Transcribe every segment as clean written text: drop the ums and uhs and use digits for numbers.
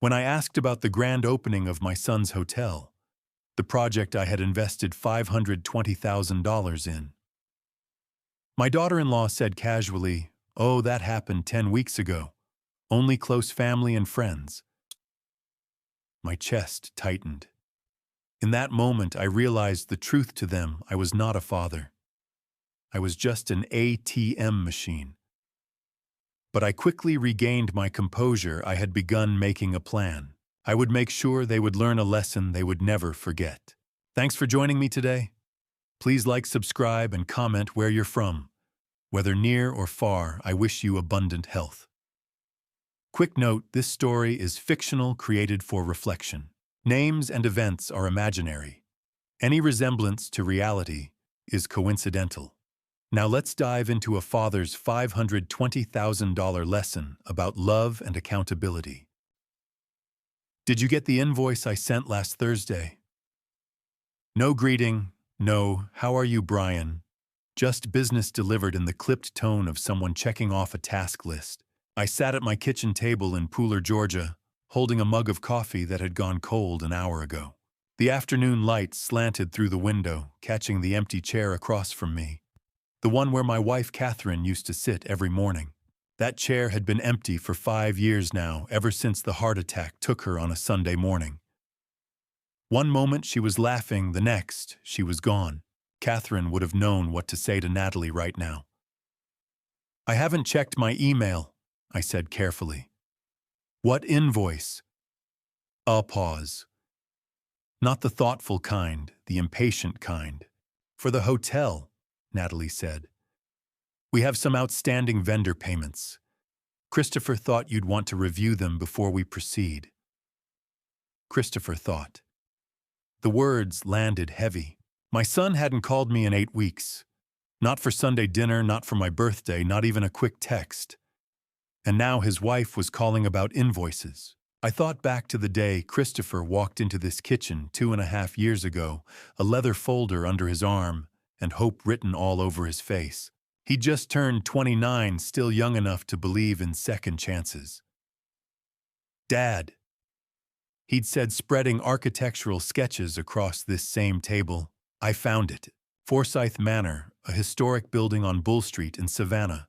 When I asked about the grand opening of my son's hotel, the project I had invested $520,000 in, my daughter-in-law said casually, "Oh, that happened 10 weeks ago. Only close family and friends." My chest tightened. In that moment, I realized the truth to them. I was not a father. I was just an ATM machine. But I quickly regained my composure. I had begun making a plan. I would make sure they would learn a lesson they would never forget. Thanks for joining me today. Please like, subscribe, and comment where you're from. Whether near or far, I wish you abundant health. Quick note, this story is fictional, created for reflection. Names and events are imaginary. Any resemblance to reality is coincidental. Now let's dive into a father's $520,000 lesson about love and accountability. Did you get the invoice I sent last Thursday? No greeting, no, "How are you, Brian?" Just business delivered in the clipped tone of someone checking off a task list. I sat at my kitchen table in Pooler, Georgia, holding a mug of coffee that had gone cold an hour ago. The afternoon light slanted through the window, catching the empty chair across from me. The one where my wife Catherine used to sit every morning. That chair had been empty for 5 years now, ever since the heart attack took her on a Sunday morning. One moment she was laughing, the next she was gone. Catherine would have known what to say to Natalie right now. "I haven't checked my email," I said carefully. "What invoice?" A pause. "Not the thoughtful kind, the impatient kind. For the hotel," Natalie said. "We have some outstanding vendor payments. Christopher thought you'd want to review them before we proceed." Christopher thought. The words landed heavy. My son hadn't called me in 8 weeks. Not for Sunday dinner, not for my birthday, not even a quick text. And now his wife was calling about invoices. I thought back to the day Christopher walked into this kitchen 2.5 years ago, a leather folder under his arm and hope written all over his face. He'd just turned 29, still young enough to believe in second chances. "Dad," he'd said, spreading architectural sketches across this same table. "I found it. Forsyth Manor, a historic building on Bull Street in Savannah.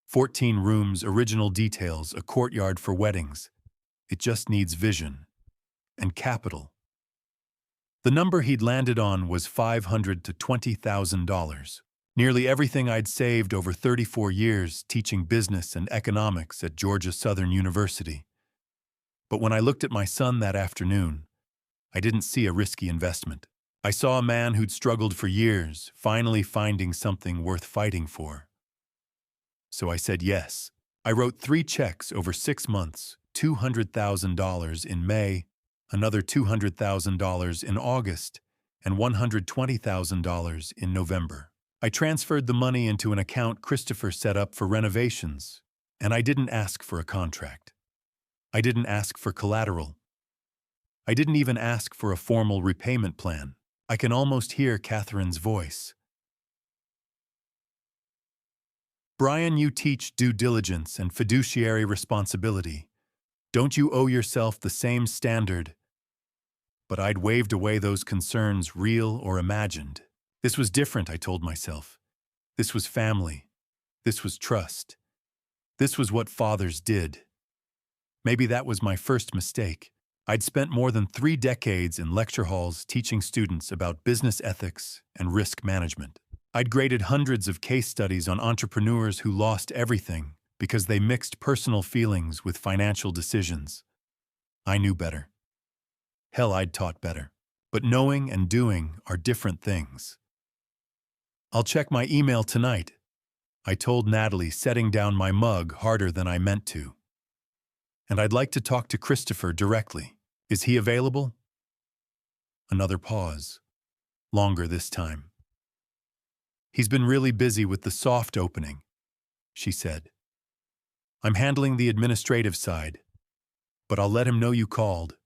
14 rooms, original details, a courtyard for weddings. It just needs vision and capital." The number he'd landed on was $500,000 to $20,000. Nearly everything I'd saved over 34 years teaching business and economics at Georgia Southern University. But when I looked at my son that afternoon, I didn't see a risky investment. I saw a man who'd struggled for years, finally finding something worth fighting for. So I said yes. I wrote 3 checks over 6 months, $200,000 in May, another $200,000 in August, and $120,000 in November. I transferred the money into an account Christopher set up for renovations, and I didn't ask for a contract. I didn't ask for collateral. I didn't even ask for a formal repayment plan. I can almost hear Catherine's voice. "Brian, you teach due diligence and fiduciary responsibility. Don't you owe yourself the same standard?" But I'd waved away those concerns, real or imagined. This was different, I told myself. This was family. This was trust. This was what fathers did. Maybe that was my first mistake. I'd spent more than 3 decades in lecture halls teaching students about business ethics and risk management. I'd graded hundreds of case studies on entrepreneurs who lost everything because they mixed personal feelings with financial decisions. I knew better. Hell, I'd taught better. But knowing and doing are different things. "I'll check my email tonight," I told Natalie, setting down my mug harder than I meant to. "And I'd like to talk to Christopher directly. Is he available?" Another pause. Longer this time. "He's been really busy with the soft opening," she said. "I'm handling the administrative side, but I'll let him know you called."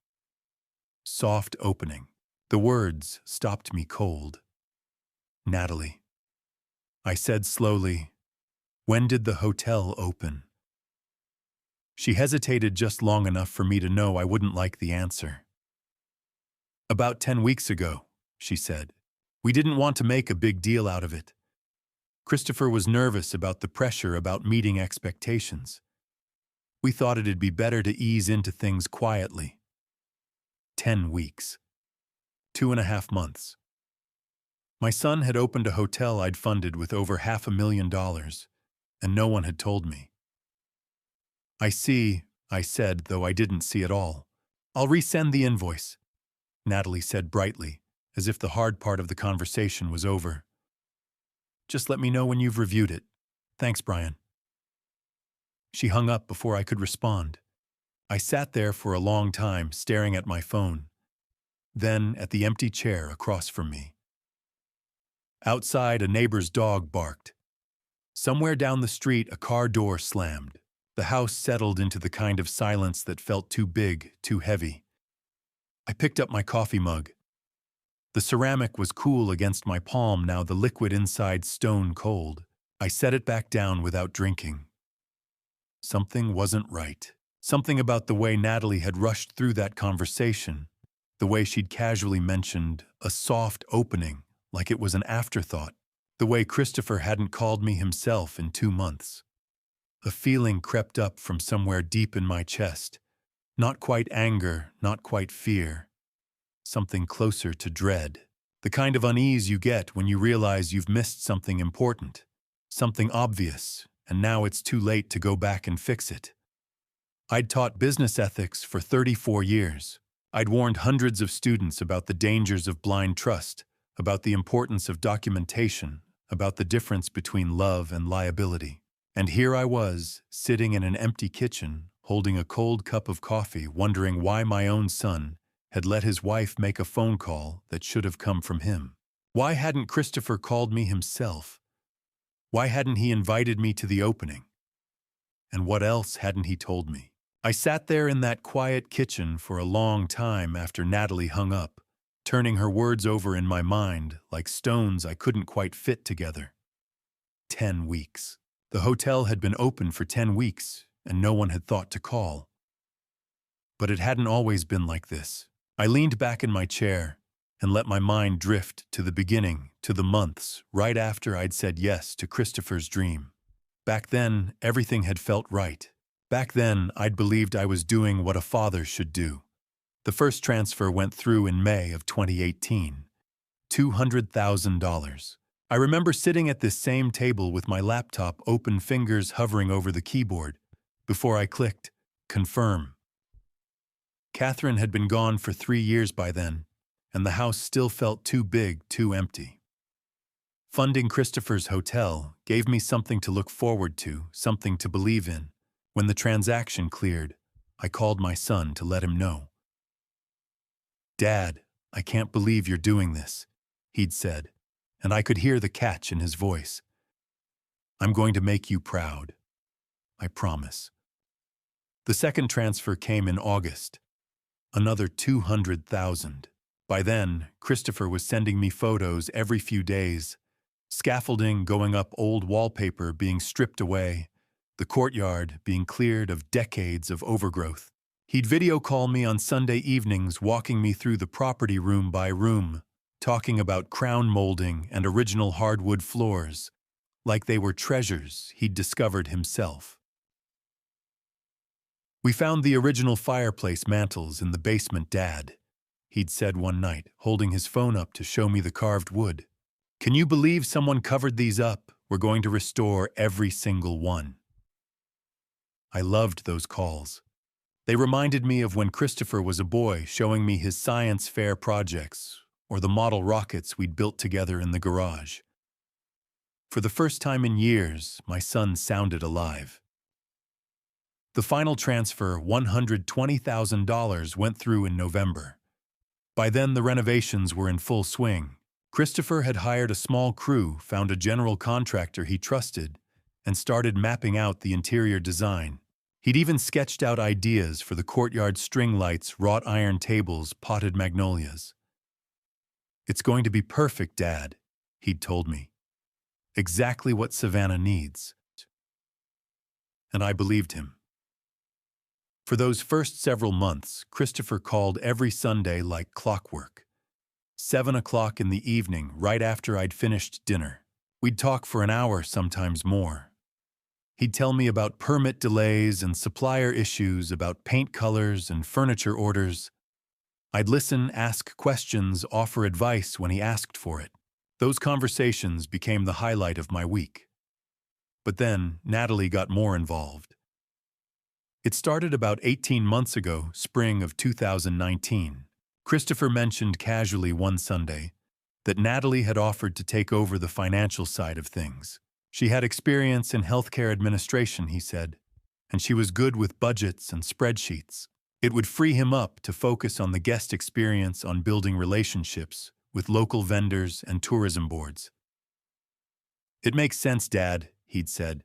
Soft opening. The words stopped me cold. "Natalie," I said slowly, "when did the hotel open?" She hesitated just long enough for me to know I wouldn't like the answer. "About 10 weeks ago," she said. "We didn't want to make a big deal out of it. Christopher was nervous about the pressure about meeting expectations. We thought it'd be better to ease into things quietly." 10 weeks. 2.5 months. My son had opened a hotel I'd funded with over $500,000, and no one had told me. "I see," I said, though I didn't see at all. "I'll resend the invoice," Natalie said brightly, as if the hard part of the conversation was over. "Just let me know when you've reviewed it. Thanks, Brian." She hung up before I could respond. I sat there for a long time, staring at my phone, then at the empty chair across from me. Outside, a neighbor's dog barked. Somewhere down the street, a car door slammed. The house settled into the kind of silence that felt too big, too heavy. I picked up my coffee mug. The ceramic was cool against my palm, now the liquid inside stone cold. I set it back down without drinking. Something wasn't right. Something about the way Natalie had rushed through that conversation, the way she'd casually mentioned a soft opening like it was an afterthought, the way Christopher hadn't called me himself in 2 months. A feeling crept up from somewhere deep in my chest. Not quite anger, not quite fear. Something closer to dread. The kind of unease you get when you realize you've missed something important, something obvious, and now it's too late to go back and fix it. I'd taught business ethics for 34 years. I'd warned hundreds of students about the dangers of blind trust, about the importance of documentation, about the difference between love and liability. And here I was, sitting in an empty kitchen, holding a cold cup of coffee, wondering why my own son had let his wife make a phone call that should have come from him. Why hadn't Christopher called me himself? Why hadn't he invited me to the opening? And what else hadn't he told me? I sat there in that quiet kitchen for a long time after Natalie hung up, turning her words over in my mind like stones I couldn't quite fit together. 10 weeks. The hotel had been open for 10 weeks, and no one had thought to call. But it hadn't always been like this. I leaned back in my chair and let my mind drift to the beginning, to the months, right after I'd said yes to Christopher's dream. Back then, everything had felt right. Back then, I'd believed I was doing what a father should do. The first transfer went through in May of 2018. $200,000. I remember sitting at this same table with my laptop open, fingers hovering over the keyboard, before I clicked, confirm. Catherine had been gone for 3 years by then, and the house still felt too big, too empty. Funding Christopher's hotel gave me something to look forward to, something to believe in. When the transaction cleared, I called my son to let him know. "Dad, I can't believe you're doing this," he'd said, and I could hear the catch in his voice. "I'm going to make you proud. I promise." The second transfer came in August. Another $200,000. By then, Christopher was sending me photos every few days. Scaffolding going up, old wallpaper being stripped away, the courtyard being cleared of decades of overgrowth. He'd video call me on Sunday evenings, walking me through the property room by room, talking about crown molding and original hardwood floors, like they were treasures he'd discovered himself. "We found the original fireplace mantles in the basement, Dad," he'd said one night, holding his phone up to show me the carved wood. "Can you believe someone covered these up? We're going to restore every single one." I loved those calls. They reminded me of when Christopher was a boy, showing me his science fair projects or the model rockets we'd built together in the garage. For the first time in years, my son sounded alive. The final transfer, $120,000, went through in November. By then, the renovations were in full swing. Christopher had hired a small crew, found a general contractor he trusted, and started mapping out the interior design. He'd even sketched out ideas for the courtyard string lights, wrought iron tables, potted magnolias. "It's going to be perfect, Dad," he'd told me. "Exactly what Savannah needs." And I believed him. For those first several months, Christopher called every Sunday like clockwork. 7 o'clock in the evening, right after I'd finished dinner. We'd talk for an hour, sometimes more. He'd tell me about permit delays and supplier issues, about paint colors and furniture orders. I'd listen, ask questions, offer advice when he asked for it. Those conversations became the highlight of my week. But then, Natalie got more involved. It started about 18 months ago, spring of 2019. Christopher mentioned casually one Sunday that Natalie had offered to take over the financial side of things. She had experience in healthcare administration, he said, and she was good with budgets and spreadsheets. It would free him up to focus on the guest experience, on building relationships with local vendors and tourism boards. "It makes sense, Dad," he'd said.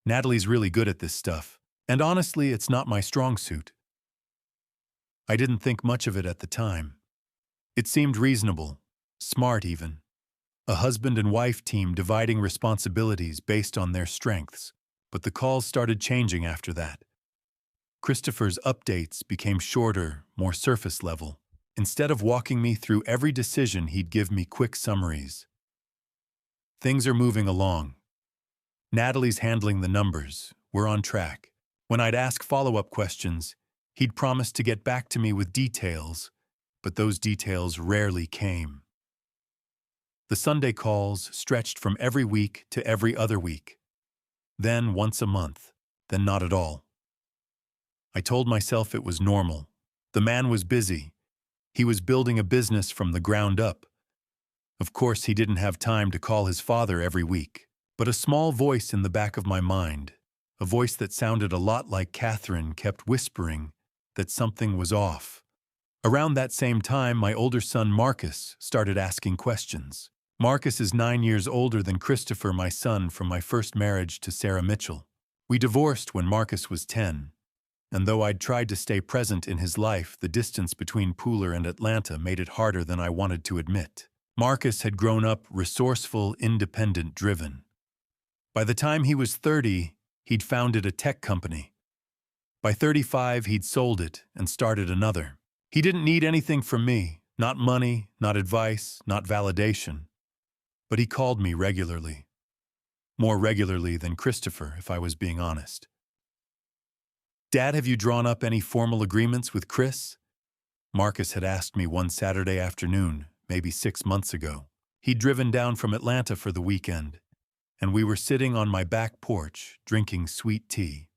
"Natalie's really good at this stuff, and honestly, it's not my strong suit." I didn't think much of it at the time. It seemed reasonable, smart even. A husband and wife team dividing responsibilities based on their strengths. But the calls started changing after that. Christopher's updates became shorter, more surface level. Instead of walking me through every decision, he'd give me quick summaries. "Things are moving along. Natalie's handling the numbers. We're on track." When I'd ask follow-up questions, he'd promise to get back to me with details, but those details rarely came. The Sunday calls stretched from every week to every other week. Then once a month, then not at all. I told myself it was normal. The man was busy. He was building a business from the ground up. Of course, he didn't have time to call his father every week. But a small voice in the back of my mind, a voice that sounded a lot like Catherine, kept whispering that something was off. Around that same time, my older son Marcus started asking questions. Marcus is 9 years older than Christopher, my son from my first marriage to Sarah Mitchell. We divorced when Marcus was 10, and though I'd tried to stay present in his life, the distance between Pooler and Atlanta made it harder than I wanted to admit. Marcus had grown up resourceful, independent, driven. By the time he was 30, he'd founded a tech company. By 35, he'd sold it and started another. He didn't need anything from me, not money, not advice, not validation. But he called me regularly. More regularly than Christopher, if I was being honest. "Dad, have you drawn up any formal agreements with Chris?" Marcus had asked me one Saturday afternoon, maybe 6 months ago. He'd driven down from Atlanta for the weekend, and we were sitting on my back porch, drinking sweet tea.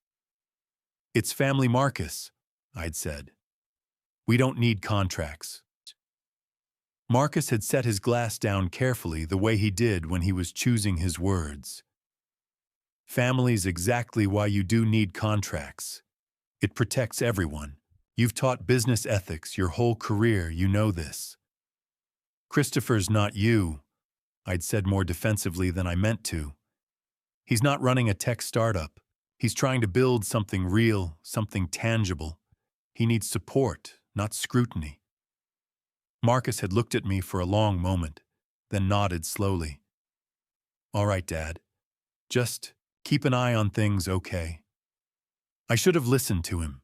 "It's family, Marcus," I'd said. "We don't need contracts." Marcus had set his glass down carefully, the way he did when he was choosing his words. "Family's exactly why you do need contracts. It protects everyone. You've taught business ethics your whole career, you know this." "Christopher's not you," I'd said more defensively than I meant to. "He's not running a tech startup. He's trying to build something real, something tangible. He needs support, not scrutiny." Marcus had looked at me for a long moment, then nodded slowly. "All right, Dad. Just keep an eye on things, okay?" I should have listened to him,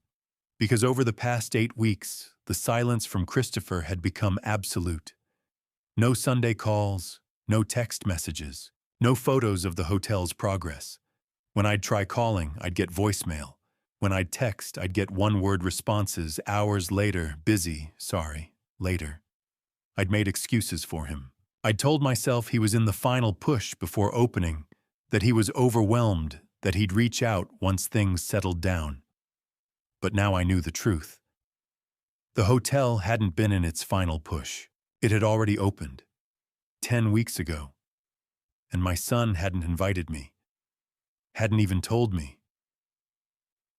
because over the past 8 weeks, the silence from Christopher had become absolute. No Sunday calls, no text messages, no photos of the hotel's progress. When I'd try calling, I'd get voicemail. When I'd text, I'd get one-word responses hours later, busy, sorry, later. I'd made excuses for him. I'd told myself he was in the final push before opening, that he was overwhelmed, that he'd reach out once things settled down. But now I knew the truth. The hotel hadn't been in its final push. It had already opened 10 weeks ago. And my son hadn't invited me. Hadn't even told me.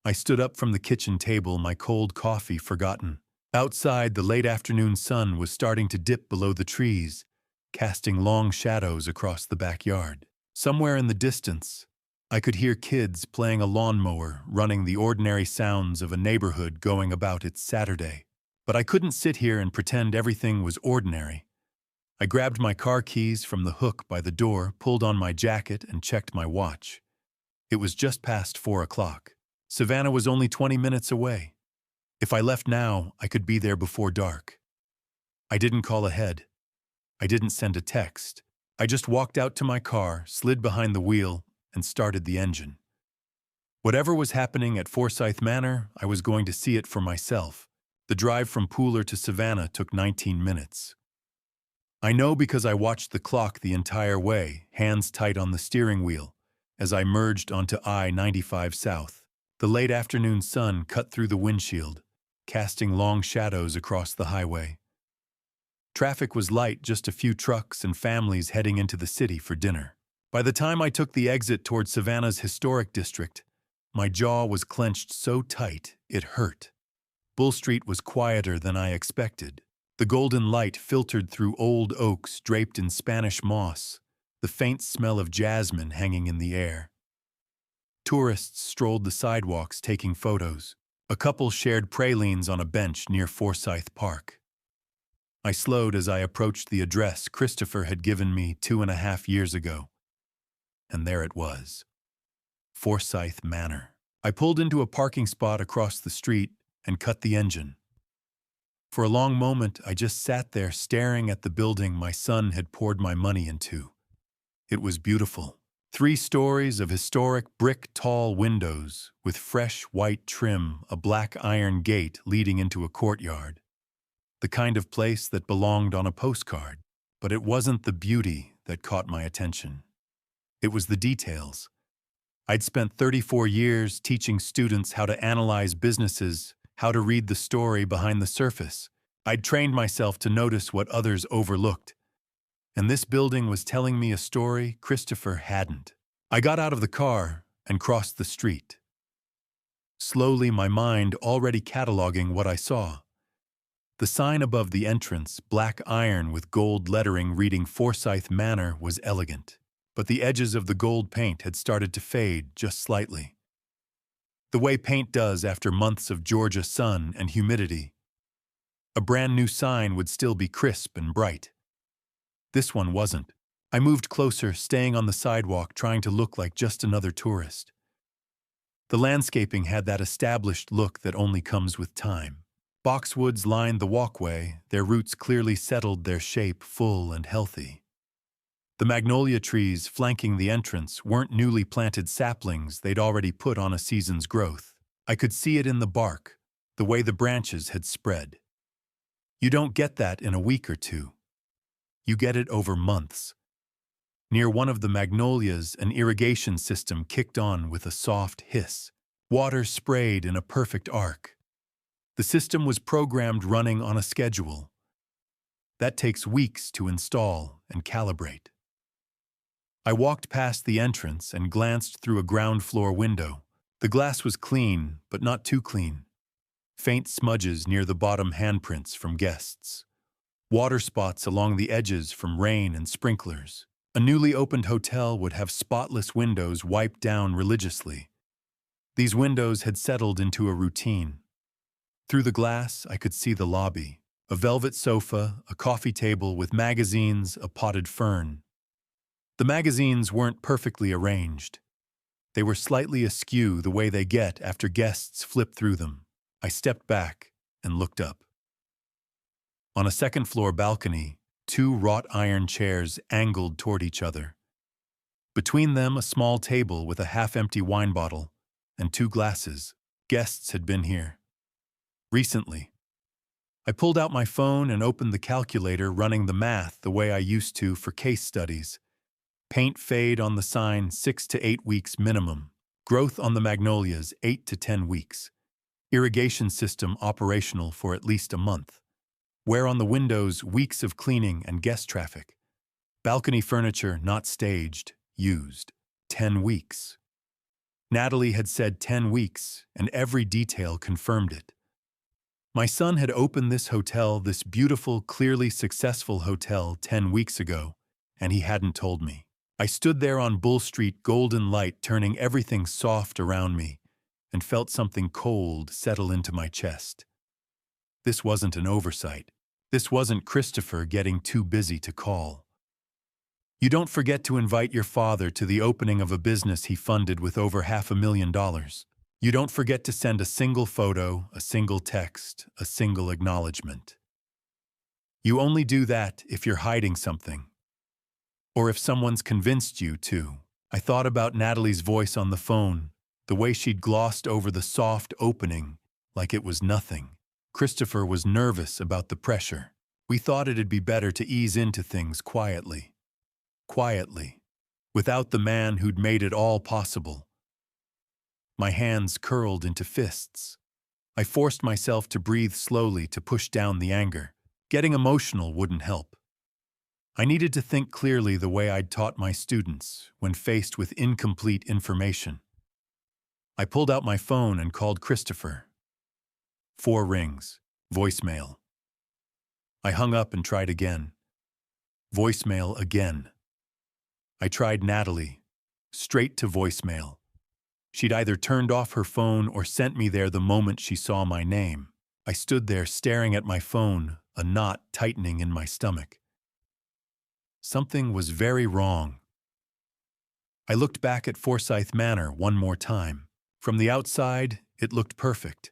I stood up from the kitchen table, my cold coffee forgotten. Outside, the late afternoon sun was starting to dip below the trees, casting long shadows across the backyard. Somewhere in the distance, I could hear kids playing a lawnmower, running the ordinary sounds of a neighborhood going about its Saturday. But I couldn't sit here and pretend everything was ordinary. I grabbed my car keys from the hook by the door, pulled on my jacket, and checked my watch. It was just past 4 o'clock. Savannah was only 20 minutes away. If I left now, I could be there before dark. I didn't call ahead. I didn't send a text. I just walked out to my car, slid behind the wheel, and started the engine. Whatever was happening at Forsyth Manor, I was going to see it for myself. The drive from Pooler to Savannah took 19 minutes. I know because I watched the clock the entire way, hands tight on the steering wheel, as I merged onto I-95 South. The late afternoon sun cut through the windshield, casting long shadows across the highway. Traffic was light, just a few trucks and families heading into the city for dinner. By the time I took the exit toward Savannah's historic district, my jaw was clenched so tight it hurt. Bull Street was quieter than I expected. The golden light filtered through old oaks draped in Spanish moss, the faint smell of jasmine hanging in the air. Tourists strolled the sidewalks taking photos. A couple shared pralines on a bench near Forsyth Park. I slowed as I approached the address Christopher had given me 2.5 years ago. And there it was. Forsyth Manor. I pulled into a parking spot across the street and cut the engine. For a long moment, I just sat there staring at the building my son had poured my money into. It was beautiful. 3 stories of historic brick-tall windows with fresh white trim, a black iron gate leading into a courtyard. The kind of place that belonged on a postcard. But it wasn't the beauty that caught my attention. It was the details. I'd spent 34 years teaching students how to analyze businesses, how to read the story behind the surface. I'd trained myself to notice what others overlooked. And this building was telling me a story Christopher hadn't. I got out of the car and crossed the street. Slowly, my mind already cataloging what I saw. The sign above the entrance, black iron with gold lettering reading Forsyth Manor, was elegant. But the edges of the gold paint had started to fade just slightly. The way paint does after months of Georgia sun and humidity. A brand new sign would still be crisp and bright. This one wasn't. I moved closer, staying on the sidewalk, trying to look like just another tourist. The landscaping had that established look that only comes with time. Boxwoods lined the walkway, their roots clearly settled, their shape full and healthy. The magnolia trees flanking the entrance weren't newly planted saplings they'd already put on a season's growth. I could see it in the bark, the way the branches had spread. You don't get that in a week or two. You get it over months. Near one of the magnolias, an irrigation system kicked on with a soft hiss. Water sprayed in a perfect arc. The system was programmed, running on a schedule. That takes weeks to install and calibrate. I walked past the entrance and glanced through a ground floor window. The glass was clean, but not too clean. Faint smudges near the bottom, handprints from guests. Water spots along the edges from rain and sprinklers. A newly opened hotel would have spotless windows wiped down religiously. These windows had settled into a routine. Through the glass, I could see the lobby. A velvet sofa, a coffee table with magazines, a potted fern. The magazines weren't perfectly arranged. They were slightly askew, the way they get after guests flip through them. I stepped back and looked up. On a second-floor balcony, 2 wrought iron chairs angled toward each other. Between them, a small table with a half-empty wine bottle and 2 glasses. Guests had been here. Recently. I pulled out my phone and opened the calculator, running the math the way I used to for case studies. Paint fade on the sign, 6 to 8 weeks minimum. Growth on the magnolias, 8 to 10 weeks. Irrigation system operational for at least a month. Wear on the windows, weeks of cleaning and guest traffic. Balcony furniture not staged, used. 10 weeks. Natalie had said 10 weeks, and every detail confirmed it. My son had opened this hotel, this beautiful, clearly successful hotel, 10 weeks ago, and he hadn't told me. I stood there on Bull Street, golden light turning everything soft around me, and felt something cold settle into my chest. This wasn't an oversight. This wasn't Christopher getting too busy to call. You don't forget to invite your father to the opening of a business he funded with over $500,000. You don't forget to send a single photo, a single text, a single acknowledgement. You only do that if you're hiding something, or if someone's convinced you to. I thought about Natalie's voice on the phone, the way she'd glossed over the soft opening like it was nothing. Christopher was nervous about the pressure. We thought it'd be better to ease into things quietly. Quietly, without the man who'd made it all possible. My hands curled into fists. I forced myself to breathe slowly to push down the anger. Getting emotional wouldn't help. I needed to think clearly the way I'd taught my students when faced with incomplete information. I pulled out my phone and called Christopher. 4 rings. Voicemail. I hung up and tried again. Voicemail again. I tried Natalie. Straight to voicemail. She'd either turned off her phone or sent me there the moment she saw my name. I stood there staring at my phone, a knot tightening in my stomach. Something was very wrong. I looked back at Forsyth Manor one more time. From the outside, it looked perfect.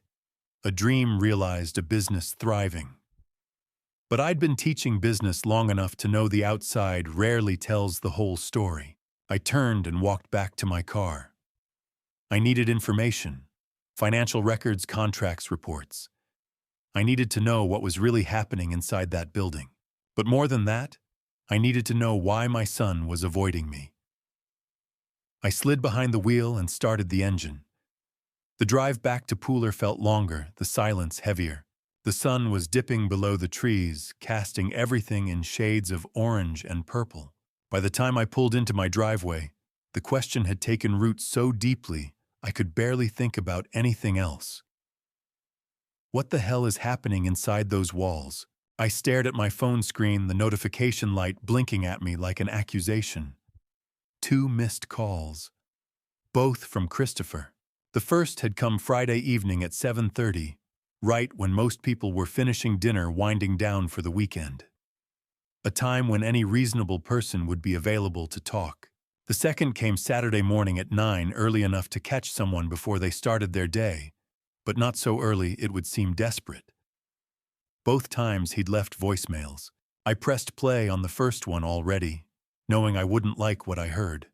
A dream realized, a business thriving. But I'd been teaching business long enough to know the outside rarely tells the whole story. I turned and walked back to my car. I needed information, financial records, contracts, reports. I needed to know what was really happening inside that building. But more than that, I needed to know why my son was avoiding me. I slid behind the wheel and started the engine. The drive back to Pooler felt longer, the silence heavier. The sun was dipping below the trees, casting everything in shades of orange and purple. By the time I pulled into my driveway, the question had taken root so deeply I could barely think about anything else. What the hell is happening inside those walls? I stared at my phone screen, the notification light blinking at me like an accusation. 2 missed calls. Both from Christopher. The first had come Friday evening at 7:30, right when most people were finishing dinner, winding down for the weekend. A time when any reasonable person would be available to talk. The second came Saturday morning at 9, early enough to catch someone before they started their day, but not so early it would seem desperate. Both times he'd left voicemails. I pressed play on the first one already, knowing I wouldn't like what I heard.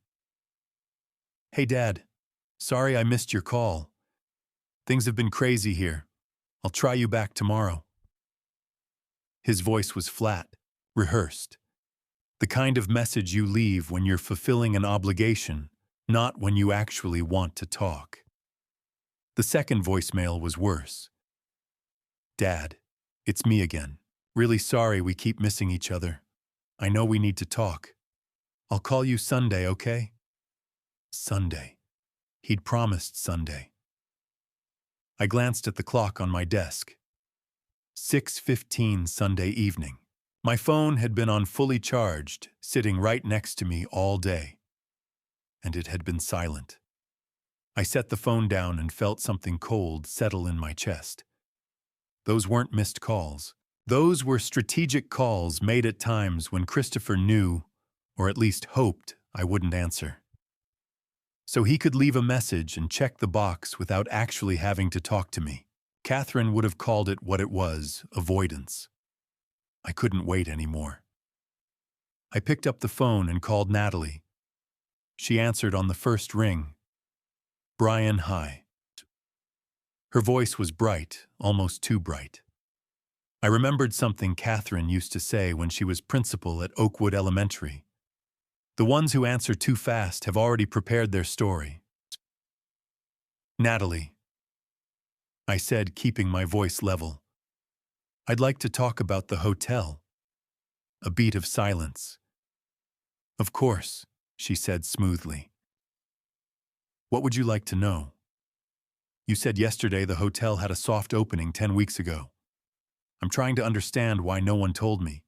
"Hey Dad, sorry I missed your call. Things have been crazy here. I'll try you back tomorrow." His voice was flat, rehearsed. The kind of message you leave when you're fulfilling an obligation, not when you actually want to talk. The second voicemail was worse. "Dad, it's me again. Really sorry we keep missing each other. I know we need to talk. I'll call you Sunday, okay?" Sunday. He'd promised Sunday. I glanced at the clock on my desk. 6:15 Sunday evening. My phone had been on fully charged, sitting right next to me all day. And it had been silent. I set the phone down and felt something cold settle in my chest. Those weren't missed calls. Those were strategic calls made at times when Christopher knew, or at least hoped, I wouldn't answer. So he could leave a message and check the box without actually having to talk to me. Catherine would have called it what it was, avoidance. I couldn't wait anymore. I picked up the phone and called Natalie. She answered on the first ring. "Brian, hi." Her voice was bright, almost too bright. I remembered something Catherine used to say when she was principal at Oakwood Elementary. The ones who answer too fast have already prepared their story. "Natalie," I said, keeping my voice level. "I'd like to talk about the hotel." A beat of silence. "Of course," she said smoothly. "What would you like to know?" "You said yesterday the hotel had a soft opening 10 weeks ago. I'm trying to understand why no one told me."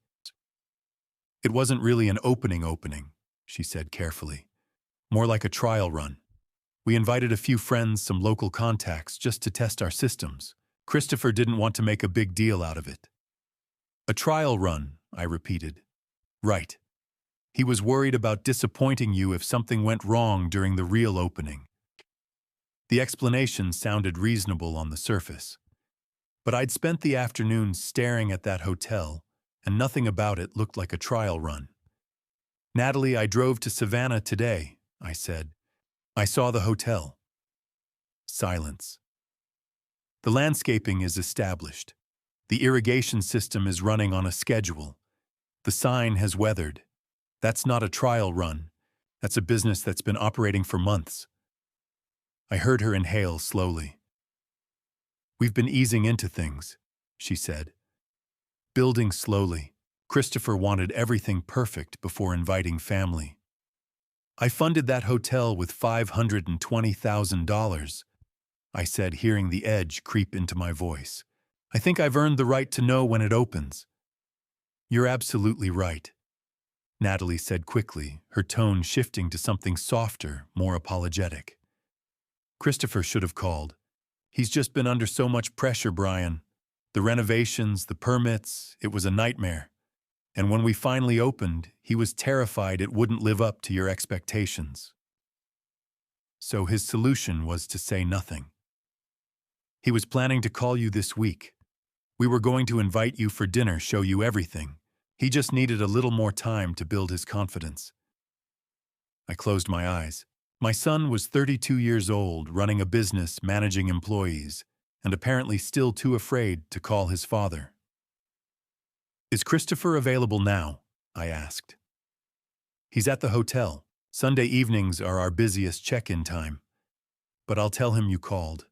"It wasn't really an opening," she said carefully. "More like a trial run. We invited a few friends, some local contacts, just to test our systems. Christopher didn't want to make a big deal out of it." "A trial run," I repeated. "Right. He was worried about disappointing you if something went wrong during the real opening." The explanation sounded reasonable on the surface. But I'd spent the afternoon staring at that hotel, and nothing about it looked like a trial run. "Natalie, I drove to Savannah today," I said. "I saw the hotel." Silence. "The landscaping is established. The irrigation system is running on a schedule. The sign has weathered. That's not a trial run. That's a business that's been operating for months." I heard her inhale slowly. "We've been easing into things," she said. "Building slowly. Christopher wanted everything perfect before inviting family. I funded that hotel with $520,000, I said, hearing the edge creep into my voice. "I think I've earned the right to know when it opens." "You're absolutely right," Natalie said quickly, her tone shifting to something softer, more apologetic. "Christopher should have called. He's just been under so much pressure, Brian. The renovations, the permits, it was a nightmare. And when we finally opened, he was terrified it wouldn't live up to your expectations." So his solution was to say nothing. "He was planning to call you this week. We were going to invite you for dinner, show you everything. He just needed a little more time to build his confidence." I closed my eyes. My son was 32 years old, running a business, managing employees, and apparently still too afraid to call his father. "Is Christopher available now?" I asked. "He's at the hotel. Sunday evenings are our busiest check-in time. But I'll tell him you called.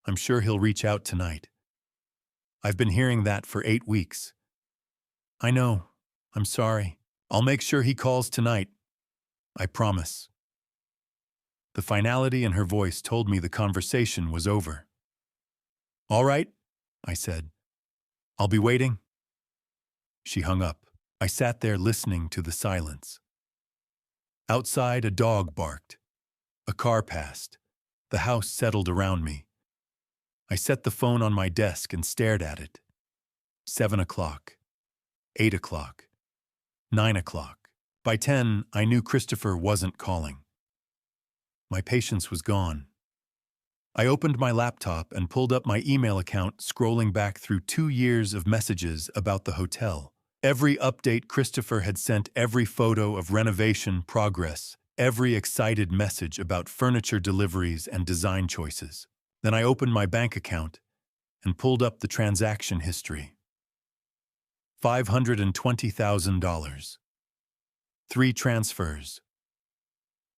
I'm sure he'll reach out tonight. I've been hearing that for 8 weeks." "I know. I'm sorry. I'll make sure he calls tonight. I promise." The finality in her voice told me the conversation was over. "All right," I said. "I'll be waiting." She hung up. I sat there listening to the silence. Outside, a dog barked. A car passed. The house settled around me. I set the phone on my desk and stared at it. 7 o'clock. 8 o'clock. 9 o'clock. By 10, I knew Christopher wasn't calling. My patience was gone. I opened my laptop and pulled up my email account, scrolling back through 2 years of messages about the hotel. Every update Christopher had sent, every photo of renovation progress, every excited message about furniture deliveries and design choices. Then I opened my bank account and pulled up the transaction history. $520,000. 3 transfers.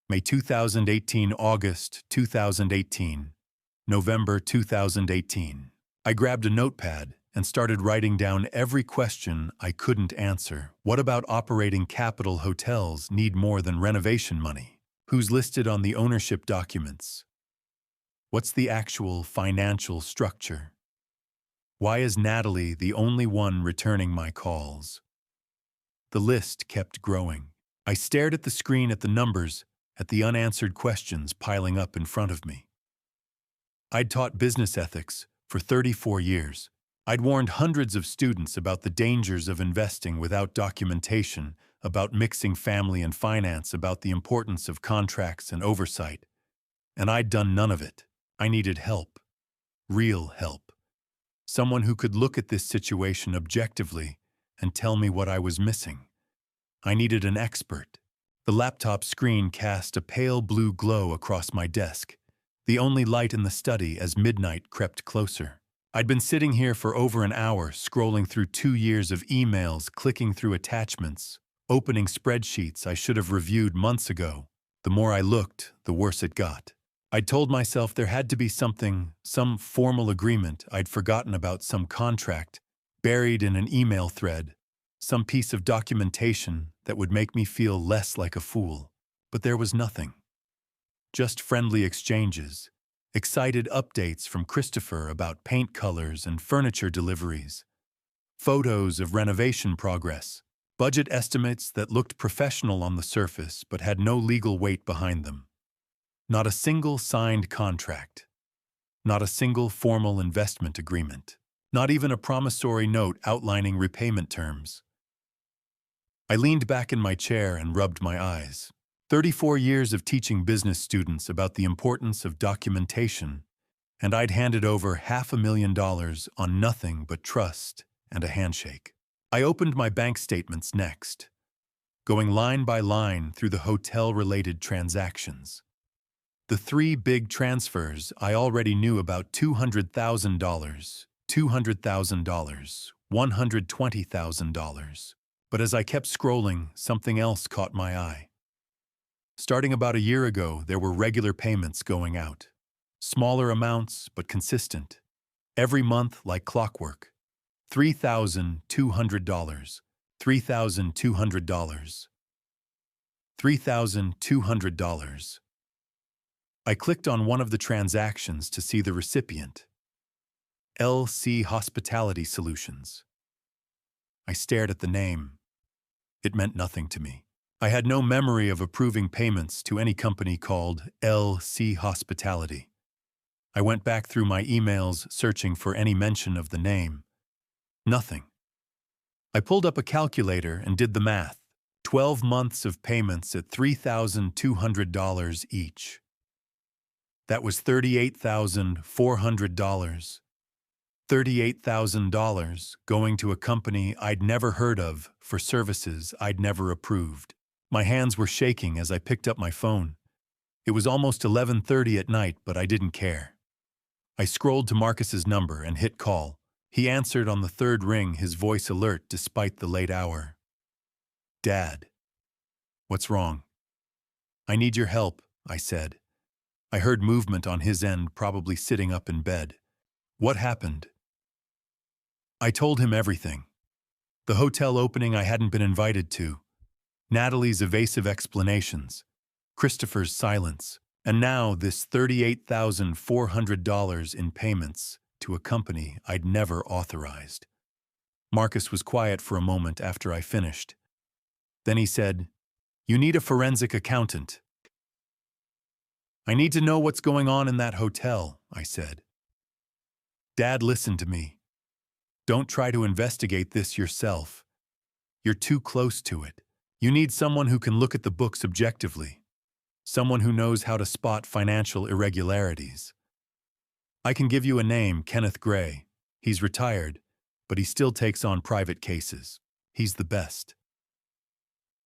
May 2018, August 2018, November 2018. I grabbed a notepad and started writing down every question I couldn't answer. What about operating capital hotels need more than renovation money? Who's listed on the ownership documents? What's the actual financial structure? Why is Natalie the only one returning my calls? The list kept growing. I stared at the screen, at the numbers, at the unanswered questions piling up in front of me. I'd taught business ethics for 34 years. I'd warned hundreds of students about the dangers of investing without documentation, about mixing family and finance, about the importance of contracts and oversight. And I'd done none of it. I needed help. Real help. Someone who could look at this situation objectively and tell me what I was missing. I needed an expert. The laptop screen cast a pale blue glow across my desk, the only light in the study as midnight crept closer. I'd been sitting here for over an hour, scrolling through 2 years of emails, clicking through attachments, opening spreadsheets I should have reviewed months ago. The more I looked, the worse it got. I'd told myself there had to be something, some formal agreement I'd forgotten about, some contract, buried in an email thread, some piece of documentation that would make me feel less like a fool. But there was nothing. Just friendly exchanges, excited updates from Christopher about paint colors and furniture deliveries, photos of renovation progress, budget estimates that looked professional on the surface but had no legal weight behind them. Not a single signed contract. Not a single formal investment agreement. Not even a promissory note outlining repayment terms. I leaned back in my chair and rubbed my eyes. 34 years of teaching business students about the importance of documentation, and I'd handed over $500,000 on nothing but trust and a handshake. I opened my bank statements next, going line by line through the hotel-related transactions. The three big transfers I already knew about: $200,000, $200,000, $120,000. But as I kept scrolling, something else caught my eye. Starting about a year ago, there were regular payments going out. Smaller amounts, but consistent. Every month, like clockwork. $3,200, $3,200, $3,200. I clicked on one of the transactions to see the recipient. LC Hospitality Solutions. I stared at the name. It meant nothing to me. I had no memory of approving payments to any company called LC Hospitality. I went back through my emails searching for any mention of the name. Nothing. I pulled up a calculator and did the math. 12 months of payments at $3,200 each. That was $38,400. $38,000 going to a company I'd never heard of for services I'd never approved. My hands were shaking as I picked up my phone. It was almost 11:30 at night, but I didn't care. I scrolled to Marcus's number and hit call. He answered on the third ring, his voice alert despite the late hour. "Dad, what's wrong?" "I need your help," I said. I heard movement on his end, probably sitting up in bed. "What happened?" I told him everything. The hotel opening I hadn't been invited to, Natalie's evasive explanations, Christopher's silence, and now this $38,400 in payments to a company I'd never authorized. Marcus was quiet for a moment after I finished. Then he said, "You need a forensic accountant." "I need to know what's going on in that hotel," I said. "Dad, listen to me. Don't try to investigate this yourself. You're too close to it. You need someone who can look at the books objectively. Someone who knows how to spot financial irregularities. I can give you a name, Kenneth Gray. He's retired, but he still takes on private cases. He's the best."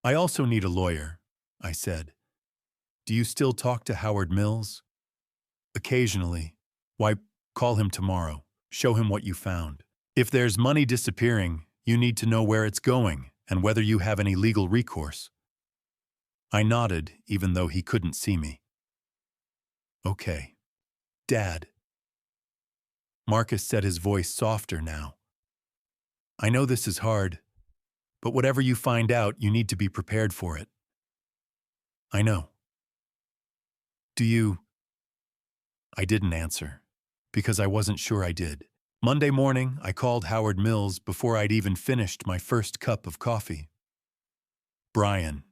"I also need a lawyer," I said. "Do you still talk to Howard Mills?" "Occasionally." "Why, call him tomorrow. Show him what you found. If there's money disappearing, you need to know where it's going and whether you have any legal recourse." I nodded, even though he couldn't see me. "Okay. Dad." Marcus said, his voice softer now. "I know this is hard, but whatever you find out, you need to be prepared for it." "I know." "Do you—" I didn't answer, because I wasn't sure I did. Monday morning, I called Howard Mills before I'd even finished my first cup of coffee. "Brian,"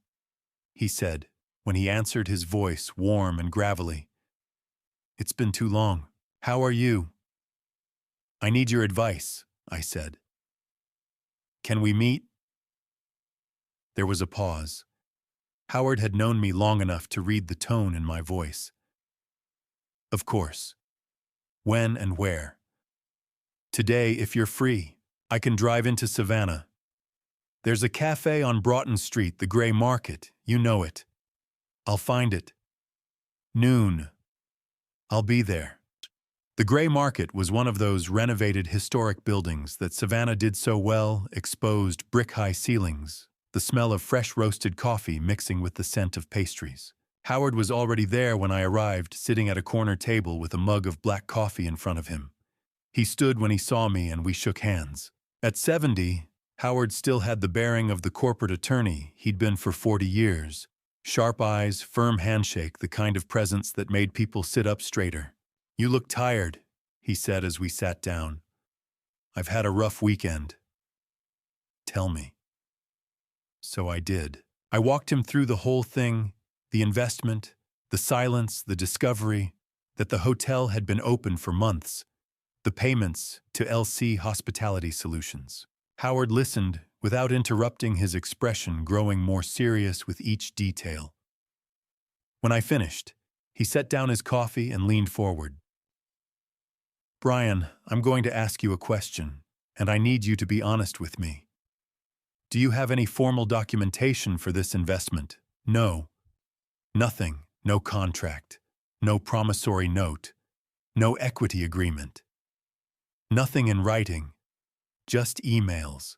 he said, when he answered, his voice warm and gravelly. "It's been too long. How are you?" "I need your advice," I said. "Can we meet?" There was a pause. Howard had known me long enough to read the tone in my voice. "Of course. When and where?" "Today, if you're free. I can drive into Savannah. There's a cafe on Broughton Street, the Gray Market. You know it. I'll find it. Noon. I'll be there." The Gray Market was one of those renovated historic buildings that Savannah did so well, exposed brick-high ceilings, the smell of fresh roasted coffee mixing with the scent of pastries. Howard was already there when I arrived, sitting at a corner table with a mug of black coffee in front of him. He stood when he saw me and we shook hands. At 70, Howard still had the bearing of the corporate attorney he'd been for 40 years. Sharp eyes, firm handshake, the kind of presence that made people sit up straighter. "You look tired," he said as we sat down. "I've had a rough weekend." "Tell me." So I did. I walked him through the whole thing, the investment, the silence, the discovery that the hotel had been open for months, the payments to LC Hospitality Solutions. Howard listened without interrupting, his expression growing more serious with each detail. When I finished, he set down his coffee and leaned forward. "Brian, I'm going to ask you a question, and I need you to be honest with me. Do you have any formal documentation for this investment?" "No. Nothing. No contract. No promissory note. No equity agreement. Nothing in writing. Just emails."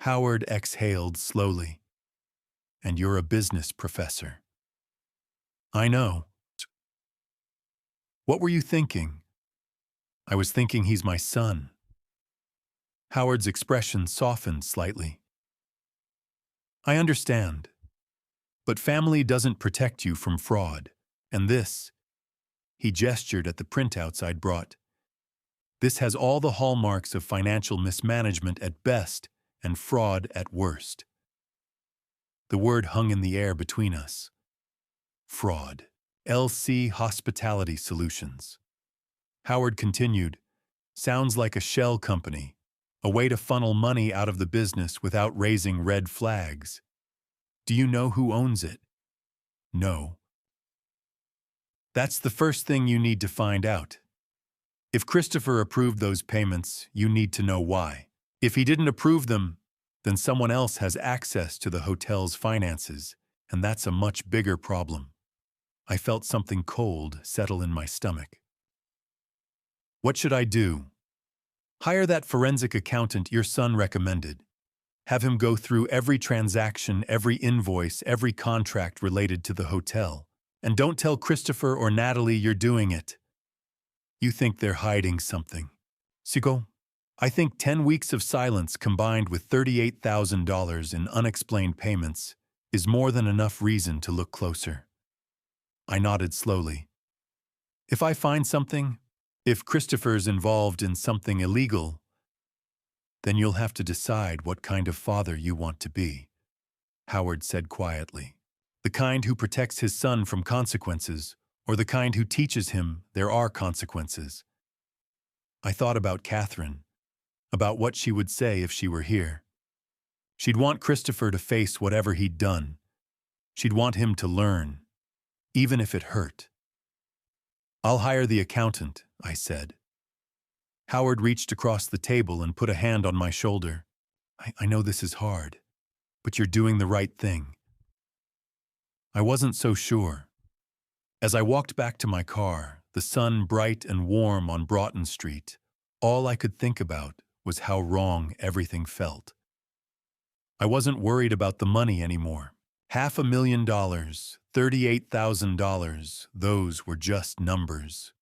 Howard exhaled slowly. "And you're a business professor." "I know." "What were you thinking?" "I was thinking he's my son." Howard's expression softened slightly. "I understand. But family doesn't protect you from fraud. And this," he gestured at the printouts I'd brought, "this has all the hallmarks of financial mismanagement at best and fraud at worst." The word hung in the air between us. Fraud. LC Hospitality Solutions. Howard continued, "Sounds like a shell company, a way to funnel money out of the business without raising red flags. Do you know who owns it?" "No." "That's the first thing you need to find out. If Christopher approved those payments, you need to know why. If he didn't approve them, then someone else has access to the hotel's finances, and that's a much bigger problem." I felt something cold settle in my stomach. "What should I do?" "Hire that forensic accountant your son recommended. Have him go through every transaction, every invoice, every contract related to the hotel. And don't tell Christopher or Natalie you're doing it. You think they're hiding something. Sigo, I think 10 weeks of silence combined with $38,000 in unexplained payments is more than enough reason to look closer." I nodded slowly. "If I find something, if Christopher's involved in something illegal, then you'll have to decide what kind of father you want to be," Howard said quietly. "The kind who protects his son from consequences, or the kind who teaches him there are consequences." I thought about Catherine, about what she would say if she were here. She'd want Christopher to face whatever he'd done. She'd want him to learn, even if it hurt. "I'll hire the accountant," I said. Howard reached across the table and put a hand on my shoulder. I know this is hard, but you're doing the right thing." I wasn't so sure. As I walked back to my car, the sun bright and warm on Broughton Street, all I could think about was how wrong everything felt. I wasn't worried about the money anymore. $500,000, $38,000, those were just numbers.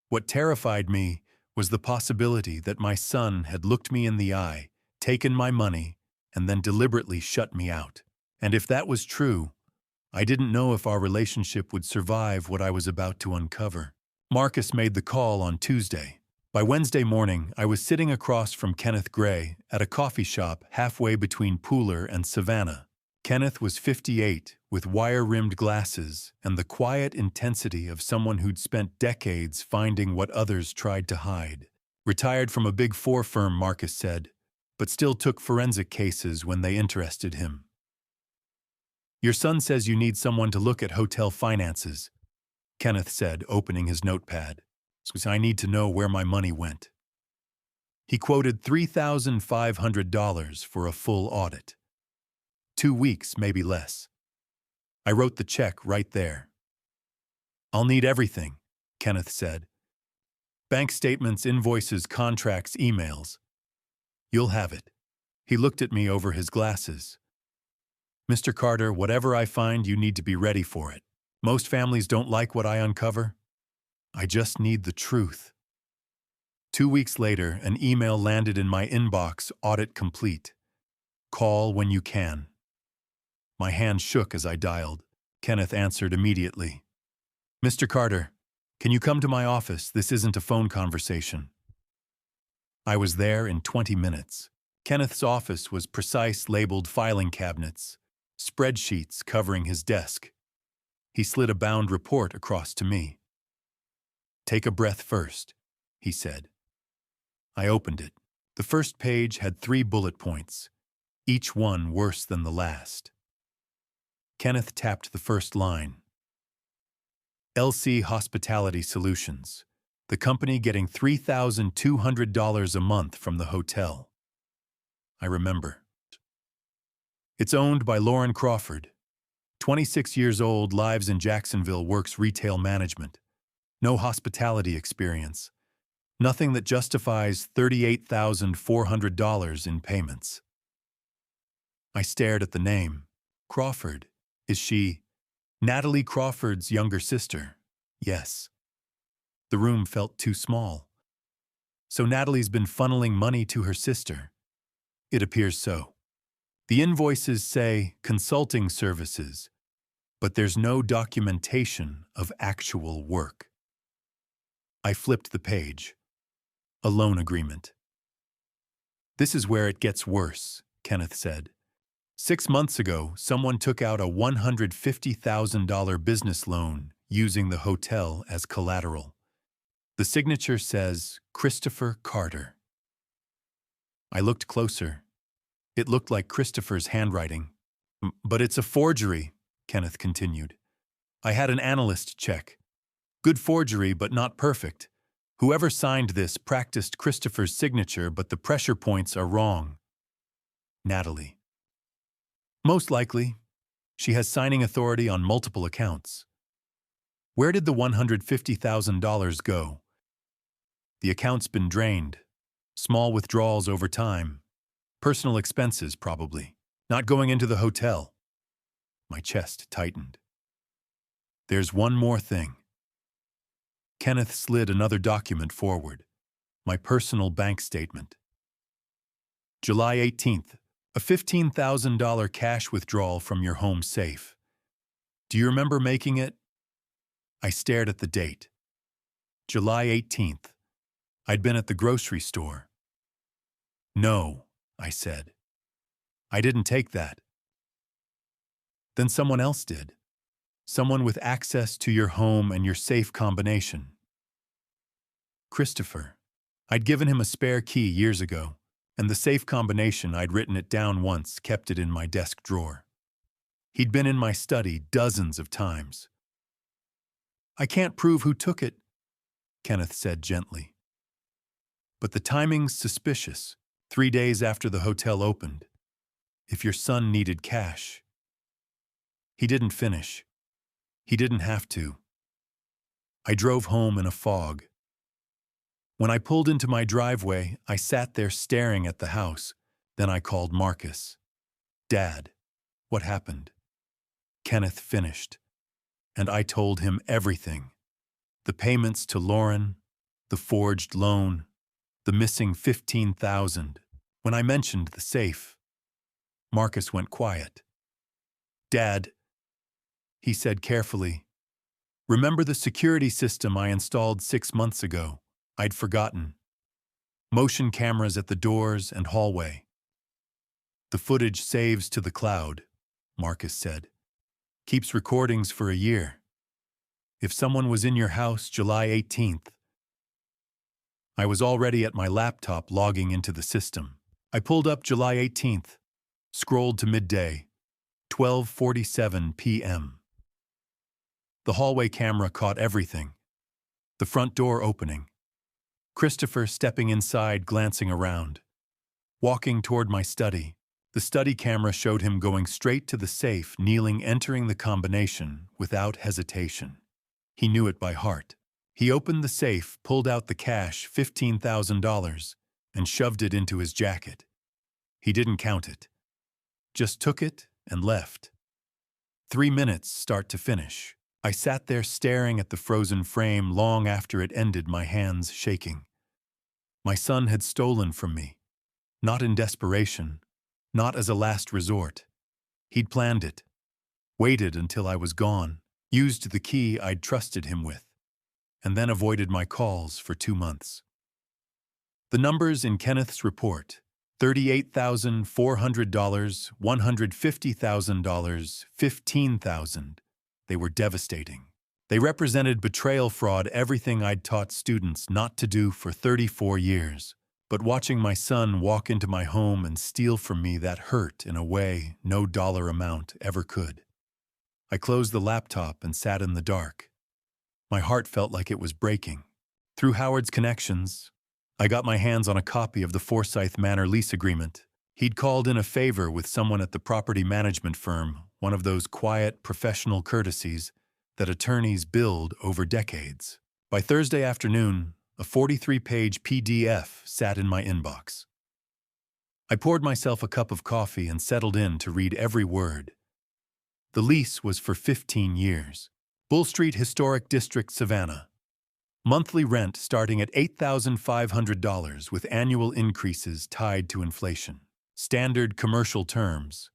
What terrified me was the possibility that my son had looked me in the eye, taken my money, and then deliberately shut me out. And if that was true, I didn't know if our relationship would survive what I was about to uncover. Marcus made the call on Tuesday. By Wednesday morning, I was sitting across from Kenneth Gray at a coffee shop halfway between Pooler and Savannah. Kenneth was 58, with wire-rimmed glasses and the quiet intensity of someone who'd spent decades finding what others tried to hide. Retired from a Big Four firm, Marcus said, but still took forensic cases when they interested him. "Your son says you need someone to look at hotel finances," Kenneth said, opening his notepad. "So I need to know where my money went." He quoted $3,500 for a full audit. 2 weeks, maybe less. I wrote the check right there. "I'll need everything," Kenneth said. "Bank statements, invoices, contracts, emails." "You'll have it." He looked at me over his glasses. "Mr. Carter, whatever I find, you need to be ready for it. Most families don't like what I uncover. I just need the truth." 2 weeks later, an email landed in my inbox, audit complete. "Call when you can." My hand shook as I dialed. Kenneth answered immediately. "Mr. Carter, can you come to my office? This isn't a phone conversation." I was there in 20 minutes. Kenneth's office was precise labeled filing cabinets, spreadsheets covering his desk. He slid a bound report across to me. "Take a breath first," he said. I opened it. The first page had 3 bullet points, each one worse than the last. Kenneth tapped the first line. LC Hospitality Solutions, the company getting $3,200 a month from the hotel. I remember. It's owned by Lauren Crawford. 26 years old, lives in Jacksonville, works retail management. No hospitality experience. Nothing that justifies $38,400 in payments. I stared at the name. Crawford. Is she Natalie Crawford's younger sister? Yes. The room felt too small. So Natalie's been funneling money to her sister. It appears so. The invoices say consulting services, but there's no documentation of actual work. I flipped the page. A loan agreement. This is where it gets worse, Kenneth said. 6 months ago, someone took out a $150,000 business loan using the hotel as collateral. The signature says Christopher Carter. I looked closer. It looked like Christopher's handwriting. But it's a forgery, Kenneth continued. I had an analyst check. Good forgery, but not perfect. Whoever signed this practiced Christopher's signature, but the pressure points are wrong. Natalie. Most likely. She has signing authority on multiple accounts. Where did the $150,000 go? The account's been drained. Small withdrawals over time. Personal expenses, probably. Not going into the hotel. My chest tightened. There's one more thing. Kenneth slid another document forward. My personal bank statement. July 18th. A $15,000 cash withdrawal from your home safe. Do you remember making it? I stared at the date. July 18th. I'd been at the grocery store. No, I said. I didn't take that. Then someone else did. Someone with access to your home and your safe combination. Christopher. I'd given him a spare key years ago. And the safe combination, I'd written it down once, kept it in my desk drawer. He'd been in my study dozens of times. I can't prove who took it, Kenneth said gently. But the timing's suspicious. 3 days after the hotel opened. If your son needed cash. He didn't finish. He didn't have to. I drove home in a fog. When I pulled into my driveway, I sat there staring at the house. Then I called Marcus. Dad, what happened? Kenneth finished. And I told him everything. The payments to Lauren, the forged loan, the missing $15,000. When I mentioned the safe, Marcus went quiet. Dad, he said carefully, remember the security system I installed 6 months ago? I'd forgotten. Motion cameras at the doors and hallway. The footage saves to the cloud, Marcus said. Keeps recordings for a year. If someone was in your house July 18th, I was already at my laptop logging into the system. I pulled up July 18th, scrolled to midday, 12:47 p.m. The hallway camera caught everything. The front door opening. Christopher stepping inside, glancing around. Walking toward my study. The study camera showed him going straight to the safe, kneeling, entering the combination without hesitation. He knew it by heart. He opened the safe, pulled out the cash, $15,000, and shoved it into his jacket. He didn't count it. Just took it and left. 3 minutes, start to finish. I sat there staring at the frozen frame long after it ended, my hands shaking. My son had stolen from me. Not in desperation, not as a last resort. He'd planned it. Waited until I was gone, used the key I'd trusted him with, and then avoided my calls for 2 months. The numbers in Kenneth's report: $38,400, $150,000, $15,000. They were devastating. They represented betrayal, fraud, everything I'd taught students not to do for 34 years. But watching my son walk into my home and steal from me, that hurt in a way no dollar amount ever could. I closed the laptop and sat in the dark. My heart felt like it was breaking. Through Howard's connections, I got my hands on a copy of the Forsyth Manor lease agreement. He'd called in a favor with someone at the property management firm, one of those quiet, professional courtesies that attorneys build over decades. By Thursday afternoon, a 43-page PDF sat in my inbox. I poured myself a cup of coffee and settled in to read every word. The lease was for 15 years. Bull Street Historic District, Savannah. Monthly rent starting at $8,500 with annual increases tied to inflation. Standard commercial terms.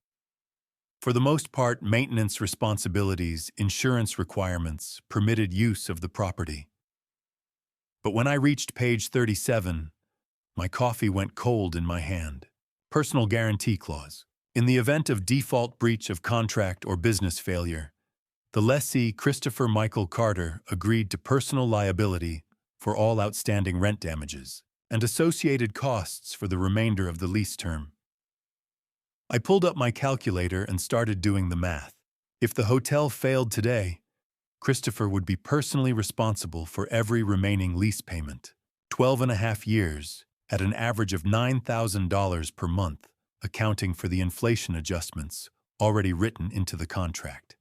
For the most part, maintenance responsibilities, insurance requirements, permitted use of the property. But when I reached page 37, my coffee went cold in my hand. Personal guarantee clause. In the event of default, breach of contract, or business failure, the lessee, Christopher Michael Carter, agreed to personal liability for all outstanding rent damages and associated costs for the remainder of the lease term. I pulled up my calculator and started doing the math. If the hotel failed today, Christopher would be personally responsible for every remaining lease payment. 12.5 years, at an average of $9,000 per month, accounting for the inflation adjustments already written into the contract.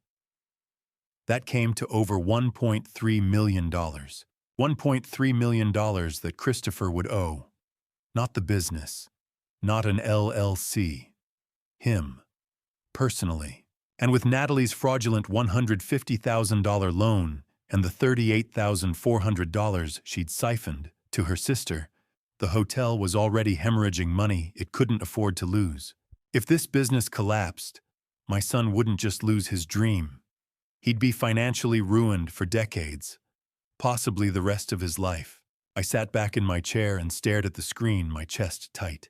That came to over $1.3 million. $1.3 million that Christopher would owe. Not the business, not an LLC. Him, personally. And with Natalie's fraudulent $150,000 loan and the $38,400 she'd siphoned to her sister, the hotel was already hemorrhaging money it couldn't afford to lose. If this business collapsed, my son wouldn't just lose his dream. He'd be financially ruined for decades, possibly the rest of his life. I sat back in my chair and stared at the screen, my chest tight.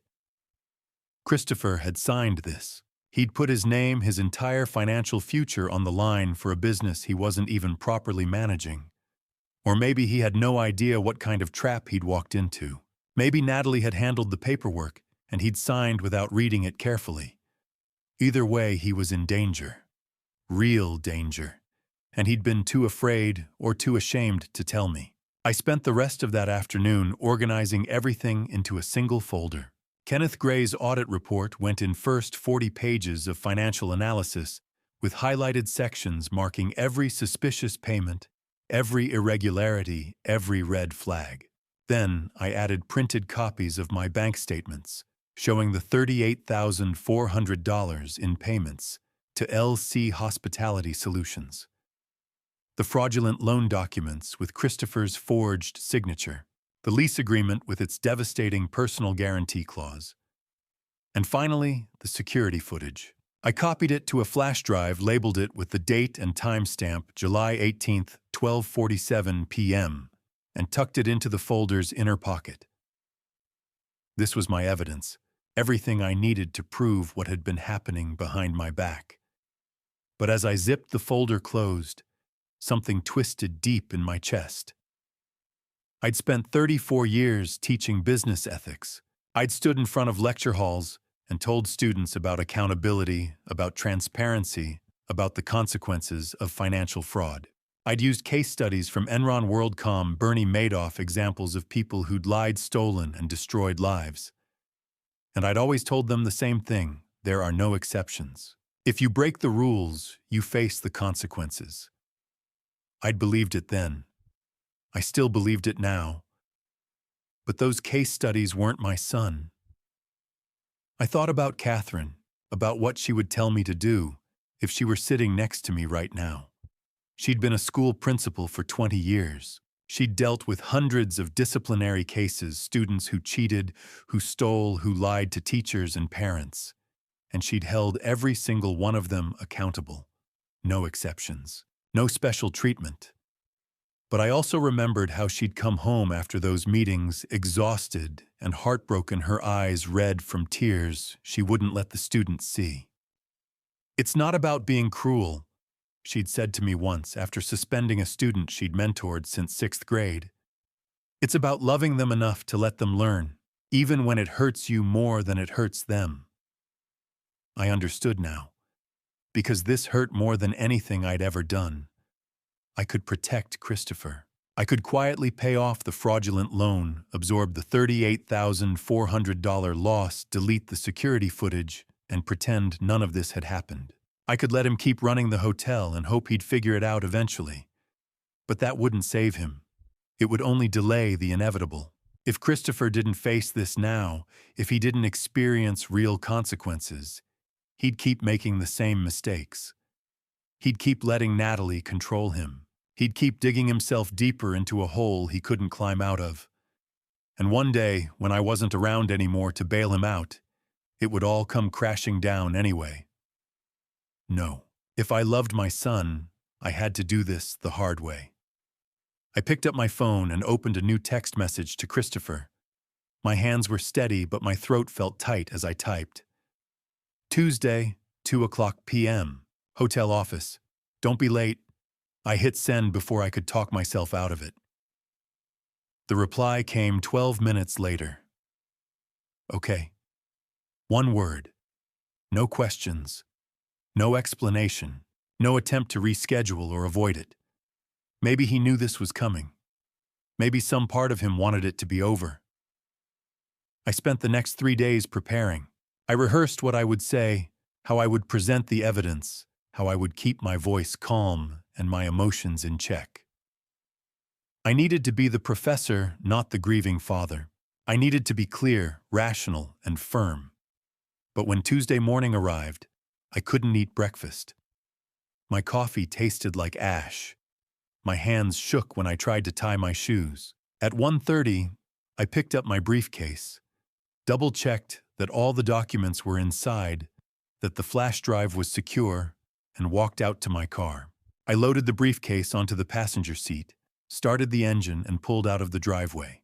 Christopher had signed this. He'd put his name, his entire financial future on the line for a business he wasn't even properly managing. Or maybe he had no idea what kind of trap he'd walked into. Maybe Natalie had handled the paperwork and he'd signed without reading it carefully. Either way, he was in danger. Real danger. And he'd been too afraid or too ashamed to tell me. I spent the rest of that afternoon organizing everything into a single folder. Kenneth Gray's audit report went in first 40 pages of financial analysis with highlighted sections marking every suspicious payment, every irregularity, every red flag. Then I added printed copies of my bank statements showing the $38,400 in payments to LC Hospitality Solutions. The fraudulent loan documents with Christopher's forged signature. The lease agreement with its devastating personal guarantee clause. And finally, the security footage. I copied it to a flash drive, labeled it with the date and timestamp July 18th, 12:47 p.m., and tucked it into the folder's inner pocket. This was my evidence, everything I needed to prove what had been happening behind my back. But as I zipped the folder closed, something twisted deep in my chest. I'd spent 34 years teaching business ethics. I'd stood in front of lecture halls and told students about accountability, about transparency, about the consequences of financial fraud. I'd used case studies from Enron, WorldCom, Bernie Madoff, examples of people who'd lied, stolen, and destroyed lives. And I'd always told them the same thing: there are no exceptions. If you break the rules, you face the consequences. I'd believed it then. I still believed it now. But those case studies weren't my son. I thought about Catherine, about what she would tell me to do if she were sitting next to me right now. She'd been a school principal for 20 years. She'd dealt with hundreds of disciplinary cases, students who cheated, who stole, who lied to teachers and parents. And she'd held every single one of them accountable. No exceptions. No special treatment. But I also remembered how she'd come home after those meetings, exhausted and heartbroken, her eyes red from tears she wouldn't let the students see. "It's not about being cruel," she'd said to me once after suspending a student she'd mentored since 6th grade. "It's about loving them enough to let them learn, even when it hurts you more than it hurts them." I understood now. because this hurt more than anything I'd ever done. I could protect Christopher. I could quietly pay off the fraudulent loan, absorb the $38,400 loss, delete the security footage, and pretend none of this had happened. I could let him keep running the hotel and hope he'd figure it out eventually. But that wouldn't save him. It would only delay the inevitable. If Christopher didn't face this now, if he didn't experience real consequences, he'd keep making the same mistakes. He'd keep letting Natalie control him. He'd keep digging himself deeper into a hole he couldn't climb out of. And one day, when I wasn't around anymore to bail him out, it would all come crashing down anyway. No. If I loved my son, I had to do this the hard way. I picked up my phone and opened a new text message to Christopher. My hands were steady, but my throat felt tight as I typed. Tuesday, 2:00 p.m. Hotel office. Don't be late. I hit send before I could talk myself out of it. The reply came 12 minutes later. Okay. One word. No questions. No explanation. No attempt to reschedule or avoid it. Maybe he knew this was coming. Maybe some part of him wanted it to be over. I spent the next 3 days preparing. I rehearsed what I would say, how I would present the evidence, how I would keep my voice calm and my emotions in check. I needed to be the professor, not the grieving father. I needed to be clear, rational, and firm. But when Tuesday morning arrived, I couldn't eat breakfast. My coffee tasted like ash. My hands shook when I tried to tie my shoes. At 1:30, I picked up my briefcase, double-checked that all the documents were inside, that the flash drive was secure, and walked out to my car. I loaded the briefcase onto the passenger seat, started the engine, and pulled out of the driveway.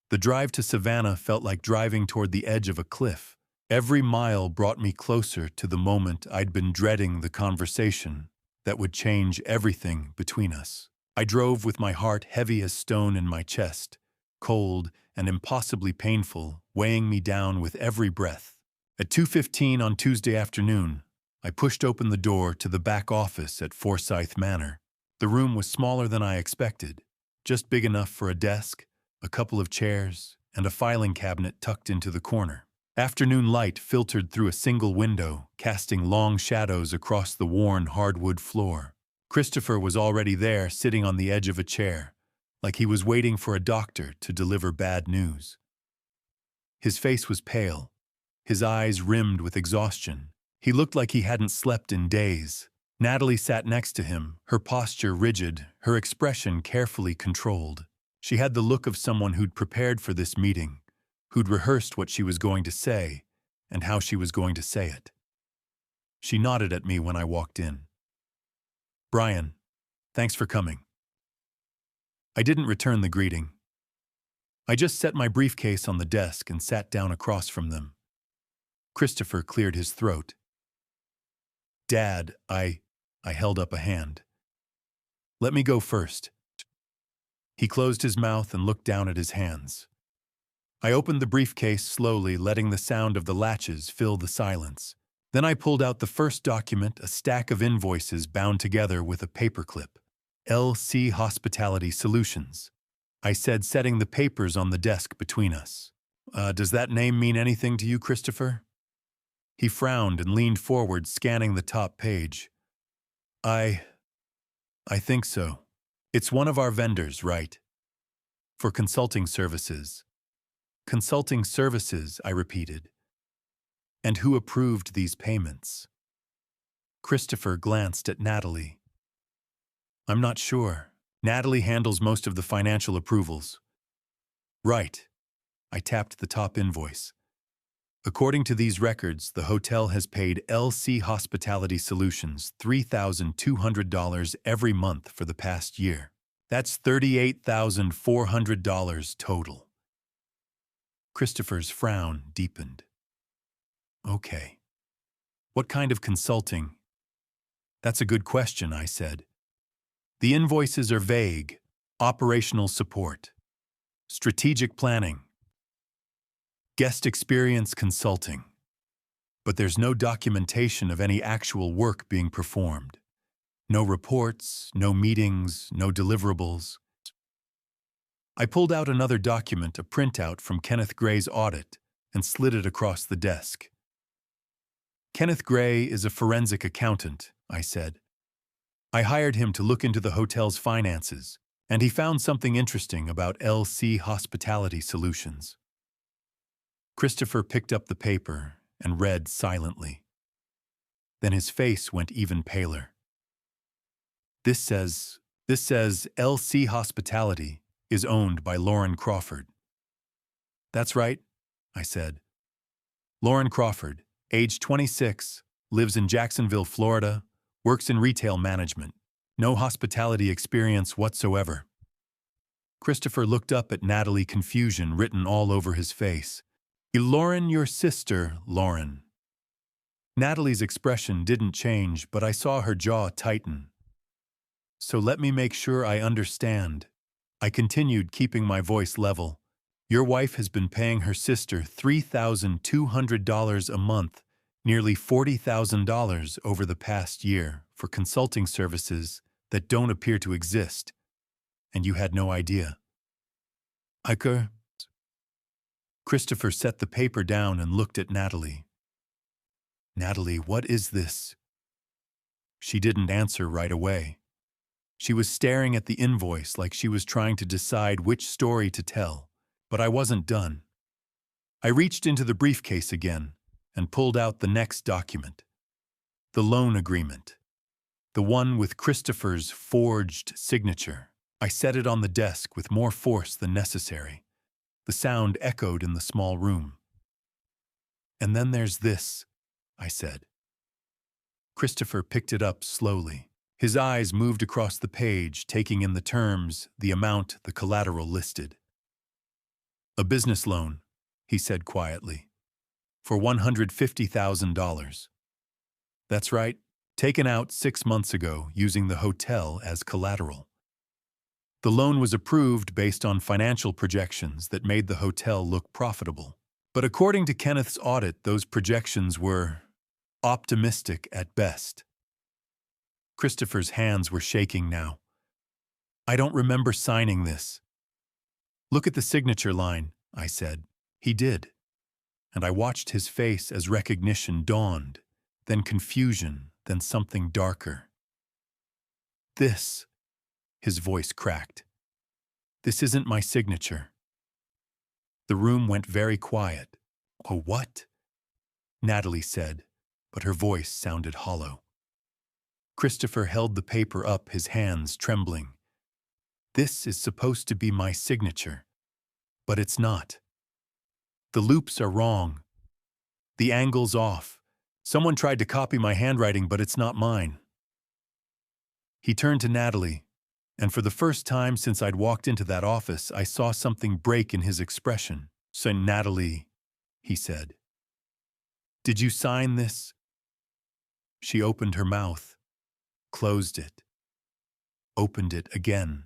The drive to Savannah felt like driving toward the edge of a cliff. Every mile brought me closer to the moment I'd been dreading, the conversation that would change everything between us. I drove with my heart heavy as stone in my chest, cold and impossibly painful, weighing me down with every breath. At 2:15 on Tuesday afternoon, I pushed open the door to the back office at Forsyth Manor. The room was smaller than I expected, just big enough for a desk, a couple of chairs, and a filing cabinet tucked into the corner. Afternoon light filtered through a single window, casting long shadows across the worn hardwood floor. Christopher was already there, sitting on the edge of a chair, like he was waiting for a doctor to deliver bad news. His face was pale, his eyes rimmed with exhaustion. He looked like he hadn't slept in days. Natalie sat next to him, her posture rigid, her expression carefully controlled. She had the look of someone who'd prepared for this meeting, who'd rehearsed what she was going to say and how she was going to say it. She nodded at me when I walked in. "Brian, thanks for coming." I didn't return the greeting. I just set my briefcase on the desk and sat down across from them. Christopher cleared his throat. "Dad, I held up a hand. "Let me go first." He closed his mouth and looked down at his hands. I opened the briefcase slowly, letting the sound of the latches fill the silence. Then I pulled out the first document, a stack of invoices bound together with a paperclip. LC Hospitality Solutions, I said, setting the papers on the desk between us. Does that name mean anything to you, Christopher?" He frowned and leaned forward, scanning the top page. I think so. It's one of our vendors, right? For consulting services." "Consulting services," I repeated. "And who approved these payments?" Christopher glanced at Natalie. "I'm not sure. Natalie handles most of the financial approvals." "Right." I tapped the top invoice. "According to these records, the hotel has paid LC Hospitality Solutions $3,200 every month for the past year. That's $38,400 total." Christopher's frown deepened. "Okay. What kind of consulting?" "That's a good question," I said. "The invoices are vague. Operational support. Strategic planning. Guest experience consulting. but there's no documentation of any actual work being performed. No reports, no meetings, no deliverables. I pulled out another document, a printout from Kenneth Gray's audit, and slid it across the desk. Kenneth Gray is a forensic accountant, I said. I hired him to look into the hotel's finances, and he found something interesting about LC Hospitality Solutions. Christopher picked up the paper and read silently. Then his face went even paler. This says LC Hospitality is owned by Lauren Crawford. That's right, I said. Lauren Crawford, age 26, lives in Jacksonville, Florida, works in retail management. No hospitality experience whatsoever. Christopher looked up at Natalie, confusion written all over his face. Lauren, your sister, Lauren. Natalie's expression didn't change, but I saw her jaw tighten. So let me make sure I understand. I continued, keeping my voice level. Your wife has been paying her sister $3,200 a month, nearly $40,000 over the past year, for consulting services that don't appear to exist, and you had no idea. Christopher set the paper down and looked at Natalie. Natalie, what is this? She didn't answer right away. She was staring at the invoice like she was trying to decide which story to tell, but I wasn't done. I reached into the briefcase again and pulled out the next document. The loan agreement. The one with Christopher's forged signature. I set it on the desk with more force than necessary. The sound echoed in the small room. And then there's this, I said. Christopher picked it up slowly. His eyes moved across the page, taking in the terms, the amount, the collateral listed. A business loan, he said quietly, for $150,000. That's right, taken out 6 months ago using the hotel as collateral. The loan was approved based on financial projections that made the hotel look profitable. But according to Kenneth's audit, those projections were optimistic at best. Christopher's hands were shaking now. I don't remember signing this. Look at the signature line, I said. He did. And I watched his face as recognition dawned, then confusion, then something darker. This, his voice cracked. This isn't my signature. The room went very quiet. Oh, what? Natalie said, but her voice sounded hollow. Christopher held the paper up, his hands trembling. This is supposed to be my signature, but it's not. The loops are wrong. The angle's off. Someone tried to copy my handwriting, but it's not mine. He turned to Natalie, and for the first time since I'd walked into that office, I saw something break in his expression. So, Natalie, he said, did you sign this? She opened her mouth, closed it, opened it again.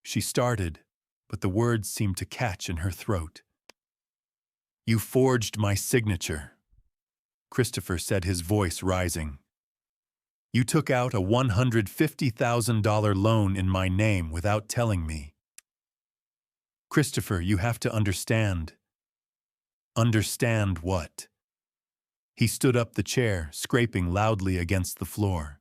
She started, but the words seemed to catch in her throat. You forged my signature, Christopher said, his voice rising. You took out a $150,000 loan in my name without telling me. Christopher, you have to understand. Understand what? He stood up the chair, scraping loudly against the floor.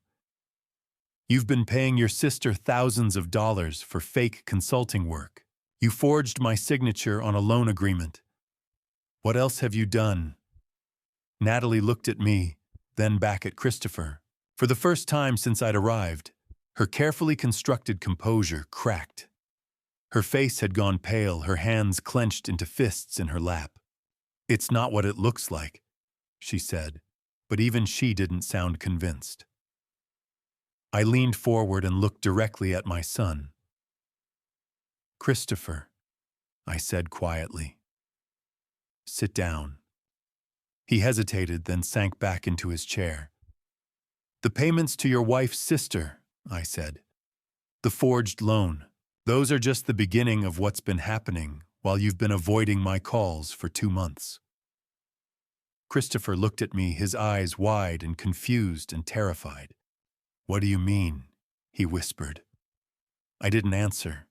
You've been paying your sister thousands of dollars for fake consulting work. You forged my signature on a loan agreement. What else have you done? Natalie looked at me, then back at Christopher. For the first time since I'd arrived, her carefully constructed composure cracked. Her face had gone pale, her hands clenched into fists in her lap. It's not what it looks like, she said, but even she didn't sound convinced. I leaned forward and looked directly at my son. Christopher, I said quietly. Sit down. He hesitated, then sank back into his chair. The payments to your wife's sister, I said. The forged loan. Those are just the beginning of what's been happening while you've been avoiding my calls for 2 months. Christopher looked at me, his eyes wide and confused and terrified. "What do you mean?" he whispered. I didn't answer.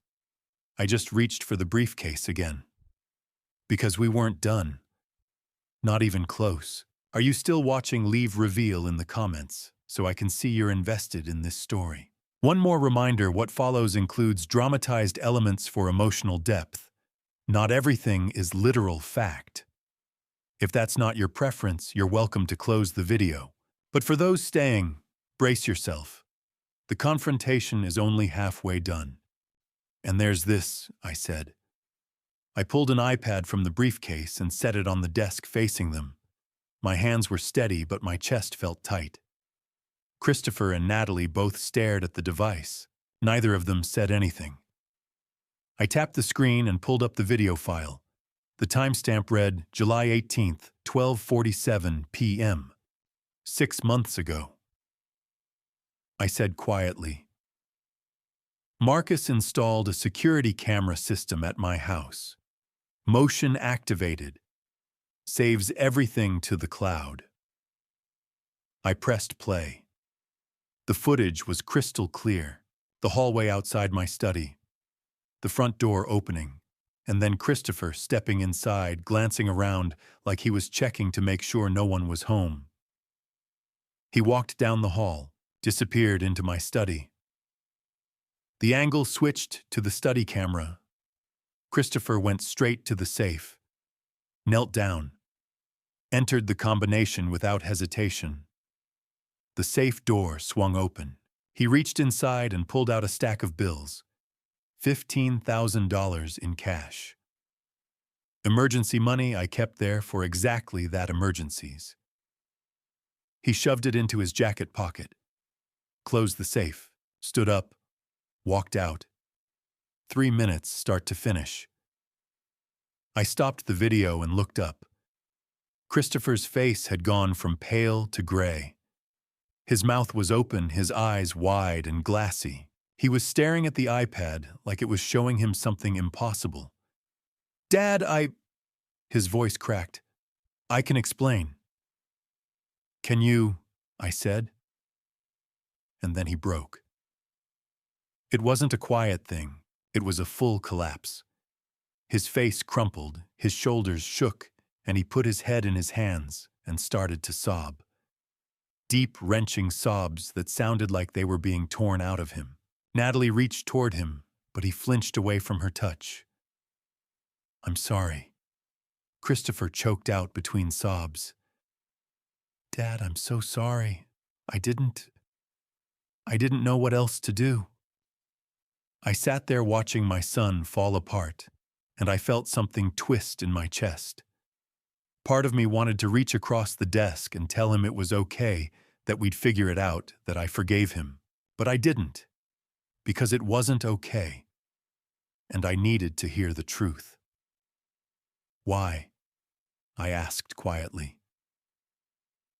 I just reached for the briefcase again. Because we weren't done. Not even close. Are you still watching? Leave reveal in the comments, so I can see you're invested in this story. One more reminder, what follows includes dramatized elements for emotional depth. Not everything is literal fact. If that's not your preference, you're welcome to close the video. But for those staying, brace yourself. The confrontation is only halfway done. "And there's this," I said. I pulled an iPad from the briefcase and set it on the desk facing them. My hands were steady, but my chest felt tight. Christopher and Natalie both stared at the device. Neither of them said anything. I tapped the screen and pulled up the video file. The timestamp read July 18th, 12:47 p.m. 6 months ago. I said quietly, "Marcus installed a security camera system at my house. Motion activated. Saves everything to the cloud." I pressed play. The footage was crystal clear. The hallway outside my study. The front door opening. And then Christopher stepping inside, glancing around like he was checking to make sure no one was home. He walked down the hall, disappeared into my study. The angle switched to the study camera. Christopher went straight to the safe, knelt down, entered the combination without hesitation. The safe door swung open. He reached inside and pulled out a stack of bills. $15,000 in cash. Emergency money I kept there for exactly that emergencies. He shoved it into his jacket pocket, closed the safe, stood up, walked out. 3 minutes start to finish. I stopped the video and looked up. Christopher's face had gone from pale to gray. His mouth was open, his eyes wide and glassy. He was staring at the iPad like it was showing him something impossible. "Dad, His voice cracked. "I can explain." "Can you?" I said. And then he broke. It wasn't a quiet thing. It was a full collapse. His face crumpled, his shoulders shook, and he put his head in his hands and started to sob. Deep, wrenching sobs that sounded like they were being torn out of him. Natalie reached toward him, but he flinched away from her touch. "I'm sorry." Christopher choked out between sobs. "Dad, I'm so sorry. I didn't know what else to do." I sat there watching my son fall apart, and I felt something twist in my chest. Part of me wanted to reach across the desk and tell him it was okay, that we'd figure it out, that I forgave him. But I didn't. Because it wasn't okay, and I needed to hear the truth. "Why?" I asked quietly.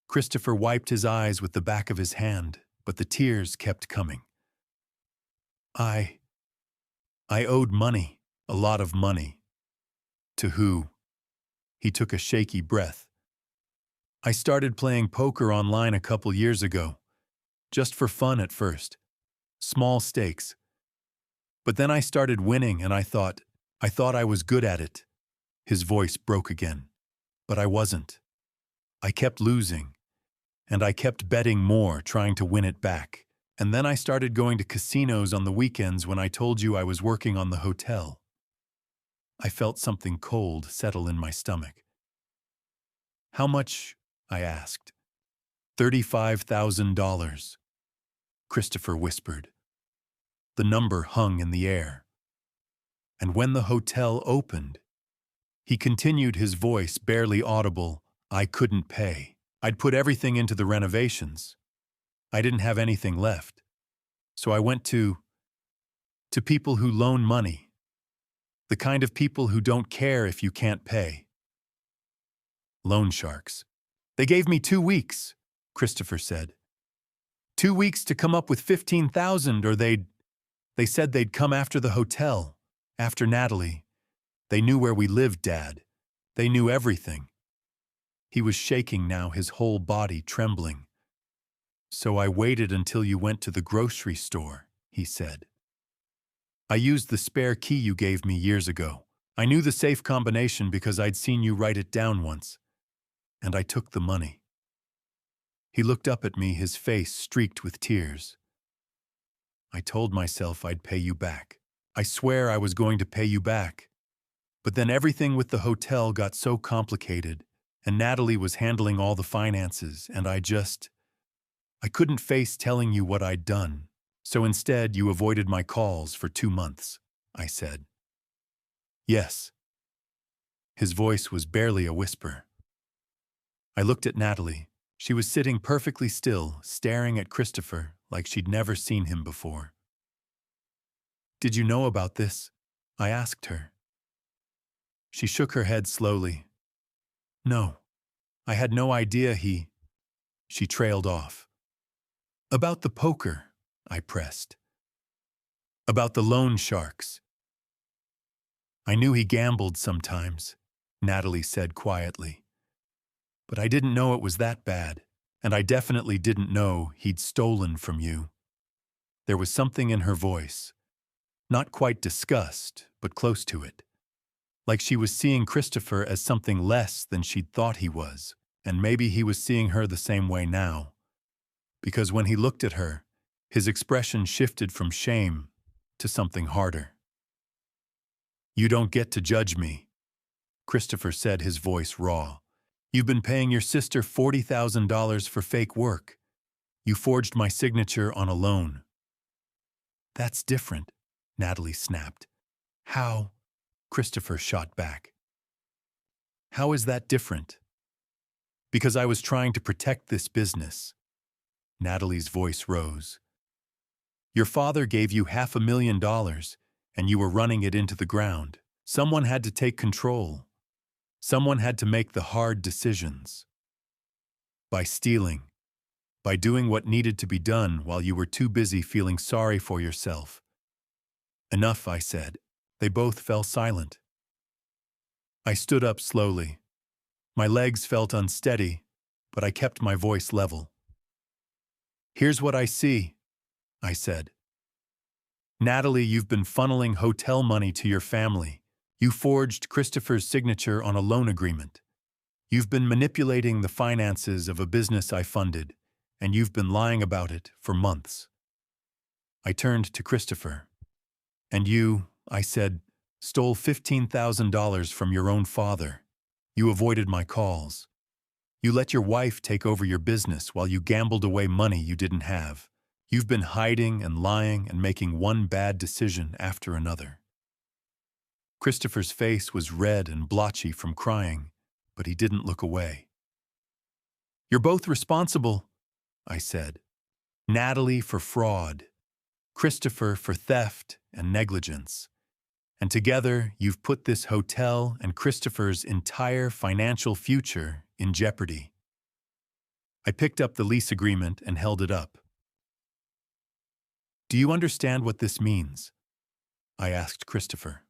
Christopher wiped his eyes with the back of his hand, but the tears kept coming. I owed money, a lot of money." "To who?" He took a shaky breath. "I started playing poker online a couple years ago, just for fun at first. Small stakes. But then I started winning and I thought I was good at it." His voice broke again. "But I wasn't. I kept losing, and I kept betting more, trying to win it back. And then I started going to casinos on the weekends when I told you I was working on the hotel." I felt something cold settle in my stomach. "How much?" I asked. $35,000. Christopher whispered. The number hung in the air. "And when the hotel opened," he continued, his voice barely audible, "I couldn't pay. I'd put everything into the renovations. I didn't have anything left. So I went to people who loan money. The kind of people who don't care if you can't pay. Loan sharks. They gave me 2 weeks," Christopher said. 2 weeks to come up with 15,000, or they said they'd come after the hotel, after Natalie. They knew where we lived, Dad. They knew everything." He was shaking now, his whole body trembling. "So I waited until you went to the grocery store," he said. "I used the spare key you gave me years ago. I knew the safe combination because I'd seen you write it down once. And I took the money." He looked up at me, his face streaked with tears. "I told myself I'd pay you back. I swear I was going to pay you back. But then everything with the hotel got so complicated, and Natalie was handling all the finances, and I couldn't face telling you what I'd done. So instead, you avoided my calls for 2 months," I said. "Yes." His voice was barely a whisper. I looked at Natalie. She was sitting perfectly still, staring at Christopher like she'd never seen him before. "Did you know about this?" I asked her. She shook her head slowly. "No, I had no idea he—" She trailed off. "About the poker," I pressed. "About the loan sharks." "I knew he gambled sometimes," Natalie said quietly. "But I didn't know it was that bad, and I definitely didn't know he'd stolen from you." There was something in her voice, not quite disgust, but close to it. Like she was seeing Christopher as something less than she'd thought he was, and maybe he was seeing her the same way now. Because when he looked at her, his expression shifted from shame to something harder. "You don't get to judge me," Christopher said, his voice raw. "You've been paying your sister $40,000 for fake work. You forged my signature on a loan." "That's different," Natalie snapped. "How?" Christopher shot back. "How is that different?" "Because I was trying to protect this business." Natalie's voice rose. "Your father gave you $500,000, and you were running it into the ground. Someone had to take control. Someone had to make the hard decisions. By stealing. By doing what needed to be done while you were too busy feeling sorry for yourself." "Enough," I said. They both fell silent. I stood up slowly. My legs felt unsteady, but I kept my voice level. "Here's what I see," I said. "Natalie, you've been funneling hotel money to your family. You forged Christopher's signature on a loan agreement. You've been manipulating the finances of a business I funded, and you've been lying about it for months." I turned to Christopher. "And you," I said, "stole $15,000 from your own father. You avoided my calls. You let your wife take over your business while you gambled away money you didn't have. You've been hiding and lying and making one bad decision after another." Christopher's face was red and blotchy from crying, but he didn't look away. "You're both responsible," I said. "Natalie for fraud, Christopher for theft and negligence. And together, you've put this hotel and Christopher's entire financial future in jeopardy." I picked up the lease agreement and held it up. "Do you understand what this means?" I asked Christopher.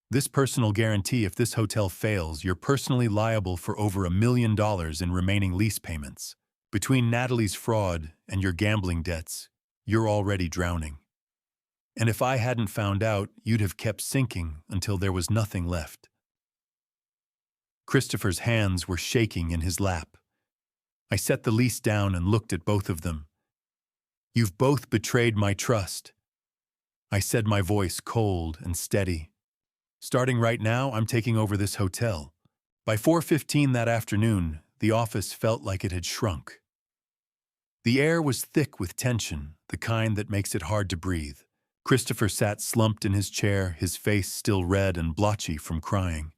"This personal guarantee, if this hotel fails, you're personally liable for over $1 million in remaining lease payments. Between Natalie's fraud and your gambling debts, you're already drowning. And if I hadn't found out, you'd have kept sinking until there was nothing left." Christopher's hands were shaking in his lap. I set the lease down and looked at both of them. "You've both betrayed my trust," I said, my voice cold and steady. "Starting right now, I'm taking over this hotel." By 4:15 that afternoon, the office felt like it had shrunk. The air was thick with tension, the kind that makes it hard to breathe. Christopher sat slumped in his chair, his face still red and blotchy from crying.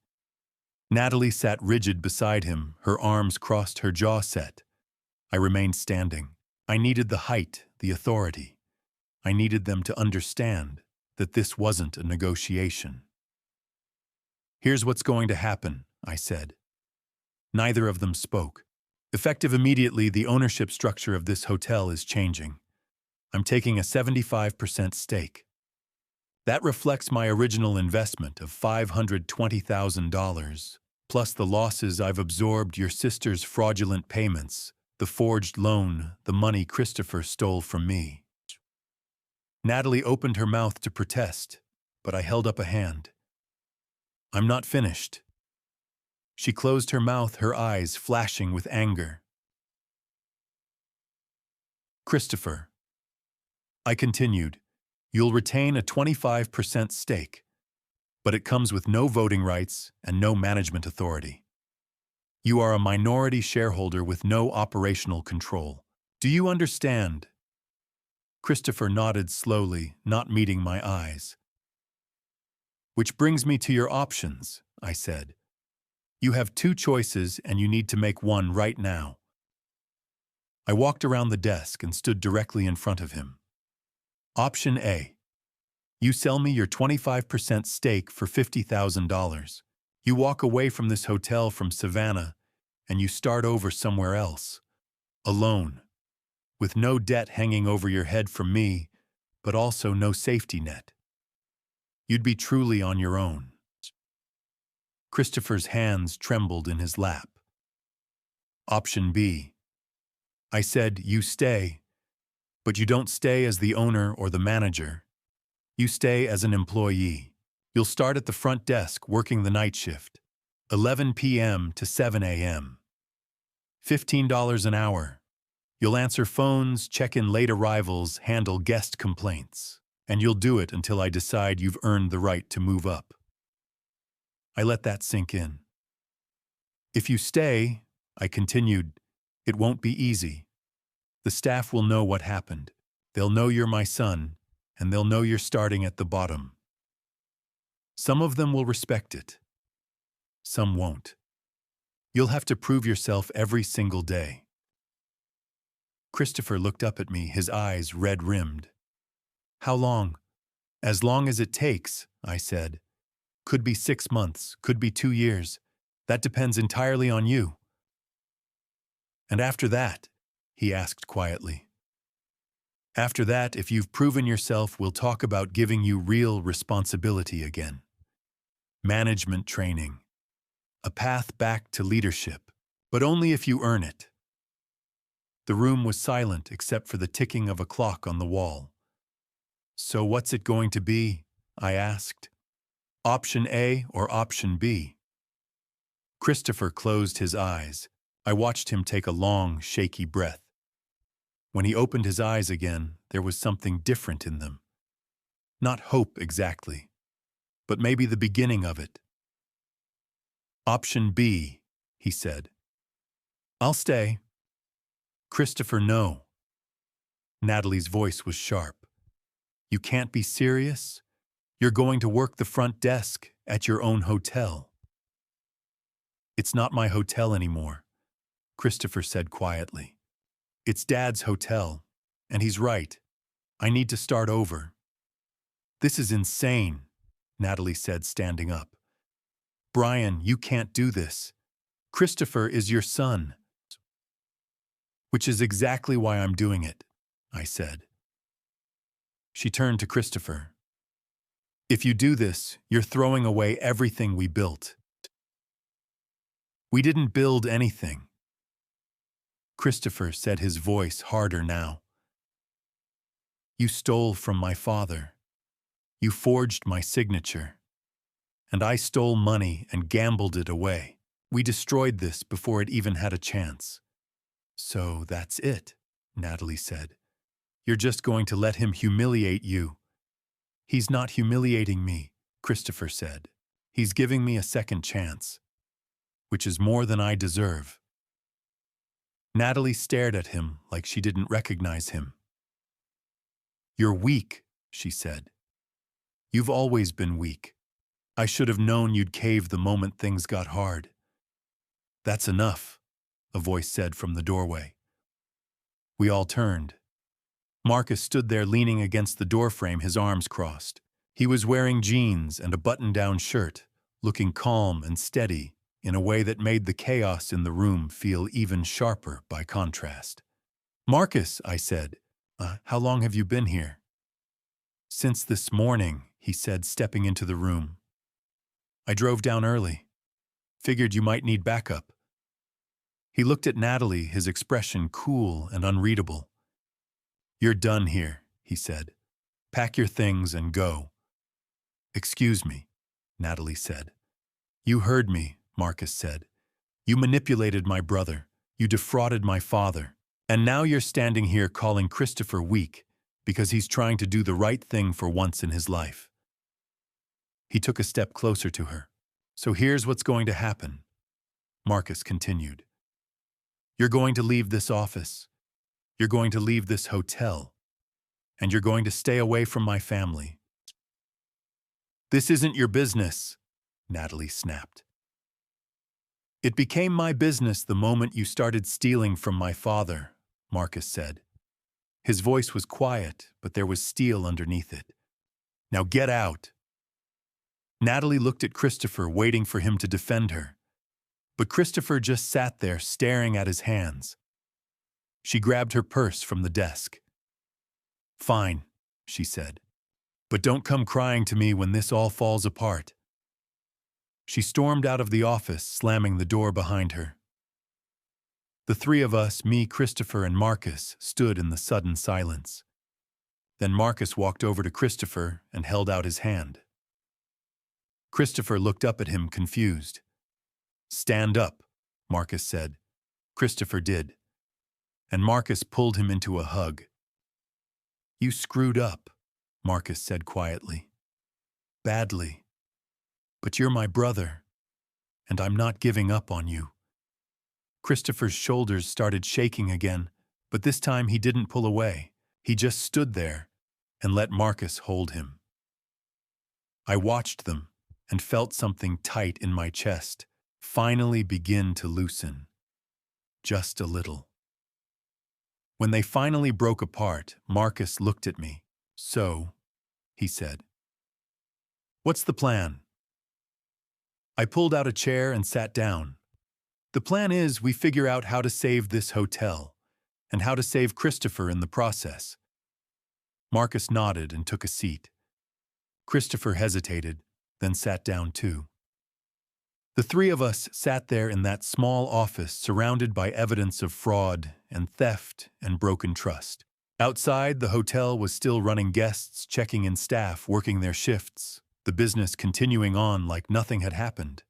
Natalie sat rigid beside him, her arms crossed, her jaw set. I remained standing. I needed the height, the authority. I needed them to understand that this wasn't a negotiation. "Here's what's going to happen," I said. Neither of them spoke. "Effective immediately, the ownership structure of this hotel is changing. I'm taking a 75% stake. That reflects my original investment of $520,000, plus the losses I've absorbed, your sister's fraudulent payments, the forged loan, the money Christopher stole from me. Natalie opened her mouth to protest, but I held up a hand. I'm not finished. She closed her mouth, her eyes flashing with anger. Christopher, I continued, you'll retain a 25% stake, but it comes with no voting rights and no management authority. You are a minority shareholder with no operational control. Do you understand? Christopher nodded slowly, not meeting my eyes. Which brings me to your options, I said. You have two choices and you need to make one right now. I walked around the desk and stood directly in front of him. Option A. You sell me your 25% stake for $50,000. You walk away from this hotel from Savannah and you start over somewhere else, alone, with no debt hanging over your head from me, but also no safety net. You'd be truly on your own. Christopher's hands trembled in his lap. Option B. I said, you stay, but you don't stay as the owner or the manager. You stay as an employee. You'll start at the front desk working the night shift, 11 p.m. to 7 a.m. $15 an hour. You'll answer phones, check in late arrivals, handle guest complaints, and you'll do it until I decide you've earned the right to move up. I let that sink in. If you stay, I continued, it won't be easy. The staff will know what happened. They'll know you're my son, and they'll know you're starting at the bottom. Some of them will respect it. Some won't. You'll have to prove yourself every single day. Christopher looked up at me, his eyes red-rimmed. How long? As long as it takes, I said. Could be 6 months, could be 2 years. That depends entirely on you. And after that? He asked quietly. After that, if you've proven yourself, we'll talk about giving you real responsibility again. Management training. A path back to leadership, but only if you earn it. The room was silent except for the ticking of a clock on the wall. So what's it going to be? I asked. Option A or option B? Christopher closed his eyes. I watched him take a long, shaky breath. When he opened his eyes again, there was something different in them. Not hope exactly, but maybe the beginning of it. Option B, he said. I'll stay. Christopher, no. Natalie's voice was sharp. You can't be serious? You're going to work the front desk at your own hotel. It's not my hotel anymore, Christopher said quietly. It's Dad's hotel, and he's right. I need to start over. This is insane, Natalie said, standing up. Brian, you can't do this. Christopher is your son. Which is exactly why I'm doing it, I said. She turned to Christopher. If you do this, you're throwing away everything we built. We didn't build anything. Christopher said, his voice harder now. You stole from my father. You forged my signature. And I stole money and gambled it away. We destroyed this before it even had a chance. So that's it, Natalie said. You're just going to let him humiliate you. He's not humiliating me, Christopher said. He's giving me a second chance, which is more than I deserve. Natalie stared at him like she didn't recognize him. You're weak, she said. You've always been weak. I should have known you'd cave the moment things got hard. That's enough, a voice said from the doorway. We all turned. Marcus stood there leaning against the doorframe, his arms crossed. He was wearing jeans and a button-down shirt, looking calm and steady in a way that made the chaos in the room feel even sharper by contrast. Marcus, I said, how long have you been here? Since this morning, he said, stepping into the room. I drove down early. Figured you might need backup. He looked at Natalie, his expression cool and unreadable. You're done here, he said. Pack your things and go. Excuse me, Natalie said. You heard me, Marcus said. You manipulated my brother. You defrauded my father. And now you're standing here calling Christopher weak because he's trying to do the right thing for once in his life. He took a step closer to her. So here's what's going to happen, Marcus continued. You're going to leave this office. You're going to leave this hotel. And you're going to stay away from my family. This isn't your business, Natalie snapped. It became my business the moment you started stealing from my father, Marcus said. His voice was quiet, but there was steel underneath it. Now get out. Natalie looked at Christopher, waiting for him to defend her. But Christopher just sat there, staring at his hands. She grabbed her purse from the desk. Fine, she said. But don't come crying to me when this all falls apart. She stormed out of the office, slamming the door behind her. The three of us, me, Christopher, and Marcus, stood in the sudden silence. Then Marcus walked over to Christopher and held out his hand. Christopher looked up at him, confused. Stand up, Marcus said. Christopher did. And Marcus pulled him into a hug. You screwed up, Marcus said quietly. Badly. But you're my brother, and I'm not giving up on you. Christopher's shoulders started shaking again, but this time he didn't pull away. He just stood there and let Marcus hold him. I watched them and felt something tight in my chest finally begin to loosen. Just a little. When they finally broke apart, Marcus looked at me. So, he said. What's the plan? I pulled out a chair and sat down. The plan is we figure out how to save this hotel and how to save Christopher in the process. Marcus nodded and took a seat. Christopher hesitated, then sat down too. The three of us sat there in that small office surrounded by evidence of fraud and theft and broken trust. Outside, the hotel was still running guests, checking in staff, working their shifts, the business continuing on like nothing had happened.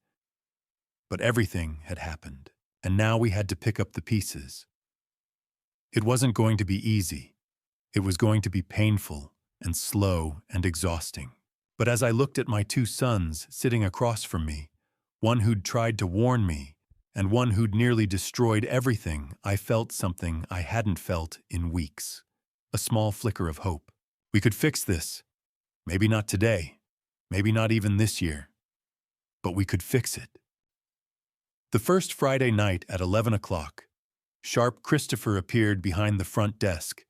But everything had happened, and now we had to pick up the pieces. It wasn't going to be easy. It was going to be painful and slow and exhausting. But as I looked at my two sons sitting across from me, one who'd tried to warn me and one who'd nearly destroyed everything, I felt something I hadn't felt in weeks. A small flicker of hope. We could fix this. Maybe not today. Maybe not even this year. But we could fix it. The first Friday night at 11 o'clock, sharp Christopher appeared behind the front desk,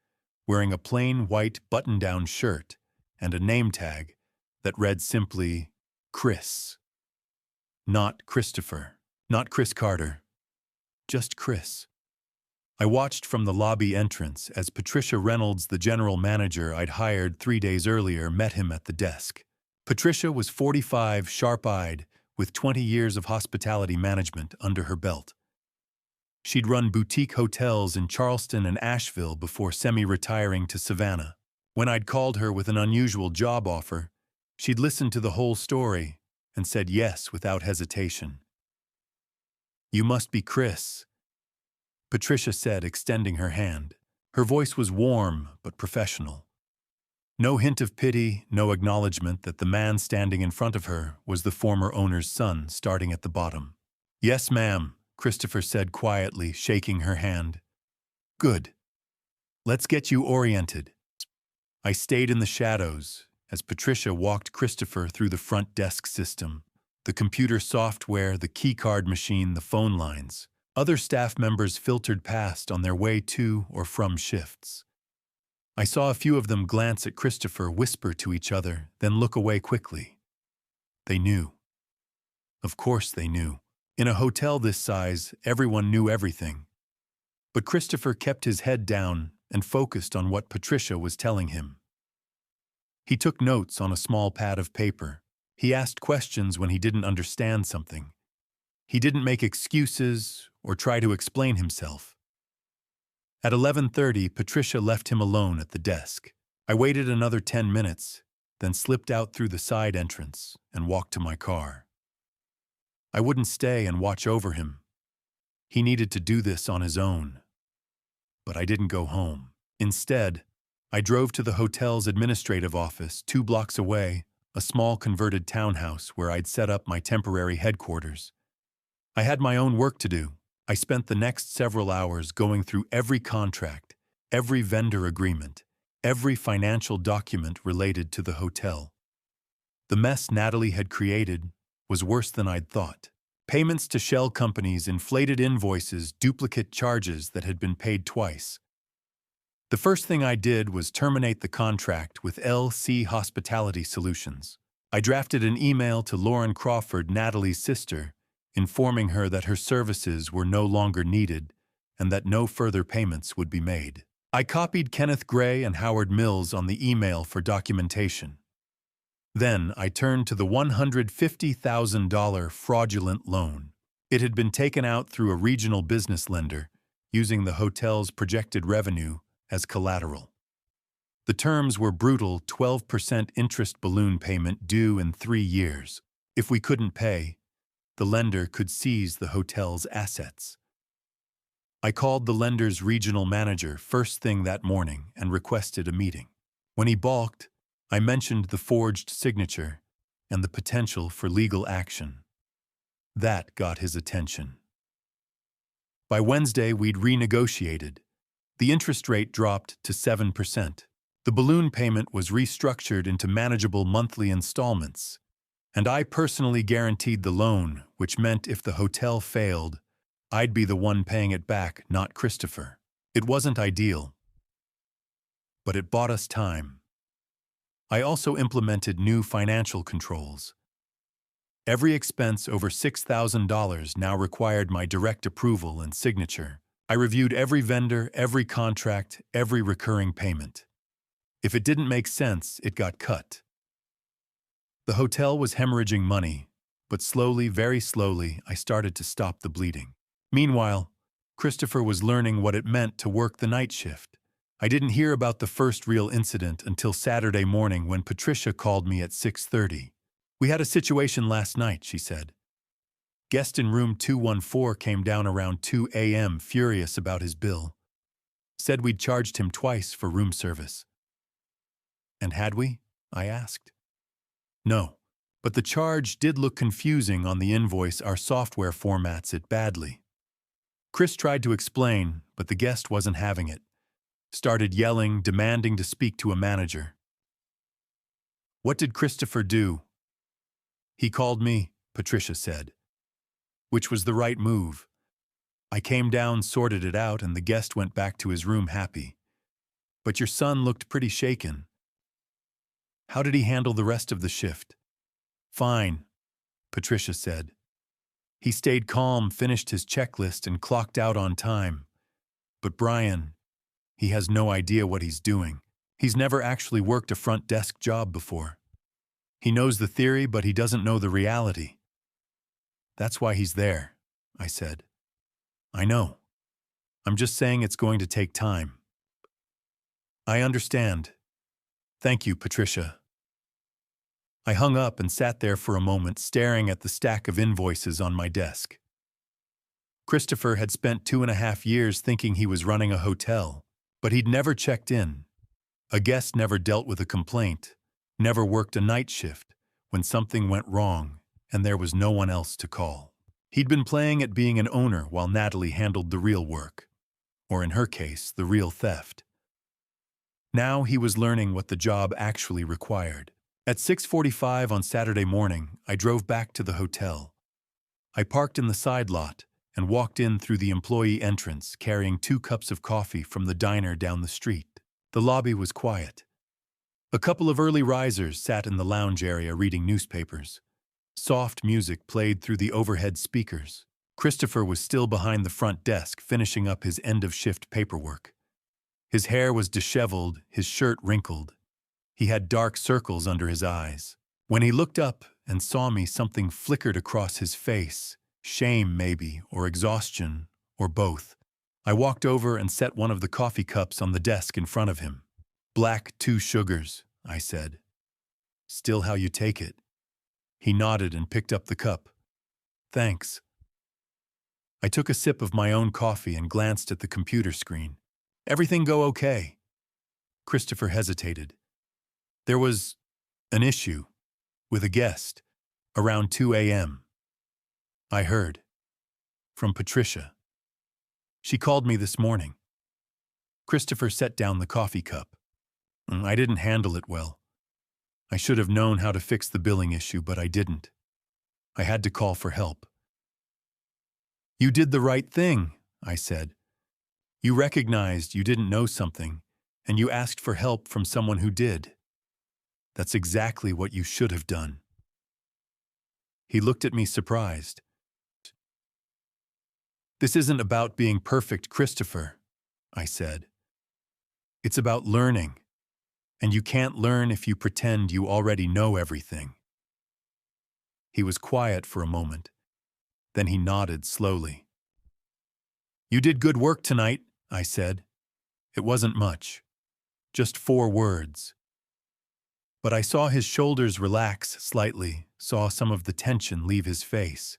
wearing a plain white button-down shirt and a name tag that read simply, Chris. Not Christopher, not Chris Carter, just Chris. I watched from the lobby entrance as Patricia Reynolds, the general manager I'd hired 3 days earlier, met him at the desk. Patricia was 45, sharp-eyed, with 20 years of hospitality management under her belt. She'd run boutique hotels in Charleston and Asheville before semi-retiring to Savannah. When I'd called her with an unusual job offer, she'd listened to the whole story and said yes without hesitation. You must be Chris, Patricia said, extending her hand. Her voice was warm but professional. No hint of pity, no acknowledgement that the man standing in front of her was the former owner's son, starting at the bottom. Yes, ma'am, Christopher said quietly, shaking her hand. Good. Let's get you oriented. I stayed in the shadows as Patricia walked Christopher through the front desk system, the computer software, the keycard machine, the phone lines. Other staff members filtered past on their way to or from shifts. I saw a few of them glance at Christopher, whisper to each other, then look away quickly. They knew. Of course they knew. In a hotel this size, everyone knew everything. But Christopher kept his head down and focused on what Patricia was telling him. He took notes on a small pad of paper. He asked questions when he didn't understand something. He didn't make excuses or try to explain himself. At 11:30, Patricia left him alone at the desk. I waited another 10 minutes, then slipped out through the side entrance and walked to my car. I wouldn't stay and watch over him. He needed to do this on his own. But I didn't go home. Instead, I drove to the hotel's administrative office 2 blocks away, a small converted townhouse where I'd set up my temporary headquarters. I had my own work to do. I spent the next several hours going through every contract, every vendor agreement, every financial document related to the hotel. The mess Natalie had created was worse than I'd thought. Payments to shell companies, inflated invoices, duplicate charges that had been paid twice. The first thing I did was terminate the contract with LC Hospitality Solutions. I drafted an email to Lauren Crawford, Natalie's sister, informing her that her services were no longer needed and that no further payments would be made. I copied Kenneth Gray and Howard Mills on the email for documentation. Then I turned to the $150,000 fraudulent loan. It had been taken out through a regional business lender, using the hotel's projected revenue as collateral. The terms were brutal: 12% interest balloon payment due in 3 years. If we couldn't pay, the lender could seize the hotel's assets. I called the lender's regional manager first thing that morning and requested a meeting. When he balked, I mentioned the forged signature and the potential for legal action. That got his attention. By Wednesday, we'd renegotiated. The interest rate dropped to 7%. The balloon payment was restructured into manageable monthly installments, and I personally guaranteed the loan, which meant if the hotel failed, I'd be the one paying it back, not Christopher. It wasn't ideal, but it bought us time. I also implemented new financial controls. Every expense over $6,000 now required my direct approval and signature. I reviewed every vendor, every contract, every recurring payment. If it didn't make sense, it got cut. The hotel was hemorrhaging money, but slowly, very slowly, I started to stop the bleeding. Meanwhile, Christopher was learning what it meant to work the night shift. I didn't hear about the first real incident until Saturday morning when Patricia called me at 6:30. "We had a situation last night," she said. "Guest in room 214 came down around 2 a.m. furious about his bill. Said we'd charged him twice for room service." "And had we?" I asked. "No, but the charge did look confusing on the invoice. Our software formats it badly." Chris tried to explain, but the guest wasn't having it. Started yelling, demanding to speak to a manager. "What did Christopher do?" "He called me," Patricia said. Which was the right move. I came down, sorted it out, and the guest went back to his room happy. "But your son looked pretty shaken." "How did he handle the rest of the shift?" "Fine," Patricia said. "He stayed calm, finished his checklist, and clocked out on time. But Brian, he has no idea what he's doing. He's never actually worked a front desk job before. He knows the theory, but he doesn't know the reality." "That's why he's there," I said. "I know. I'm just saying it's going to take time." "I understand. Thank you, Patricia." I hung up and sat there for a moment, staring at the stack of invoices on my desk. Christopher had spent 2.5 years thinking he was running a hotel, but he'd never checked in. A guest never dealt with a complaint, never worked a night shift when something went wrong and there was no one else to call. He'd been playing at being an owner while Natalie handled the real work, or in her case, the real theft. Now he was learning what the job actually required. At 6:45 on Saturday morning, I drove back to the hotel. I parked in the side lot and walked in through the employee entrance, carrying 2 cups of coffee from the diner down the street. The lobby was quiet. A couple of early risers sat in the lounge area reading newspapers. Soft music played through the overhead speakers. Christopher was still behind the front desk, finishing up his end-of-shift paperwork. His hair was disheveled, his shirt wrinkled. He had dark circles under his eyes. When he looked up and saw me, something flickered across his face, Shame, maybe, or exhaustion, or both. I walked over and set one of the coffee cups on the desk in front of him. "Black, 2 sugars," I said. "Still how you take it." He nodded and picked up the cup. "Thanks." I took a sip of my own coffee and glanced at the computer screen. "Everything go okay?" Christopher hesitated. "There was an issue with a guest around 2 a.m. I heard from Patricia. She called me this morning." Christopher set down the coffee cup. "I didn't handle it well. I should have known how to fix the billing issue, but I didn't. I had to call for help." "You did the right thing," I said. "You recognized you didn't know something, and you asked for help from someone who did. That's exactly what you should have done." He looked at me surprised. "This isn't about being perfect, Christopher," I said. "It's about learning, and you can't learn if you pretend you already know everything." He was quiet for a moment. Then he nodded slowly. "You did good work tonight," I said. It wasn't much, just 4 words. But I saw his shoulders relax slightly, saw some of the tension leave his face.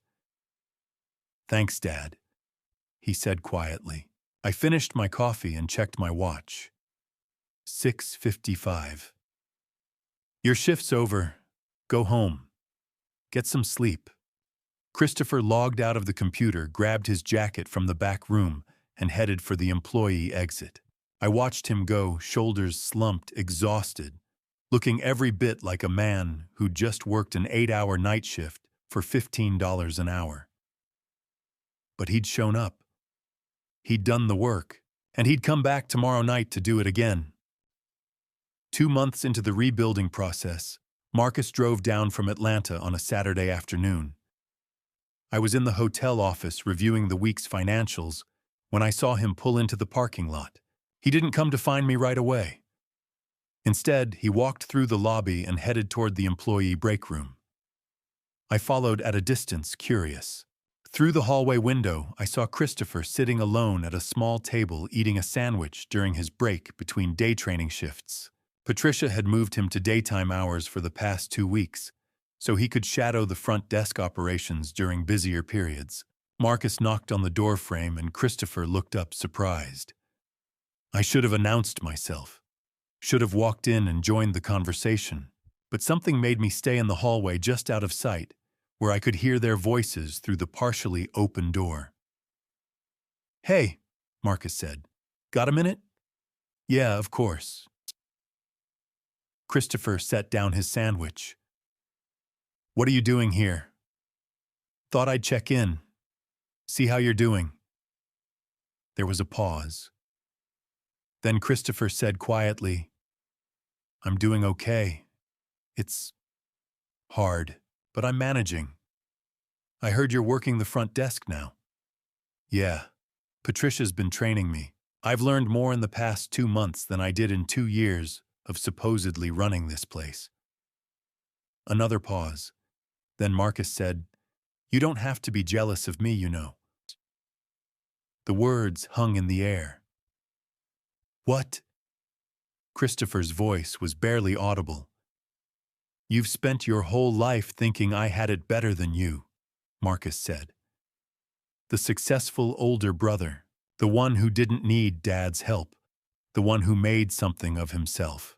"Thanks, Dad," he said quietly. I finished my coffee and checked my watch. 6:55. "Your shift's over. Go home. Get some sleep." Christopher logged out of the computer, grabbed his jacket from the back room, and headed for the employee exit. I watched him go, shoulders slumped, exhausted, looking every bit like a man who'd just worked an 8-hour night shift for $15 an hour. But he'd shown up. He'd done the work, and he'd come back tomorrow night to do it again. 2 months into the rebuilding process, Marcus drove down from Atlanta on a Saturday afternoon. I was in the hotel office reviewing the week's financials when I saw him pull into the parking lot. He didn't come to find me right away. Instead, he walked through the lobby and headed toward the employee break room. I followed at a distance, curious. Through the hallway window, I saw Christopher sitting alone at a small table eating a sandwich during his break between day training shifts. Patricia had moved him to daytime hours for the past 2 weeks, so he could shadow the front desk operations during busier periods. Marcus knocked on the door frame and Christopher looked up surprised. I should have announced myself. Should have walked in and joined the conversation. But something made me stay in the hallway just out of sight, where I could hear their voices through the partially open door. "Hey," Marcus said. "Got a minute?" "Yeah, of course." Christopher set down his sandwich. "What are you doing here?" "Thought I'd check in. See how you're doing." There was a pause. Then Christopher said quietly, "I'm doing okay. It's hard, but I'm managing. I heard you're working the front desk now." "Yeah, Patricia's been training me. I've learned more in the past 2 months than I did in 2 years of supposedly running this place." Another pause. Then Marcus said, "You don't have to be jealous of me, you know." The words hung in the air. "What?" Christopher's voice was barely audible. "You've spent your whole life thinking I had it better than you," Marcus said. "The successful older brother, the one who didn't need Dad's help, the one who made something of himself."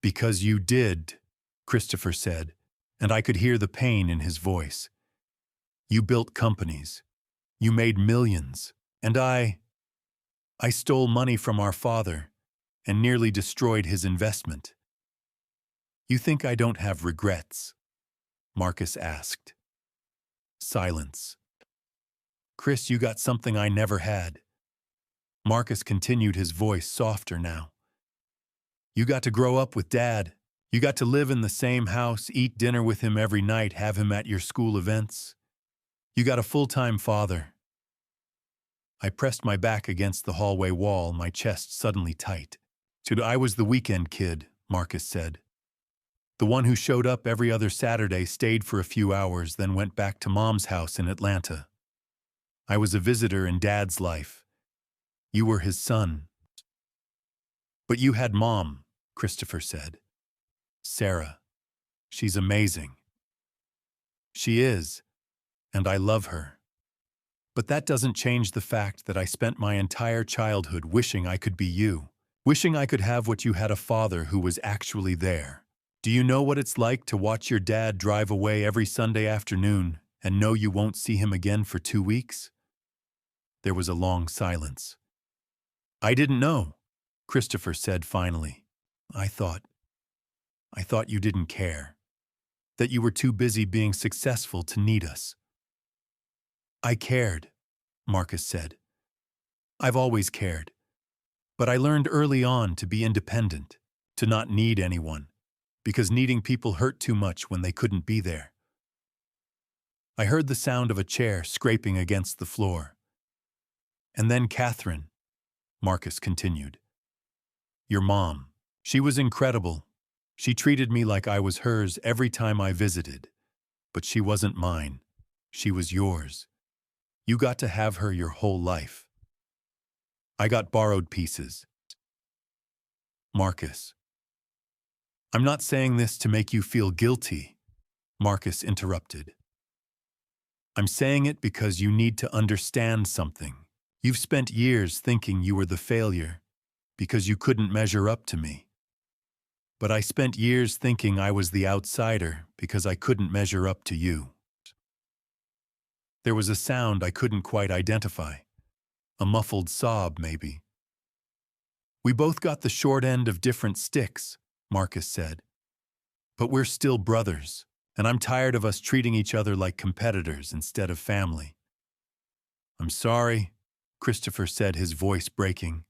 "Because you did," Christopher said, and I could hear the pain in his voice. "You built companies. You made millions. And I stole money from our father and nearly destroyed his investment." "You think I don't have regrets?" Marcus asked. Silence. "Chris, you got something I never had." Marcus continued, his voice softer now. "You got to grow up with Dad. You got to live in the same house, eat dinner with him every night, have him at your school events. You got a full-time father." I pressed my back against the hallway wall, my chest suddenly tight. "I was the weekend kid," Marcus said. The one who showed up every other Saturday, stayed for a few hours, then went back to Mom's house in Atlanta. I was a visitor in Dad's life. You were his son. But you had Mom, Christopher said. Sarah. She's amazing. She is, and I love her. But that doesn't change the fact that I spent my entire childhood wishing I could be you, wishing I could have what you had, a father who was actually there. Do you know what it's like to watch your dad drive away every Sunday afternoon and know you won't see him again for 2 weeks? There was a long silence. I didn't know, Christopher said finally. I thought you didn't care, that you were too busy being successful to need us. I cared, Marcus said. I've always cared. But I learned early on to be independent, to not need anyone, because needing people hurt too much when they couldn't be there. I heard the sound of a chair scraping against the floor. And then Catherine, Marcus continued. Your mom. She was incredible. She treated me like I was hers every time I visited. But she wasn't mine. She was yours. You got to have her your whole life. I got borrowed pieces. Marcus. I'm not saying this to make you feel guilty, Marcus interrupted. I'm saying it because you need to understand something. You've spent years thinking you were the failure because you couldn't measure up to me. But I spent years thinking I was the outsider because I couldn't measure up to you. There was a sound I couldn't quite identify. A muffled sob, maybe. We both got the short end of different sticks, Marcus said. But we're still brothers, and I'm tired of us treating each other like competitors instead of family. I'm sorry, Christopher said, his voice breaking.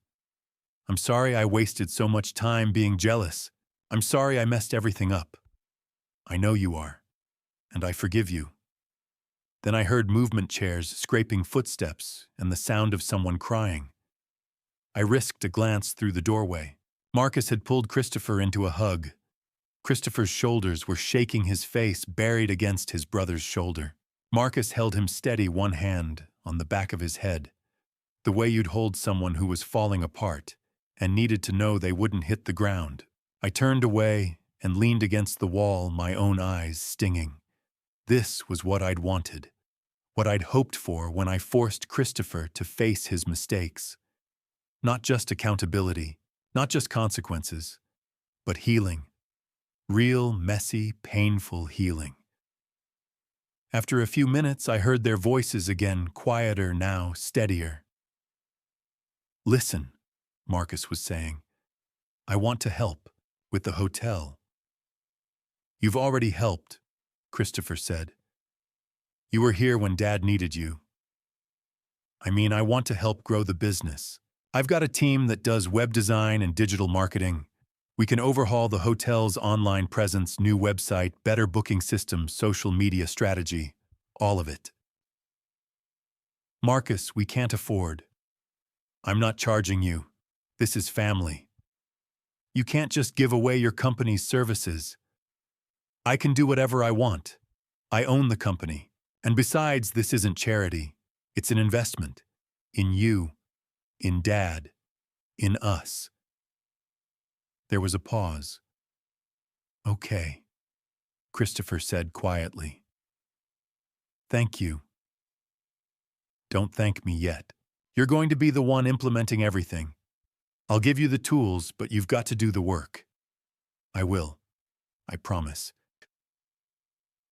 I'm sorry I wasted so much time being jealous. I'm sorry I messed everything up. I know you are, and I forgive you. Then I heard movement chairs, scraping footsteps, and the sound of someone crying. I risked a glance through the doorway. Marcus had pulled Christopher into a hug. Christopher's shoulders were shaking, his face buried against his brother's shoulder. Marcus held him steady, one hand on the back of his head, the way you'd hold someone who was falling apart and needed to know they wouldn't hit the ground. I turned away and leaned against the wall, my own eyes stinging. This was what I'd wanted, what I'd hoped for when I forced Christopher to face his mistakes. Not just accountability, not just consequences, but healing. Real, messy, painful healing. After a few minutes, I heard their voices again, quieter now, steadier. Listen, Marcus was saying. I want to help with the hotel. You've already helped, Christopher said. You were here when Dad needed you. I mean, I want to help grow the business. I've got a team that does web design and digital marketing. We can overhaul the hotel's online presence, new website, better booking system, social media strategy, all of it. Marcus, we can't afford. I'm not charging you. This is family. You can't just give away your company's services. I can do whatever I want. I own the company. And besides, this isn't charity. It's an investment. In you. In Dad. In us. There was a pause. Okay, Christopher said quietly. Thank you. Don't thank me yet. You're going to be the one implementing everything. I'll give you the tools, but you've got to do the work. I will. I promise.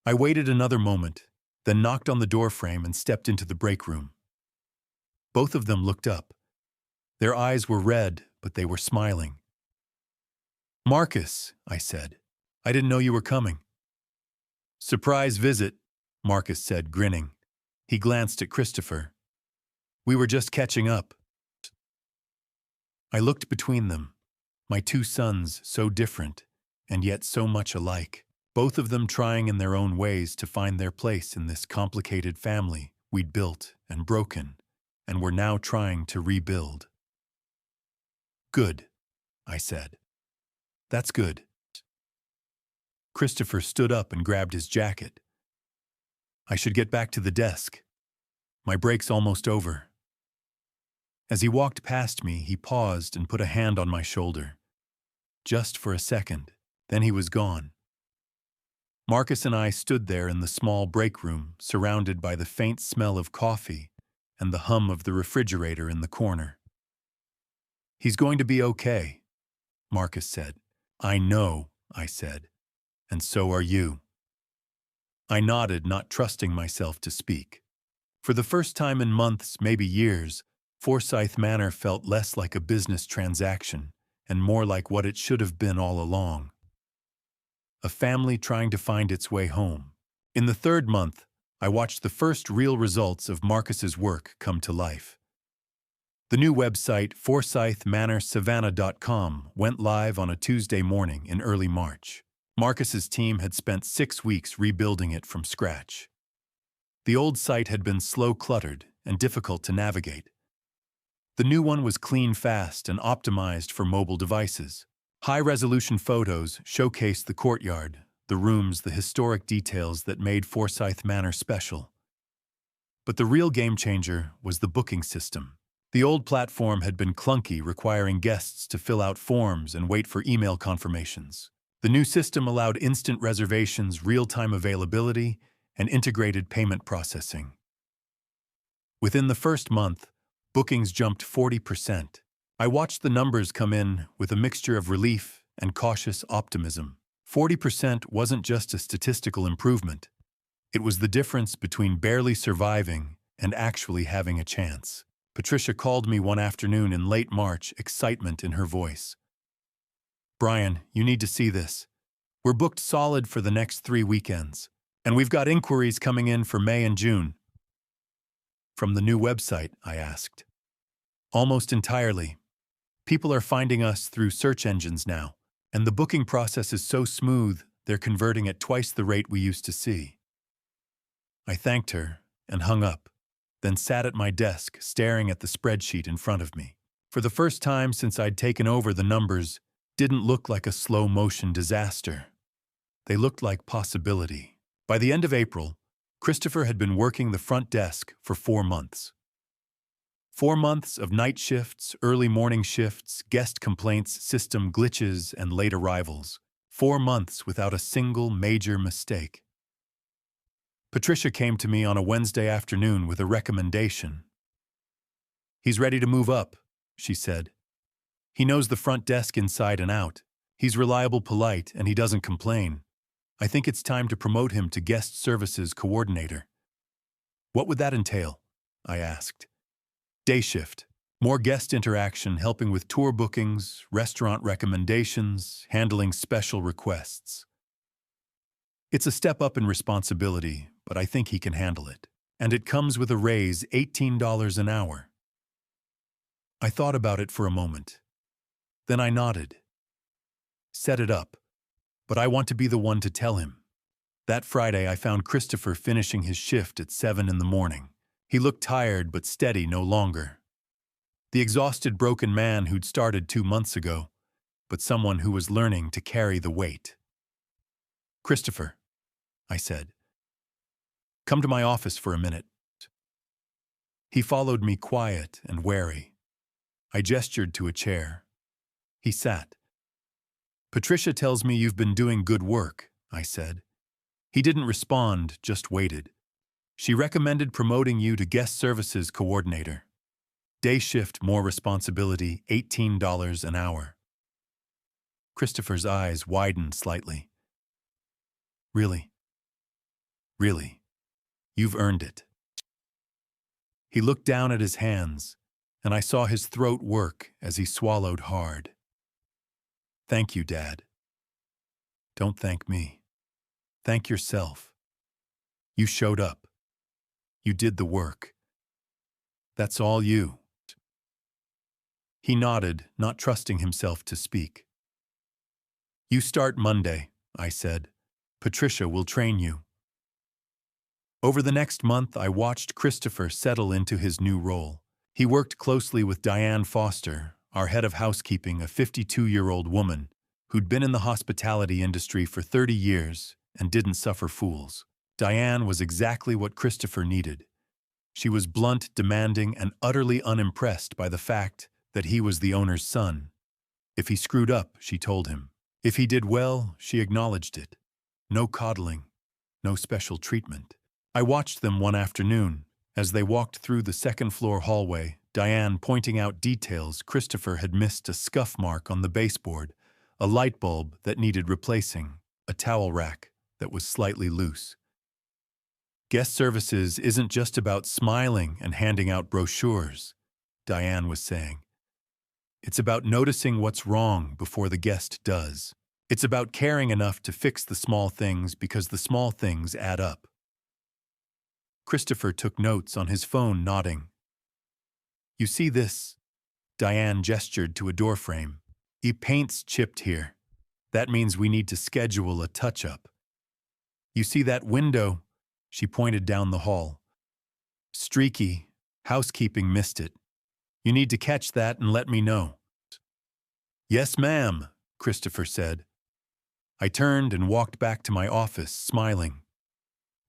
I waited another moment, then knocked on the doorframe and stepped into the break room. Both of them looked up. Their eyes were red, but they were smiling. Marcus, I said. I didn't know you were coming. Surprise visit, Marcus said, grinning. He glanced at Christopher. We were just catching up. I looked between them, my two sons so different, and yet so much alike, both of them trying in their own ways to find their place in this complicated family we'd built and broken, and were now trying to rebuild. Good, I said. That's good. Christopher stood up and grabbed his jacket. I should get back to the desk. My break's almost over. As he walked past me, he paused and put a hand on my shoulder. Just for a second, then he was gone. Marcus and I stood there in the small break room, surrounded by the faint smell of coffee and the hum of the refrigerator in the corner. "He's going to be okay," Marcus said. "I know," I said, "and so are you." I nodded, not trusting myself to speak. For the first time in months, maybe years, Forsyth Manor felt less like a business transaction and more like what it should have been all along. A family trying to find its way home. In the third month, I watched the first real results of Marcus's work come to life. The new website, ForsythManorSavannah.com, went live on a Tuesday morning in early March. Marcus's team had spent 6 weeks rebuilding it from scratch. The old site had been slow, cluttered, and difficult to navigate. The new one was clean, fast, and optimized for mobile devices. High-resolution photos showcased the courtyard, the rooms, the historic details that made Forsyth Manor special. But the real game-changer was the booking system. The old platform had been clunky, requiring guests to fill out forms and wait for email confirmations. The new system allowed instant reservations, real-time availability, and integrated payment processing. Within the first month, bookings jumped 40%. I watched the numbers come in with a mixture of relief and cautious optimism. 40% wasn't just a statistical improvement. It was the difference between barely surviving and actually having a chance. Patricia called me one afternoon in late March, excitement in her voice. "Brian, you need to see this. We're booked solid for the next 3 weekends, and we've got inquiries coming in for May and June." "From the new website?" I asked. "Almost entirely. People are finding us through search engines now, and the booking process is so smooth, they're converting at twice the rate we used to see." I thanked her and hung up, then sat at my desk, staring at the spreadsheet in front of me. For the first time since I'd taken over, the numbers didn't look like a slow-motion disaster. They looked like possibility. By the end of April, Christopher had been working the front desk for 4 months. 4 months of night shifts, early morning shifts, guest complaints, system glitches, and late arrivals. 4 months without a single major mistake. Patricia came to me on a Wednesday afternoon with a recommendation. "He's ready to move up," she said. "He knows the front desk inside and out. He's reliable, polite, and he doesn't complain. I think it's time to promote him to guest services coordinator." "What would that entail?" I asked. "Day shift. More guest interaction, helping with tour bookings, restaurant recommendations, handling special requests. It's a step up in responsibility, but I think he can handle it. And it comes with a raise, $18 an hour." I thought about it for a moment. Then I nodded. "Set it up. But I want to be the one to tell him." That Friday, I found Christopher finishing his shift at 7 in the morning. He looked tired but steady no longer. The exhausted, broken man who'd started 2 months ago, but someone who was learning to carry the weight. "Christopher," I said, "come to my office for a minute." He followed me, quiet and wary. I gestured to a chair. He sat. "Patricia tells me you've been doing good work," I said. He didn't respond, just waited. "She recommended promoting you to guest services coordinator. Day shift, more responsibility, $18 an hour." Christopher's eyes widened slightly. "Really? Really? You've earned it." He looked down at his hands, and I saw his throat work as he swallowed hard. "Thank you, Dad." "Don't thank me. Thank yourself. You showed up. You did the work. That's all you." He nodded, not trusting himself to speak. "You start Monday," I said. "Patricia will train you." Over the next month, I watched Christopher settle into his new role. He worked closely with Diane Foster, our head of housekeeping, a 52-year-old woman who'd been in the hospitality industry for 30 years and didn't suffer fools. Diane was exactly what Christopher needed. She was blunt, demanding, and utterly unimpressed by the fact that he was the owner's son. If he screwed up, she told him. If he did well, she acknowledged it. No coddling, no special treatment. I watched them one afternoon as they walked through the second-floor hallway, Diane pointing out details. Christopher had missed a scuff mark on the baseboard, a light bulb that needed replacing, a towel rack that was slightly loose. Guest services isn't just about smiling and handing out brochures, Diane was saying. It's about noticing what's wrong before the guest does. It's about caring enough to fix the small things because the small things add up. Christopher took notes on his phone, nodding. You see this? Diane gestured to a doorframe. Paint's chipped here. That means we need to schedule a touch-up. You see that window? She pointed down the hall. Streaky. Housekeeping missed it. You need to catch that and let me know. Yes, ma'am, Christopher said. I turned and walked back to my office, smiling.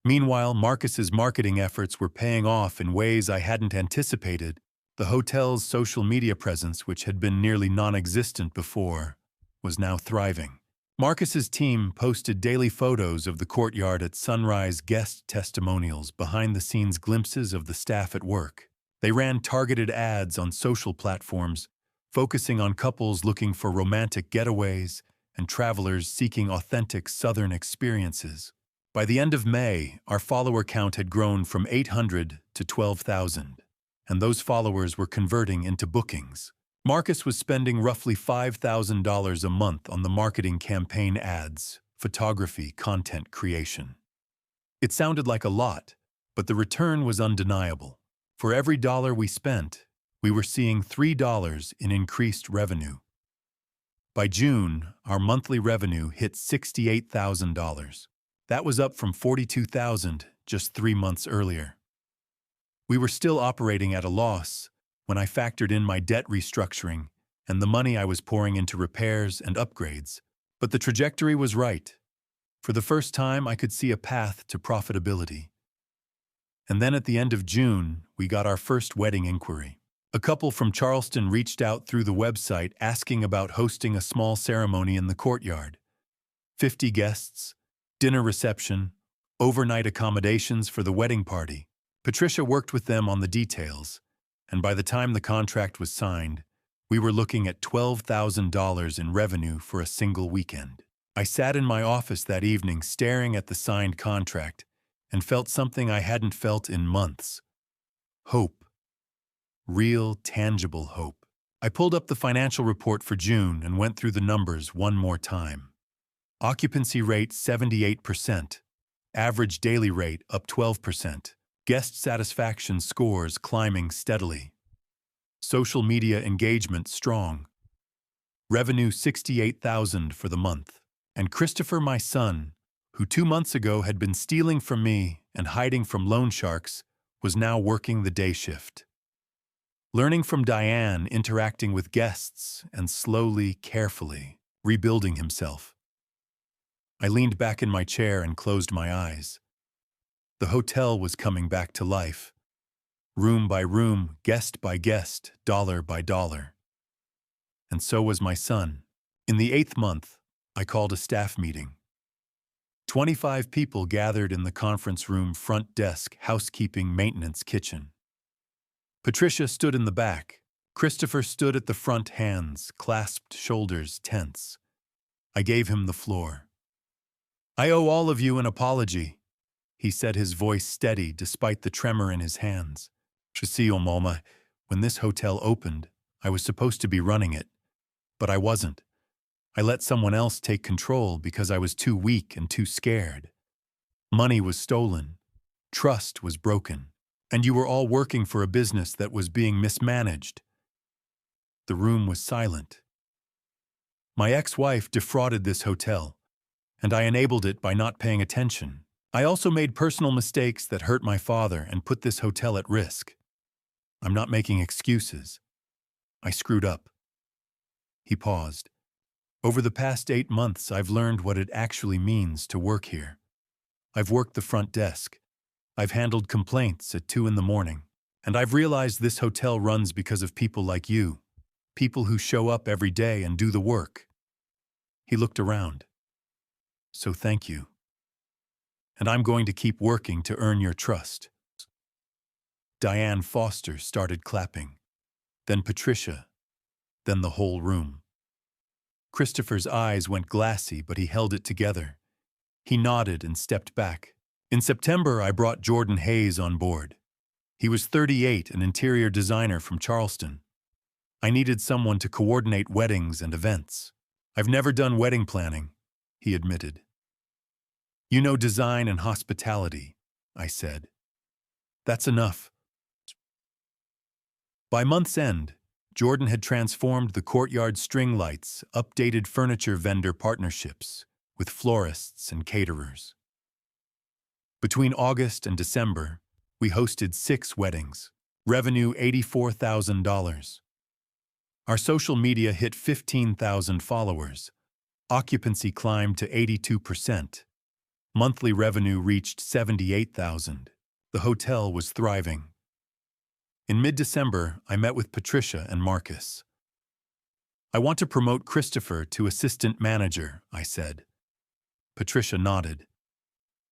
Meanwhile, Marcus's marketing efforts were paying off in ways I hadn't anticipated. The hotel's social media presence, which had been nearly non-existent before, was now thriving. Marcus's team posted daily photos of the courtyard at sunrise, guest testimonials, behind-the-scenes glimpses of the staff at work. They ran targeted ads on social platforms, focusing on couples looking for romantic getaways and travelers seeking authentic Southern experiences. By the end of May, our follower count had grown from 800 to 12,000, and those followers were converting into bookings. Marcus was spending roughly $5,000 a month on the marketing campaign ads, photography, content creation. It sounded like a lot, but the return was undeniable. For every dollar we spent, we were seeing $3 in increased revenue. By June, our monthly revenue hit $68,000. That was up from $42,000 just 3 months earlier. We were still operating at a loss when I factored in my debt restructuring and the money I was pouring into repairs and upgrades, but the trajectory was right. For the first time, I could see a path to profitability. And then at the end of June, we got our first wedding inquiry. A couple from Charleston reached out through the website asking about hosting a small ceremony in the courtyard. 50 guests, dinner reception, overnight accommodations for the wedding party. Patricia worked with them on the details, and by the time the contract was signed, we were looking at $12,000 in revenue for a single weekend. I sat in my office that evening staring at the signed contract and felt something I hadn't felt in months. Hope. Real, tangible hope. I pulled up the financial report for June and went through the numbers one more time. Occupancy rate 78%. Average daily rate up 12%. Guest satisfaction scores climbing steadily. Social media engagement strong. Revenue $68,000 for the month. And Christopher, my son, who 2 months ago had been stealing from me and hiding from loan sharks, was now working the day shift. Learning from Diane, interacting with guests, and slowly, carefully, rebuilding himself. I leaned back in my chair and closed my eyes. The hotel was coming back to life. Room by room, guest by guest, dollar by dollar. And so was my son. In the 8th month, I called a staff meeting. 25 people gathered in the conference room, front desk, housekeeping, maintenance, kitchen. Patricia stood in the back. Christopher stood at the front, hands clasped, shoulders tense. I gave him the floor. I owe all of you an apology, he said, his voice steady despite the tremor in his hands. Mama, when this hotel opened, I was supposed to be running it, but I wasn't. I let someone else take control because I was too weak and too scared. Money was stolen. Trust was broken. And you were all working for a business that was being mismanaged. The room was silent. My ex-wife defrauded this hotel, and I enabled it by not paying attention. I also made personal mistakes that hurt my father and put this hotel at risk. I'm not making excuses. I screwed up. He paused. Over the past 8 months, I've learned what it actually means to work here. I've worked the front desk. I've handled complaints at 2 in the morning. And I've realized this hotel runs because of people like you. People who show up every day and do the work. He looked around. So thank you. And I'm going to keep working to earn your trust. Diane Foster started clapping. Then Patricia. Then the whole room. Christopher's eyes went glassy, but he held it together. He nodded and stepped back. In September, I brought Jordan Hayes on board. He was 38, an interior designer from Charleston. I needed someone to coordinate weddings and events. I've never done wedding planning, he admitted. You know design and hospitality, I said. That's enough. By month's end, Jordan had transformed the courtyard string lights, updated furniture vendor partnerships with florists and caterers. Between August and December, we hosted 6 weddings, revenue $84,000. Our social media hit 15,000 followers. Occupancy climbed to 82%. Monthly revenue reached $78,000. The hotel was thriving. In mid-December, I met with Patricia and Marcus. I want to promote Christopher to assistant manager, I said. Patricia nodded.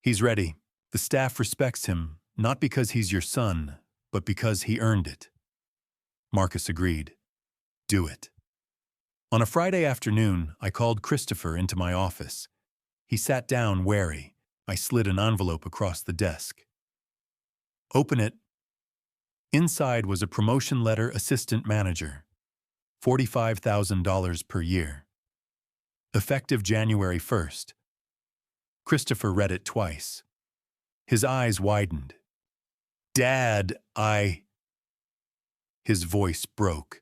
He's ready. The staff respects him, not because he's your son, but because he earned it. Marcus agreed. Do it. On a Friday afternoon, I called Christopher into my office. He sat down wary. I slid an envelope across the desk. Open it. Inside was a promotion letter, assistant manager. $45,000 per year. Effective January 1st. Christopher read it twice. His eyes widened. Dad, His voice broke.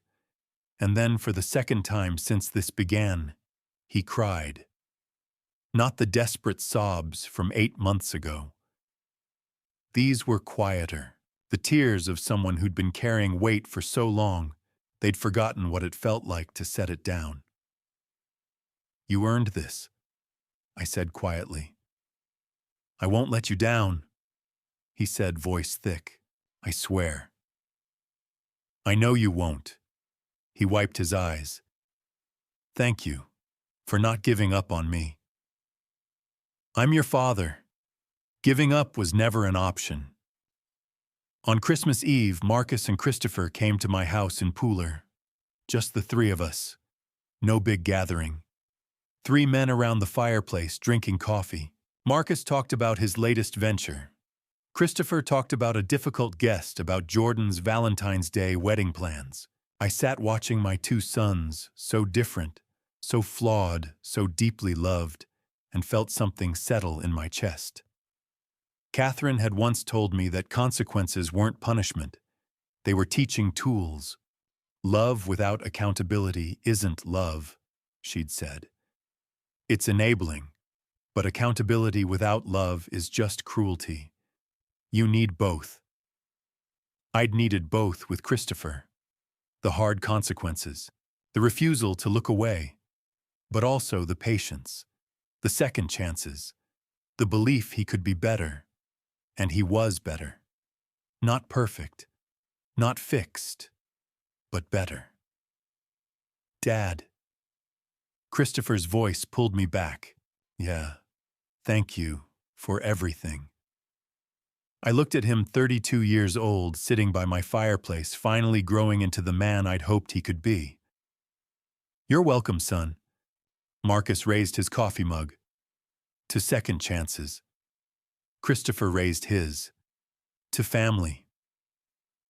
And then, for the second time since this began, he cried. Not the desperate sobs from 8 months ago. These were quieter. The tears of someone who'd been carrying weight for so long, they'd forgotten what it felt like to set it down. You earned this, I said quietly. I won't let you down, he said, voice thick. I swear. I know you won't. He wiped his eyes. Thank you for not giving up on me. I'm your father. Giving up was never an option. On Christmas Eve, Marcus and Christopher came to my house in Pooler. Just the 3 of us. No big gathering. 3 men around the fireplace drinking coffee. Marcus talked about his latest venture. Christopher talked about a difficult guest about Jordan's Valentine's Day wedding plans. I sat watching my 2 sons, so different, so flawed, so deeply loved, and felt something settle in my chest. Catherine had once told me that consequences weren't punishment. They were teaching tools. Love without accountability isn't love, she'd said. It's enabling, but accountability without love is just cruelty. You need both. I'd needed both with Christopher. The hard consequences, the refusal to look away, but also the patience, the second chances, the belief he could be better. And he was better. Not perfect, not fixed, but better. Dad. Christopher's voice pulled me back. Yeah, thank you for everything. I looked at him, 32 years old, sitting by my fireplace, finally growing into the man I'd hoped he could be. You're welcome, son. Marcus raised his coffee mug. To second chances. Christopher raised his. To family.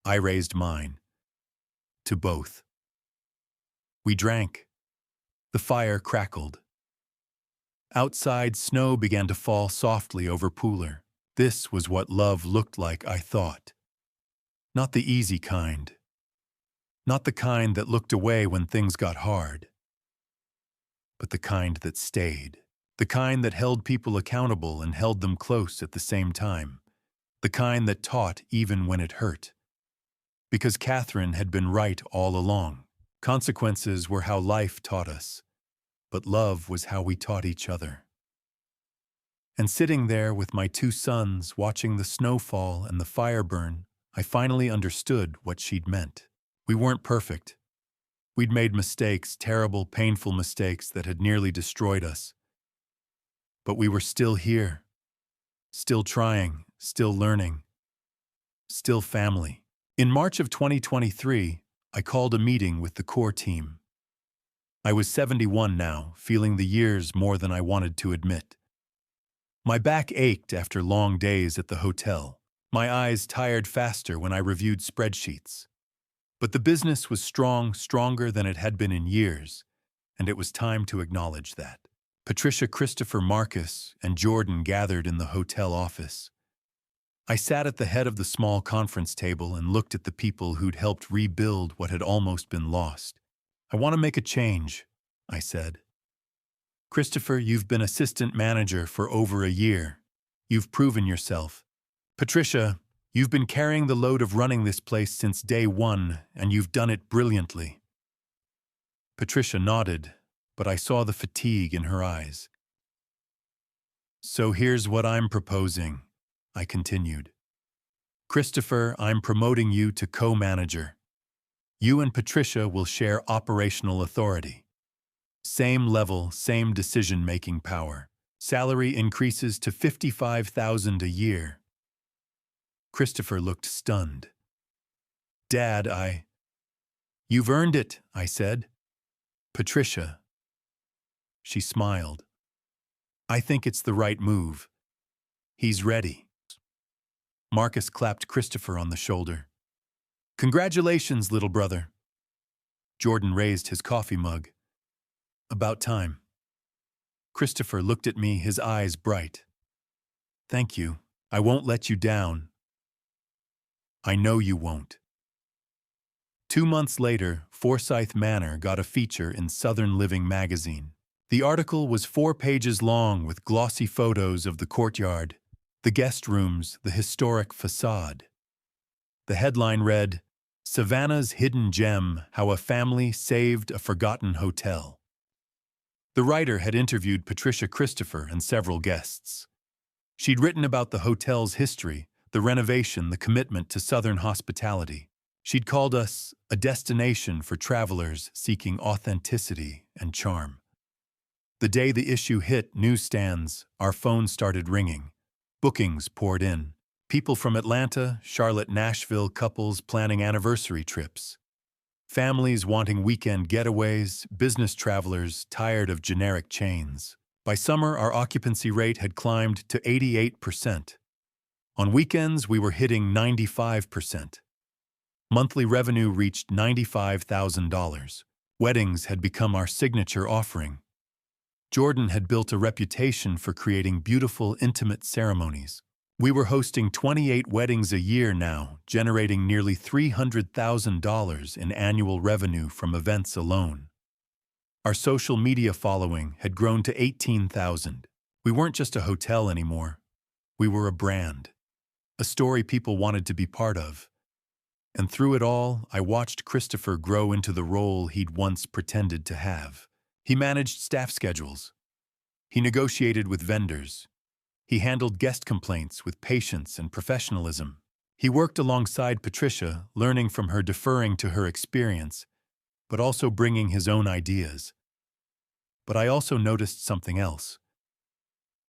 I raised mine. To both. We drank. The fire crackled. Outside, snow began to fall softly over Pooler. This was what love looked like, I thought. Not the easy kind. Not the kind that looked away when things got hard. But the kind that stayed. The kind that held people accountable and held them close at the same time. The kind that taught even when it hurt. Because Catherine had been right all along. Consequences were how life taught us. but love was how we taught each other. And sitting there with my two sons, watching the snow fall and the fire burn, I finally understood what she'd meant. We weren't perfect. We'd made mistakes, terrible, painful mistakes that had nearly destroyed us. But we were still here, still trying, still learning, still family. In March of 2023, I called a meeting with the core team. I was 71 now, feeling the years more than I wanted to admit. My back ached after long days at the hotel. My eyes tired faster when I reviewed spreadsheets. But the business was strong, stronger than it had been in years, and it was time to acknowledge that. Patricia, Christopher, Marcus, and Jordan gathered in the hotel office. I sat at the head of the small conference table and looked at the people who'd helped rebuild what had almost been lost. I want to make a change, I said. Christopher, you've been assistant manager for over a year. You've proven yourself. Patricia, you've been carrying the load of running this place since day one, and you've done it brilliantly. Patricia nodded, but I saw the fatigue in her eyes. So here's what I'm proposing, I continued. Christopher, I'm promoting you to co-manager. You and Patricia will share operational authority. Same level, same decision-making power. Salary increases to $55,000 a year. Christopher looked stunned. Dad, You've earned it, I said. Patricia. She smiled. I think it's the right move. He's ready. Marcus clapped Christopher on the shoulder. Congratulations, little brother. Jordan raised his coffee mug. About time. Christopher looked at me, his eyes bright. Thank you. I won't let you down. I know you won't. 2 months later, Forsyth Manor got a feature in Southern Living magazine. The article was 4 pages long with glossy photos of the courtyard, the guest rooms, the historic facade. The headline read, Savannah's Hidden Gem, How a Family Saved a Forgotten Hotel. The writer had interviewed Patricia, Christopher, and several guests. She'd written about the hotel's history, the renovation, the commitment to Southern hospitality. She'd called us a destination for travelers seeking authenticity and charm. The day the issue hit newsstands, our phones started ringing. Bookings poured in. People from Atlanta, Charlotte, Nashville, couples planning anniversary trips. Families wanting weekend getaways, business travelers tired of generic chains. By summer, our occupancy rate had climbed to 88%. On weekends, we were hitting 95%. Monthly revenue reached $95,000. Weddings had become our signature offering. Jordan had built a reputation for creating beautiful, intimate ceremonies. We were hosting 28 weddings a year now, generating nearly $300,000 in annual revenue from events alone. Our social media following had grown to 18,000. We weren't just a hotel anymore. We were a brand, a story people wanted to be part of. And through it all, I watched Christopher grow into the role he'd once pretended to have. He managed staff schedules. He negotiated with vendors. He handled guest complaints with patience and professionalism. He worked alongside Patricia, learning from her, deferring to her experience, but also bringing his own ideas. But I also noticed something else.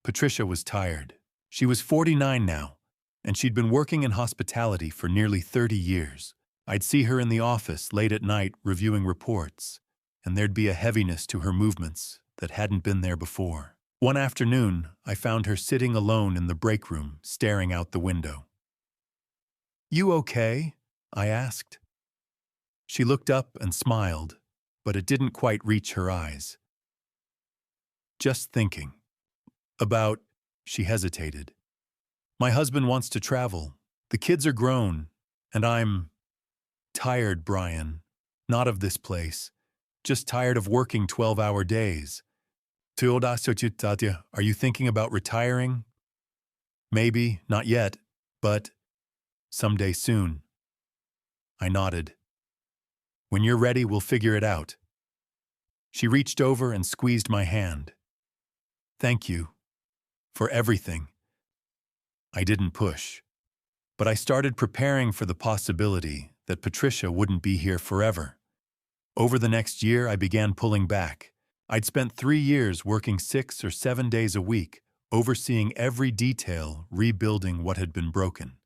Patricia was tired. She was 49 now, and she'd been working in hospitality for nearly 30 years. I'd see her in the office late at night reviewing reports, and there'd be a heaviness to her movements that hadn't been there before. One afternoon, I found her sitting alone in the break room, staring out the window. "You okay?" I asked. She looked up and smiled, but it didn't quite reach her eyes. "Just thinking. About," she hesitated. "My husband wants to travel. The kids are grown, and I'm tired, Brian. Not of this place. Just tired of working 12-hour days. Are you thinking about retiring?" "Maybe, not yet, but someday soon." I nodded. "When you're ready, we'll figure it out." She reached over and squeezed my hand. "Thank you. For everything." I didn't push, but I started preparing for the possibility that Patricia wouldn't be here forever. Over the next year, I began pulling back. I'd spent 3 years working 6 or 7 days a week, overseeing every detail, rebuilding what had been broken.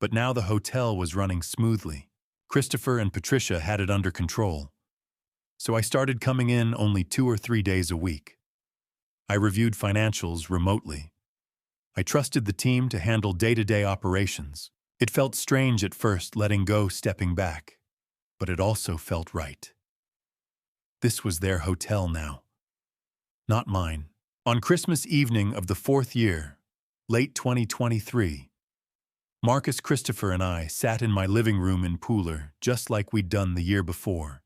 But now the hotel was running smoothly. Christopher and Patricia had it under control. So I started coming in only 2 or 3 days a week. I reviewed financials remotely. I trusted the team to handle day-to-day operations. It felt strange at first letting go, stepping back, but it also felt right. This was their hotel now, not mine. On Christmas evening of the 4th year, late 2023, Marcus, Christopher, and I sat in my living room in Pooler just like we'd done the year before.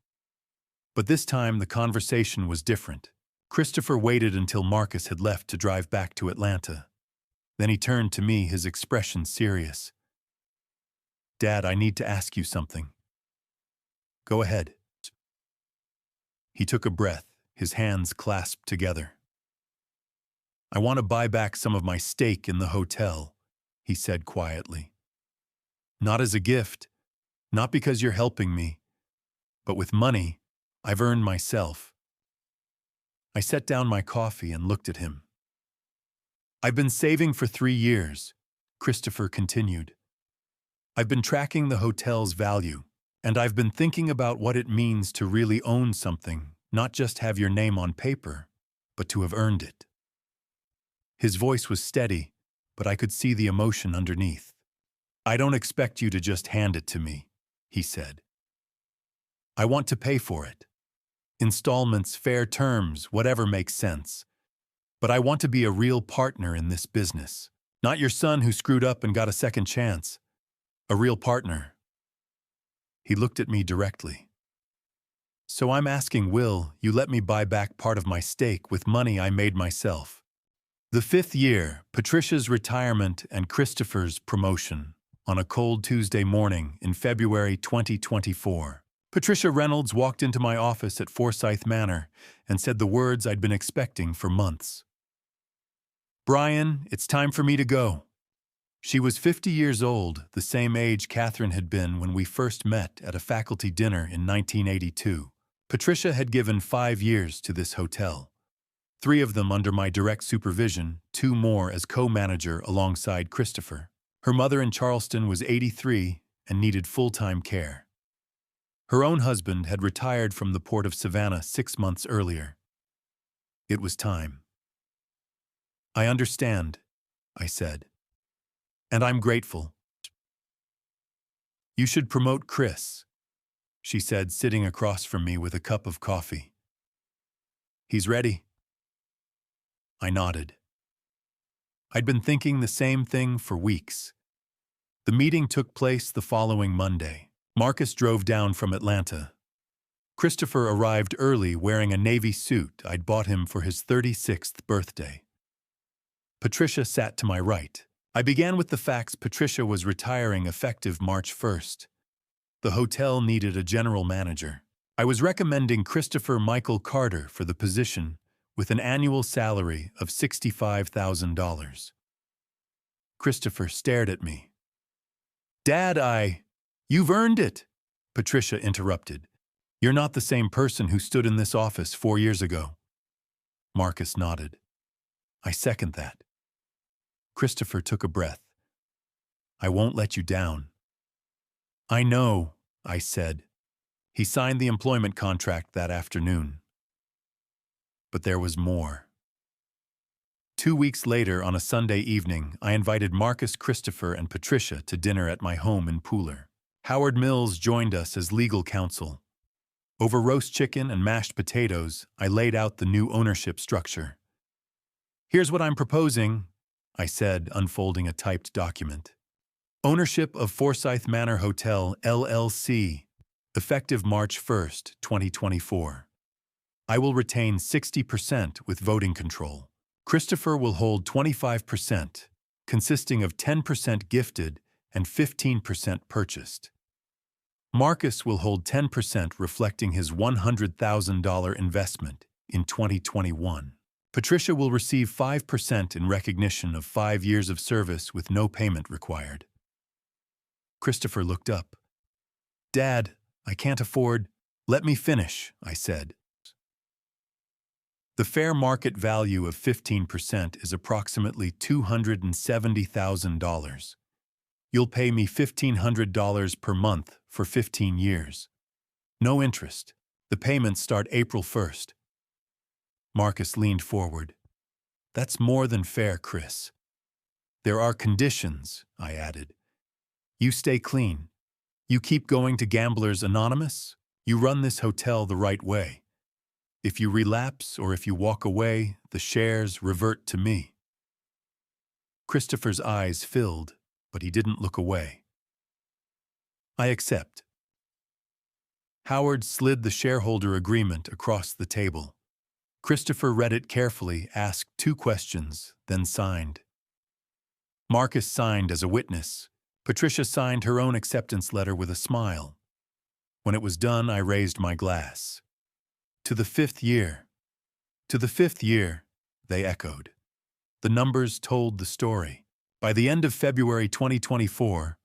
But this time the conversation was different. Christopher waited until Marcus had left to drive back to Atlanta. Then he turned to me, his expression serious. "Dad, I need to ask you something." "Go ahead." He took a breath, his hands clasped together. "I want to buy back some of my stake in the hotel," he said quietly. "Not as a gift, not because you're helping me, but with money I've earned myself." I set down my coffee and looked at him. "I've been saving for 3 years," Christopher continued. "I've been tracking the hotel's value, and I've been thinking about what it means to really own something, not just have your name on paper, but to have earned it." His voice was steady, but I could see the emotion underneath. "I don't expect you to just hand it to me," he said. "I want to pay for it. Installments, fair terms, whatever makes sense. But I want to be a real partner in this business. Not your son who screwed up and got a second chance. A real partner." He looked at me directly. "So I'm asking, will you let me buy back part of my stake with money I made myself?" The 5th year, Patricia's retirement and Christopher's promotion. On a cold Tuesday morning in February 2024, Patricia Reynolds walked into my office at Forsyth Manor and said the words I'd been expecting for months. "Brian, it's time for me to go." She was 50 years old, the same age Catherine had been when we first met at a faculty dinner in 1982. Patricia had given 5 years to this hotel. 3 of them under my direct supervision, 2 more as co-manager alongside Christopher. Her mother in Charleston was 83 and needed full-time care. Her own husband had retired from the port of Savannah 6 months earlier. It was time. "I understand," I said. "And I'm grateful." "You should promote Chris," she said, sitting across from me with a cup of coffee. "He's ready." I nodded. I'd been thinking the same thing for weeks. The meeting took place the following Monday. Marcus drove down from Atlanta. Christopher arrived early wearing a navy suit I'd bought him for his 36th birthday. Patricia sat to my right. I began with the facts. Patricia was retiring effective March 1st. The hotel needed a general manager. I was recommending Christopher Michael Carter for the position with an annual salary of $65,000. Christopher stared at me. "Dad, You've earned it," Patricia interrupted. "You're not the same person who stood in this office 4 years ago." Marcus nodded. "I second that." Christopher took a breath. "I won't let you down." "I know," I said. He signed the employment contract that afternoon. But there was more. 2 weeks later, on a Sunday evening, I invited Marcus, Christopher, and Patricia to dinner at my home in Pooler. Howard Mills joined us as legal counsel. Over roast chicken and mashed potatoes, I laid out the new ownership structure. "Here's what I'm proposing," I said, unfolding a typed document. "Ownership of Forsyth Manor Hotel, LLC, effective March 1st, 2024. I will retain 60% with voting control. Christopher will hold 25%, consisting of 10% gifted and 15% purchased. Marcus will hold 10%, reflecting his $100,000 investment in 2021. Patricia will receive 5% in recognition of 5 years of service with no payment required. Christopher looked up. "Dad, I can't afford—" "Let me finish," I said. The fair market value of 15% is approximately $270,000. You'll pay me $1,500 per month for 15 years. No interest. The payments start April 1st. Marcus leaned forward. "That's more than fair, Chris." "There are conditions," I added. "You stay clean. You keep going to Gamblers Anonymous. You run this hotel the right way. If you relapse or if you walk away, the shares revert to me." Christopher's eyes filled, but he didn't look away. "I accept." Howard slid the shareholder agreement across the table. Christopher read it carefully, asked 2 questions, then signed. Marcus signed as a witness. Patricia signed her own acceptance letter with a smile. When it was done, I raised my glass. "To the 5th year." "To the 5th year," they echoed. The numbers told the story. By the end of February 2024,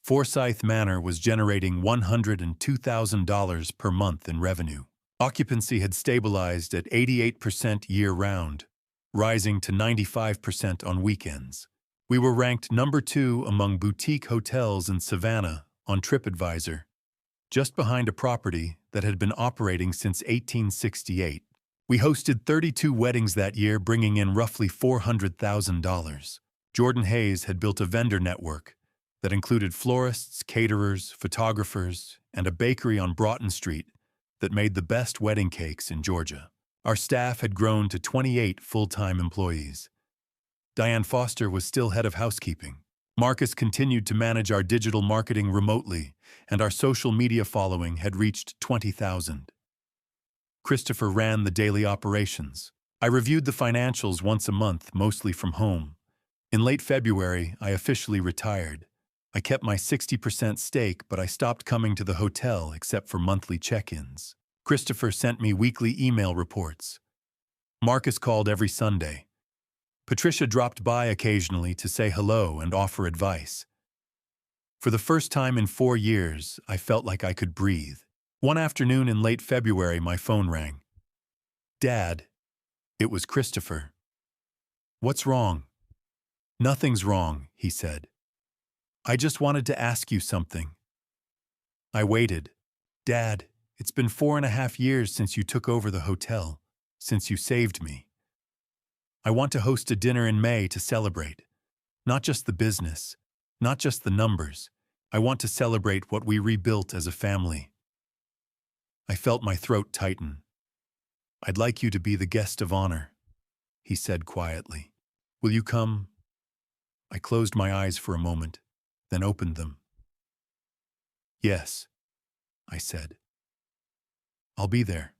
Forsyth Manor was generating $102,000 per month in revenue. Occupancy had stabilized at 88% year-round, rising to 95% on weekends. We were ranked number 2 among boutique hotels in Savannah on TripAdvisor, just behind a property that had been operating since 1868. We hosted 32 weddings that year, bringing in roughly $400,000. Jordan Hayes had built a vendor network that included florists, caterers, photographers, and a bakery on Broughton Street that made the best wedding cakes in Georgia. Our staff had grown to 28 full-time employees. Diane Foster was still head of housekeeping. Marcus continued to manage our digital marketing remotely, and our social media following had reached 20,000. Christopher ran the daily operations. I reviewed the financials once a month, mostly from home. In late February, I officially retired. I kept my 60% stake, but I stopped coming to the hotel except for monthly check-ins. Christopher sent me weekly email reports. Marcus called every Sunday. Patricia dropped by occasionally to say hello and offer advice. For the first time in 4 years, I felt like I could breathe. One afternoon in late February, my phone rang. "Dad." It was Christopher. "What's wrong?" "Nothing's wrong," he said. "I just wanted to ask you something." I waited. "Dad, it's been 4.5 years since you took over the hotel, since you saved me. I want to host a dinner in May to celebrate. Not just the business, not just the numbers. I want to celebrate what we rebuilt as a family." I felt my throat tighten. "I'd like you to be the guest of honor," he said quietly. "Will you come?" I closed my eyes for a moment, then opened them. "Yes," I said. "I'll be there."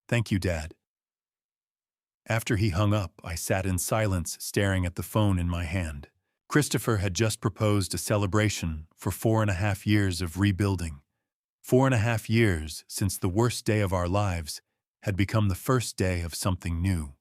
"Thank you, Dad." After he hung up, I sat in silence, staring at the phone in my hand. Christopher had just proposed a celebration for 4.5 years of rebuilding. 4.5 years since the worst day of our lives had become the first day of something new.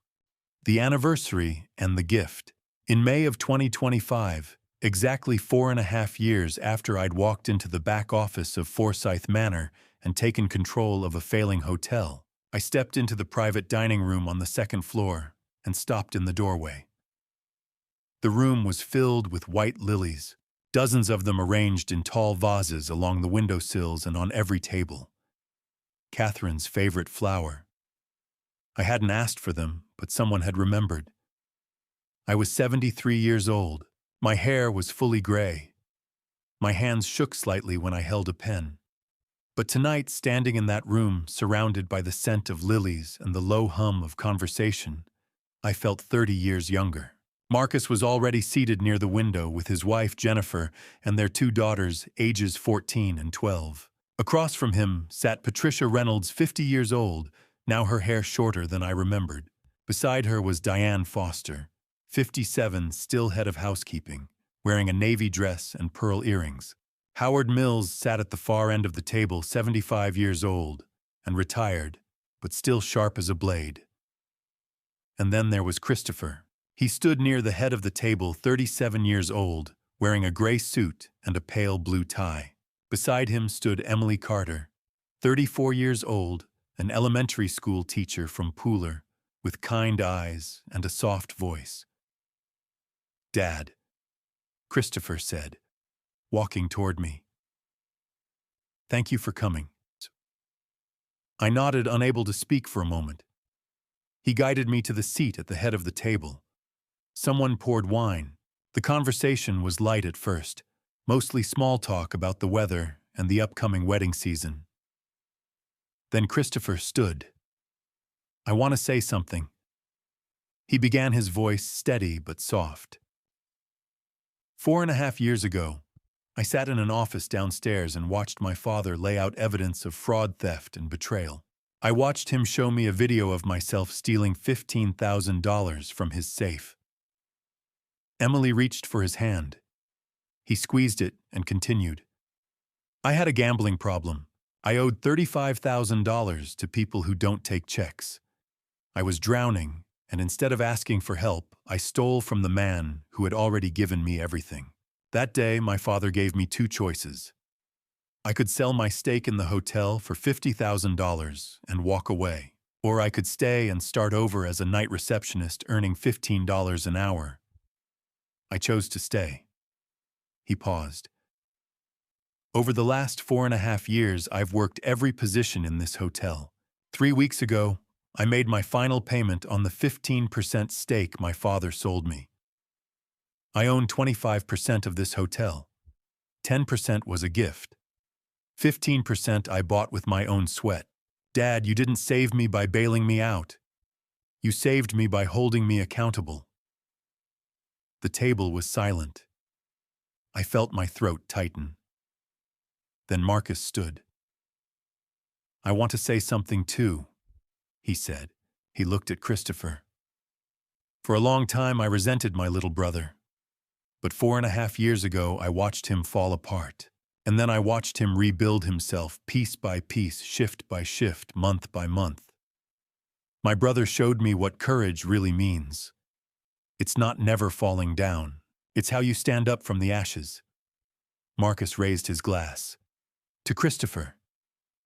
The anniversary and the gift. In May of 2025, exactly 4.5 years after I'd walked into the back office of Forsyth Manor and taken control of a failing hotel, I stepped into the private dining room on the 2nd floor and stopped in the doorway. The room was filled with white lilies, dozens of them arranged in tall vases along the windowsills and on every table. Catherine's favorite flower. I hadn't asked for them, but someone had remembered. I was 73 years old. My hair was fully gray. My hands shook slightly when I held a pen. But tonight, standing in that room, surrounded by the scent of lilies and the low hum of conversation, I felt 30 years younger. Marcus was already seated near the window with his wife, Jennifer, and their 2 daughters, ages 14 and 12. Across from him sat Patricia Reynolds, 50 years old, now her hair shorter than I remembered. Beside her was Diane Foster, 57, still head of housekeeping, wearing a navy dress and pearl earrings. Howard Mills sat at the far end of the table, 75 years old, and retired, but still sharp as a blade. And then there was Christopher. He stood near the head of the table, 37 years old, wearing a gray suit and a pale blue tie. Beside him stood Emily Carter, 34 years old, an elementary school teacher from Pooler, with kind eyes and a soft voice. "Dad," Christopher said, walking toward me. "Thank you for coming." I nodded, unable to speak for a moment. He guided me to the seat at the head of the table. Someone poured wine. The conversation was light at first, mostly small talk about the weather and the upcoming wedding season. Then Christopher stood. "I want to say something." He began, his voice steady but soft. 4.5 years ago, I sat in an office downstairs and watched my father lay out evidence of fraud, theft, and betrayal. I watched him show me a video of myself stealing $15,000 from his safe. Emily reached for his hand. He squeezed it and continued. "I had a gambling problem. I owed $35,000 to people who don't take checks. I was drowning, and instead of asking for help, I stole from the man who had already given me everything. That day, my father gave me two choices. I could sell my stake in the hotel for $50,000 and walk away, or I could stay and start over as a night receptionist earning $15 an hour. I chose to stay." He paused. "Over the last 4.5 years, I've worked every position in this hotel. 3 weeks ago, I made my final payment on the 15% stake my father sold me. I own 25% of this hotel. 10% was a gift. 15% I bought with my own sweat. Dad, you didn't save me by bailing me out. You saved me by holding me accountable." The table was silent. I felt my throat tighten. Then Marcus stood. "I want to say something too," he said. He looked at Christopher. "For a long time I resented my little brother. But 4.5 years ago I watched him fall apart. And then I watched him rebuild himself piece by piece, shift by shift, month by month. My brother showed me what courage really means. It's not never falling down. It's how you stand up from the ashes." Marcus raised his glass. "To Christopher,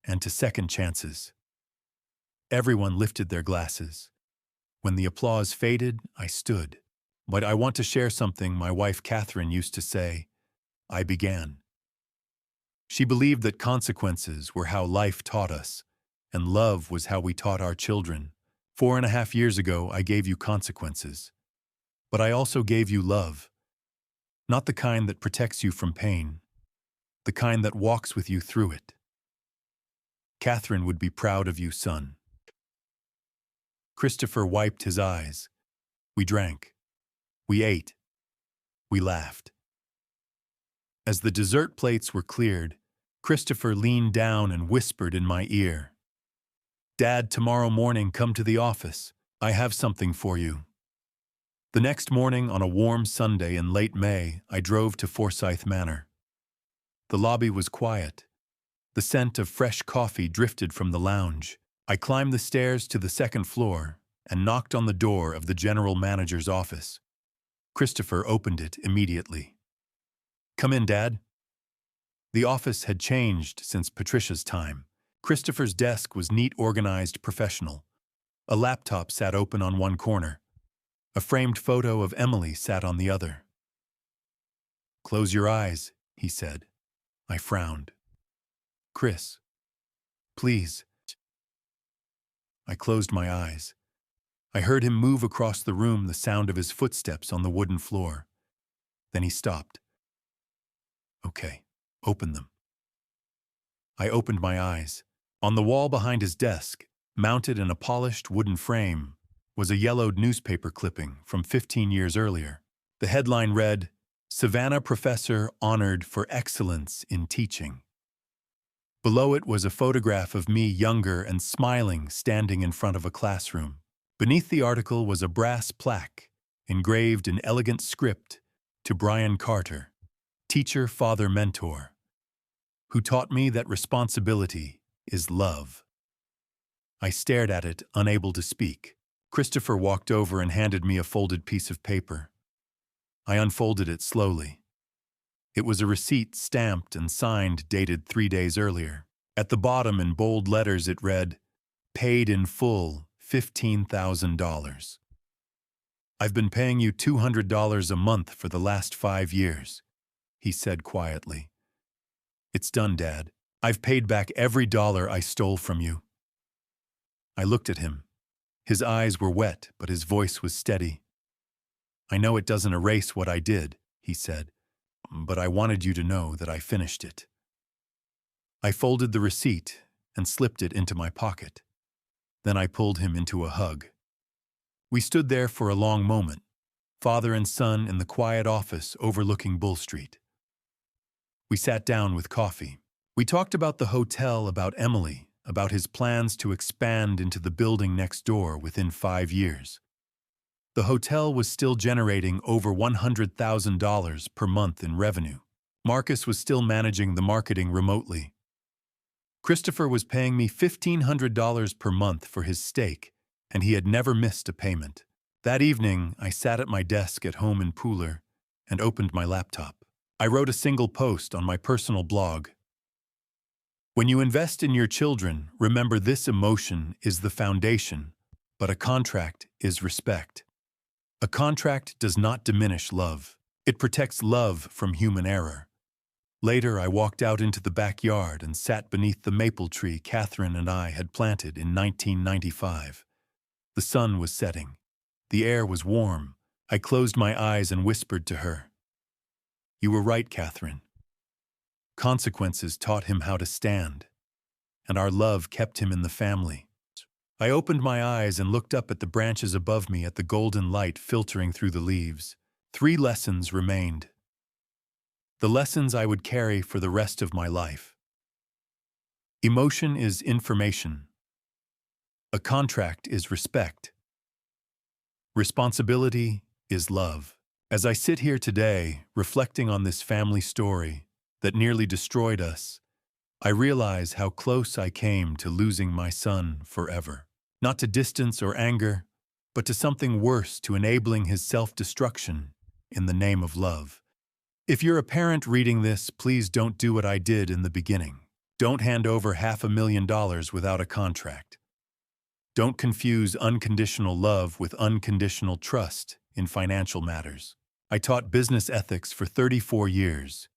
and to second chances." Everyone lifted their glasses. When the applause faded, I stood. "But I want to share something my wife Catherine used to say. I began." She believed that consequences were how life taught us, and love was how we taught our children. 4.5 years ago, I gave you consequences. But I also gave you love. Not the kind that protects you from pain, the kind that walks with you through it. Catherine would be proud of you, son." Christopher wiped his eyes. We drank. We ate. We laughed. As the dessert plates were cleared, Christopher leaned down and whispered in my ear, "Dad, tomorrow morning come to the office. I have something for you." The next morning, on a warm Sunday in late May, I drove to Forsyth Manor. The lobby was quiet. The scent of fresh coffee drifted from the lounge. I climbed the stairs to the second floor and knocked on the door of the general manager's office. Christopher opened it immediately. "Come in, Dad." The office had changed since Patricia's time. Christopher's desk was neat, organized, professional. A laptop sat open on one corner. A framed photo of Emily sat on the other. "Close your eyes," he said. I frowned. "Chris, please." I closed my eyes. I heard him move across the room, the sound of his footsteps on the wooden floor. Then he stopped. "Okay, open them." I opened my eyes. On the wall behind his desk, mounted in a polished wooden frame, was a yellowed newspaper clipping from 15 years earlier. The headline read, "Savannah Professor Honored for Excellence in Teaching." Below it was a photograph of me, younger and smiling, standing in front of a classroom. Beneath the article was a brass plaque, engraved in elegant script, to Brian Carter, teacher, father, mentor, who taught me that responsibility is love. I stared at it, unable to speak. Christopher walked over and handed me a folded piece of paper. I unfolded it slowly. It was a receipt stamped and signed dated 3 days earlier. At the bottom in bold letters it read, "Paid in full, $15,000. I've been paying you $200 a month for the last 5 years," he said quietly. "It's done, Dad. I've paid back every dollar I stole from you." I looked at him. His eyes were wet, but his voice was steady. "I know it doesn't erase what I did," he said, "but I wanted you to know that I finished it." I folded the receipt and slipped it into my pocket. Then I pulled him into a hug. We stood there for a long moment, father and son in the quiet office overlooking Bull Street. We sat down with coffee. We talked about the hotel, about Emily, about his plans to expand into the building next door within 5 years. The hotel was still generating over $100,000 per month in revenue. Marcus was still managing the marketing remotely. Christopher was paying me $1,500 per month for his stake, and he had never missed a payment. That evening, I sat at my desk at home in Pooler and opened my laptop. I wrote a single post on my personal blog. When you invest in your children, remember this: emotion is the foundation, but a contract is respect. A contract does not diminish love. It protects love from human error. Later, I walked out into the backyard and sat beneath the maple tree Catherine and I had planted in 1995. The sun was setting. The air was warm. I closed my eyes and whispered to her, "You were right, Catherine. Consequences taught him how to stand, and our love kept him in the family." I opened my eyes and looked up at the branches above me at the golden light filtering through the leaves. 3 lessons remained. The lessons I would carry for the rest of my life. Emotion is information. A contract is respect. Responsibility is love. As I sit here today, reflecting on this family story that nearly destroyed us, I realize how close I came to losing my son forever. Not to distance or anger, but to something worse, to enabling his self-destruction in the name of love. If you're a parent reading this, please don't do what I did in the beginning. Don't hand over $500,000 without a contract. Don't confuse unconditional love with unconditional trust in financial matters. I taught business ethics for 34 years.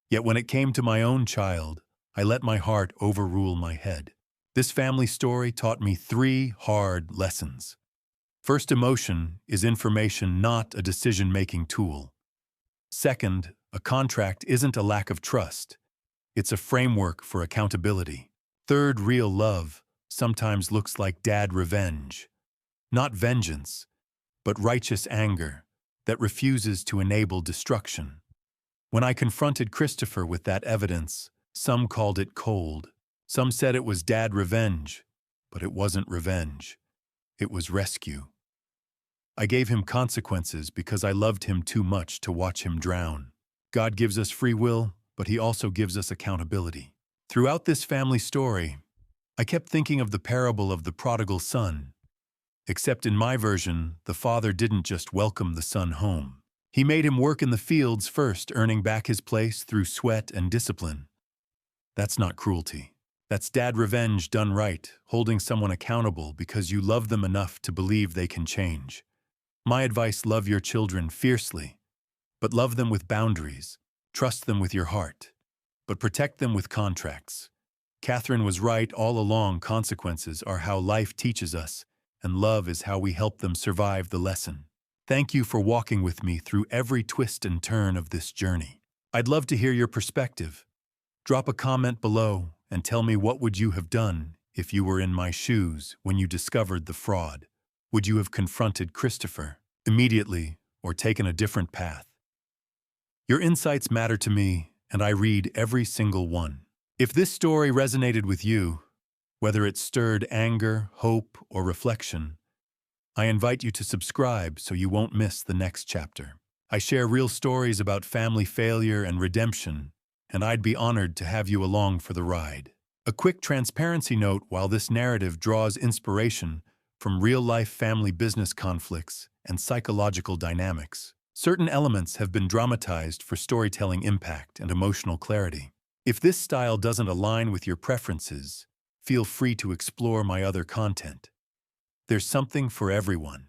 Yet when it came to my own child, I let my heart overrule my head. This family story taught me 3 hard lessons. First, emotion is information, not a decision-making tool. Second, a contract isn't a lack of trust. It's a framework for accountability. Third, real love sometimes looks like dad revenge. Not vengeance, but righteous anger that refuses to enable destruction. When I confronted Christopher with that evidence, some called it cold. Some said it was dad revenge, but it wasn't revenge. It was rescue. I gave him consequences because I loved him too much to watch him drown. God gives us free will, but He also gives us accountability. Throughout this family story, I kept thinking of the parable of the prodigal son. Except in my version, the father didn't just welcome the son home. He made him work in the fields first, earning back his place through sweat and discipline. That's not cruelty. That's dad revenge done right, holding someone accountable because you love them enough to believe they can change. My advice: love your children fiercely, but love them with boundaries. Trust them with your heart, but protect them with contracts. Catherine was right all along. Consequences are how life teaches us, and love is how we help them survive the lesson. Thank you for walking with me through every twist and turn of this journey. I'd love to hear your perspective. Drop a comment below and tell me, what would you have done if you were in my shoes when you discovered the fraud? Would you have confronted Christopher immediately or taken a different path? Your insights matter to me, and I read every single one. If this story resonated with you, whether it stirred anger, hope, or reflection, I invite you to subscribe so you won't miss the next chapter. I share real stories about family failure and redemption, and I'd be honored to have you along for the ride. A quick transparency note: while this narrative draws inspiration from real-life family business conflicts and psychological dynamics, certain elements have been dramatized for storytelling impact and emotional clarity. If this style doesn't align with your preferences, feel free to explore my other content. There's something for everyone.